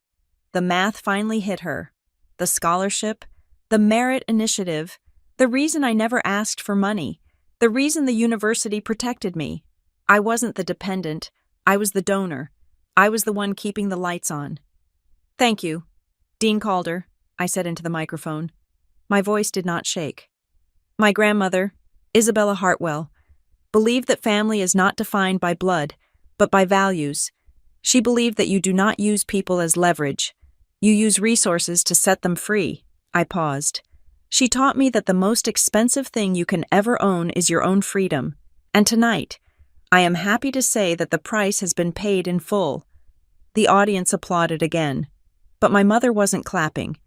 The math finally hit her. The scholarship, the merit initiative, the reason I never asked for money, the reason the university protected me. I wasn't the dependent. I was the donor. I was the one keeping the lights on. "Thank you, Dean Calder," I said into the microphone. My voice did not shake. "My grandmother, Isabella Hartwell, believed that family is not defined by blood, but by values. She believed that you do not use people as leverage. You use resources to set them free." I paused. "She taught me that the most expensive thing you can ever own is your own freedom. And tonight, I am happy to say that the price has been paid in full." The audience applauded again, but my mother wasn't clapping.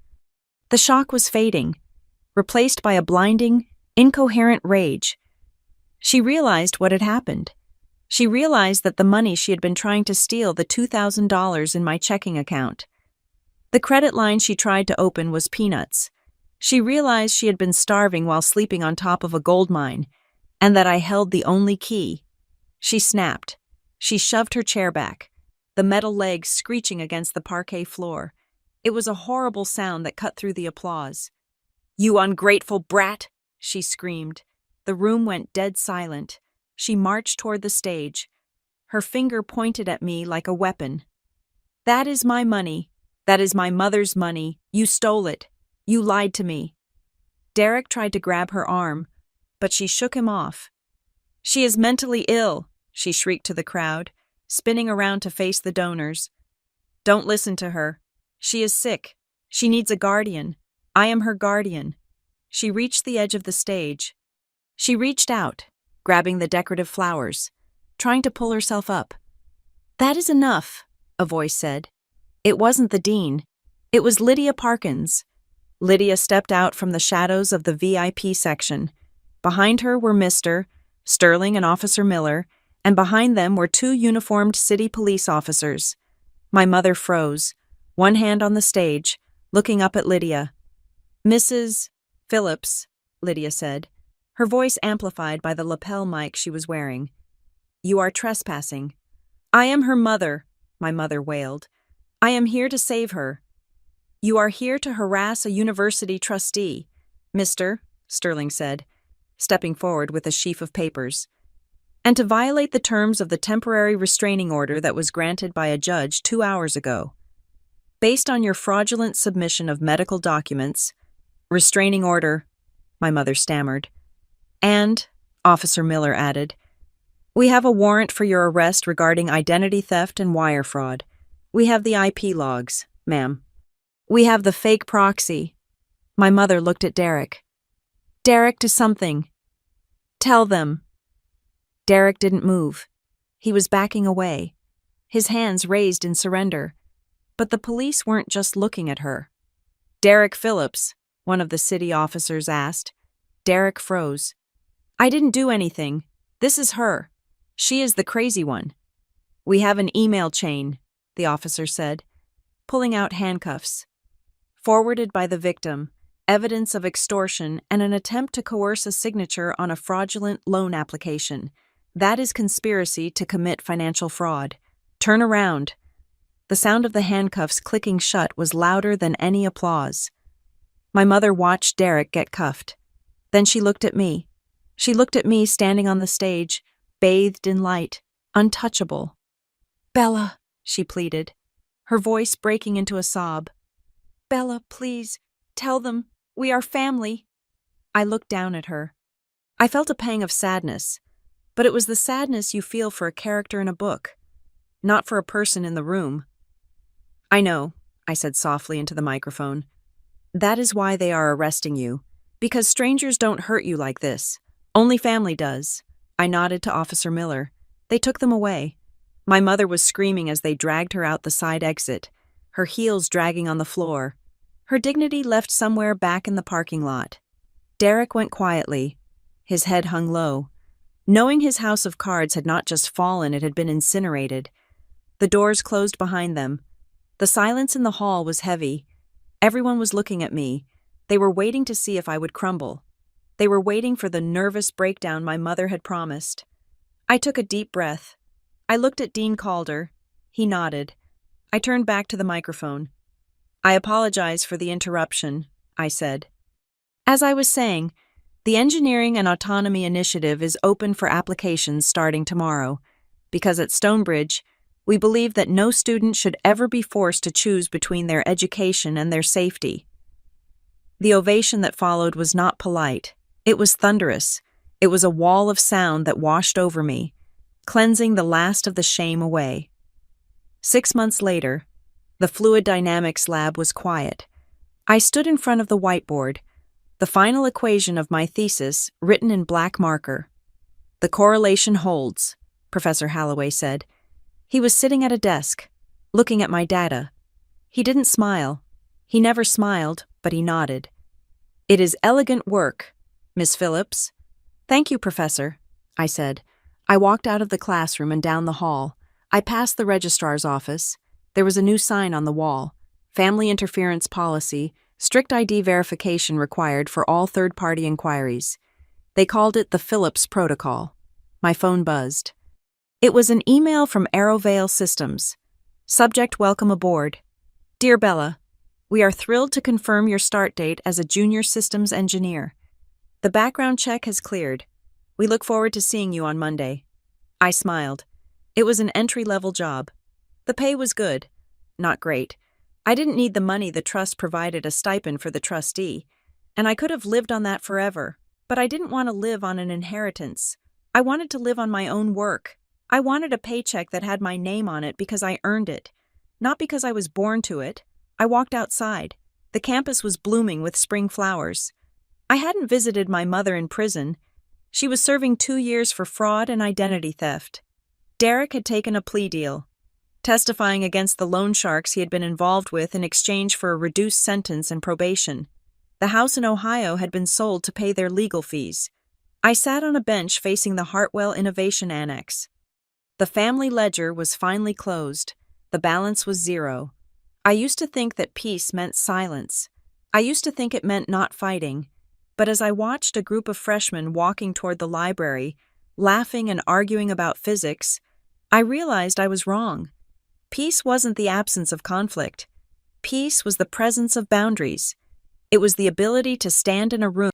The shock was fading, replaced by a blinding, incoherent rage. She realized what had happened. She realized that the money she had been trying to steal, the $2,000 in my checking account. The credit line she tried to open was peanuts. She realized she had been starving while sleeping on top of a gold mine, and that I held the only key. She snapped. She shoved her chair back, the metal legs screeching against the parquet floor. It was a horrible sound that cut through the applause. "You ungrateful brat!" she screamed. The room went dead silent. She marched toward the stage. Her finger pointed at me like a weapon. "That is my money. That is my mother's money. You stole it. You lied to me." Derek tried to grab her arm, but she shook him off. "She is mentally ill," she shrieked to the crowd, spinning around to face the donors. "Don't listen to her. She is sick. She needs a guardian. I am her guardian." She reached the edge of the stage. She reached out, grabbing the decorative flowers, trying to pull herself up. "That is enough," a voice said. It wasn't the dean. It was Lydia Parkins. Lydia stepped out from the shadows of the VIP section. Behind her were Mr. Sterling and Officer Miller, and behind them were two uniformed city police officers. My mother froze, one hand on the stage, looking up at Lydia. "Mrs. Phillips," Lydia said, her voice amplified by the lapel mic she was wearing. "You are trespassing." "I am her mother," my mother wailed. "I am here to save her." "You are here to harass a university trustee, Mr. Sterling said, stepping forward with a sheaf of papers, "and to violate the terms of the temporary restraining order that was granted by a judge 2 hours ago. Based on your fraudulent submission of medical documents, restraining order," my mother stammered. "And," Officer Miller added, "we have a warrant for your arrest regarding identity theft and wire fraud. We have the IP logs, ma'am. We have the fake proxy." My mother looked at Derek. "Derek, do something. Tell them." Derek didn't move. He was backing away, his hands raised in surrender. But the police weren't just looking at her. "Derek Phillips," one of the city officers asked. Derek froze. "I didn't do anything. This is her. She is the crazy one." "We have an email chain," the officer said, pulling out handcuffs. "Forwarded by the victim, evidence of extortion and an attempt to coerce a signature on a fraudulent loan application. That is conspiracy to commit financial fraud. Turn around." The sound of the handcuffs clicking shut was louder than any applause. My mother watched Derek get cuffed. Then she looked at me. She looked at me standing on the stage, bathed in light, untouchable. "Bella," she pleaded, her voice breaking into a sob. "Bella, please, tell them, we are family." I looked down at her. I felt a pang of sadness, but it was the sadness you feel for a character in a book, not for a person in the room. "I know," I said softly into the microphone. "That is why they are arresting you, because strangers don't hurt you like this. Only family does." I nodded to Officer Miller. They took them away. My mother was screaming as they dragged her out the side exit, her heels dragging on the floor, her dignity left somewhere back in the parking lot. Derek went quietly. His head hung low. Knowing his house of cards had not just fallen, it had been incinerated. The doors closed behind them. The silence in the hall was heavy. Everyone was looking at me. They were waiting to see if I would crumble. They were waiting for the nervous breakdown my mother had promised. I took a deep breath. I looked at Dean Calder. He nodded. I turned back to the microphone. "I apologize for the interruption," I said. As I was saying, the Engineering and Autonomy Initiative is open for applications starting tomorrow, because at Stonebridge, we believe that no student should ever be forced to choose between their education and their safety. The ovation that followed was not polite. It was thunderous. It was a wall of sound that washed over me, cleansing the last of the shame away. 6 months later, the fluid dynamics lab was quiet. I stood in front of the whiteboard, the final equation of my thesis written in black marker. "The correlation holds," Professor Holloway said. He was sitting at a desk, looking at my data. He didn't smile. He never smiled, but he nodded. "It is elegant work, Miss Phillips." "Thank you, Professor," I said. I walked out of the classroom and down the hall. I passed the registrar's office. There was a new sign on the wall. family interference policy, strict ID verification required for all third-party inquiries. They called it the Phillips Protocol. My phone buzzed. It was an email from Arrowvale Systems. Subject: welcome aboard. Dear Bella, we are thrilled to confirm your start date as a junior systems engineer. The background check has cleared. We look forward to seeing you on Monday. I smiled. It was an entry-level job. The pay was good. Not great. I didn't need the money. The trust provided a stipend for the trustee, and I could have lived on that forever, but I didn't want to live on an inheritance. I wanted to live on my own work. I wanted a paycheck that had my name on it because I earned it, not because I was born to it. I walked outside. The campus was blooming with spring flowers. I hadn't visited my mother in prison. She was serving 2 years for fraud and identity theft. Derek had taken a plea deal, testifying against the loan sharks he had been involved with in exchange for a reduced sentence and probation. The house in Ohio had been sold to pay their legal fees. I sat on a bench facing the Hartwell Innovation Annex. The family ledger was finally closed. The balance was 0. I used to think that peace meant silence. I used to think it meant not fighting. But as I watched a group of freshmen walking toward the library, laughing and arguing about physics, I realized I was wrong. Peace wasn't the absence of conflict. Peace was the presence of boundaries. It was the ability to stand in a room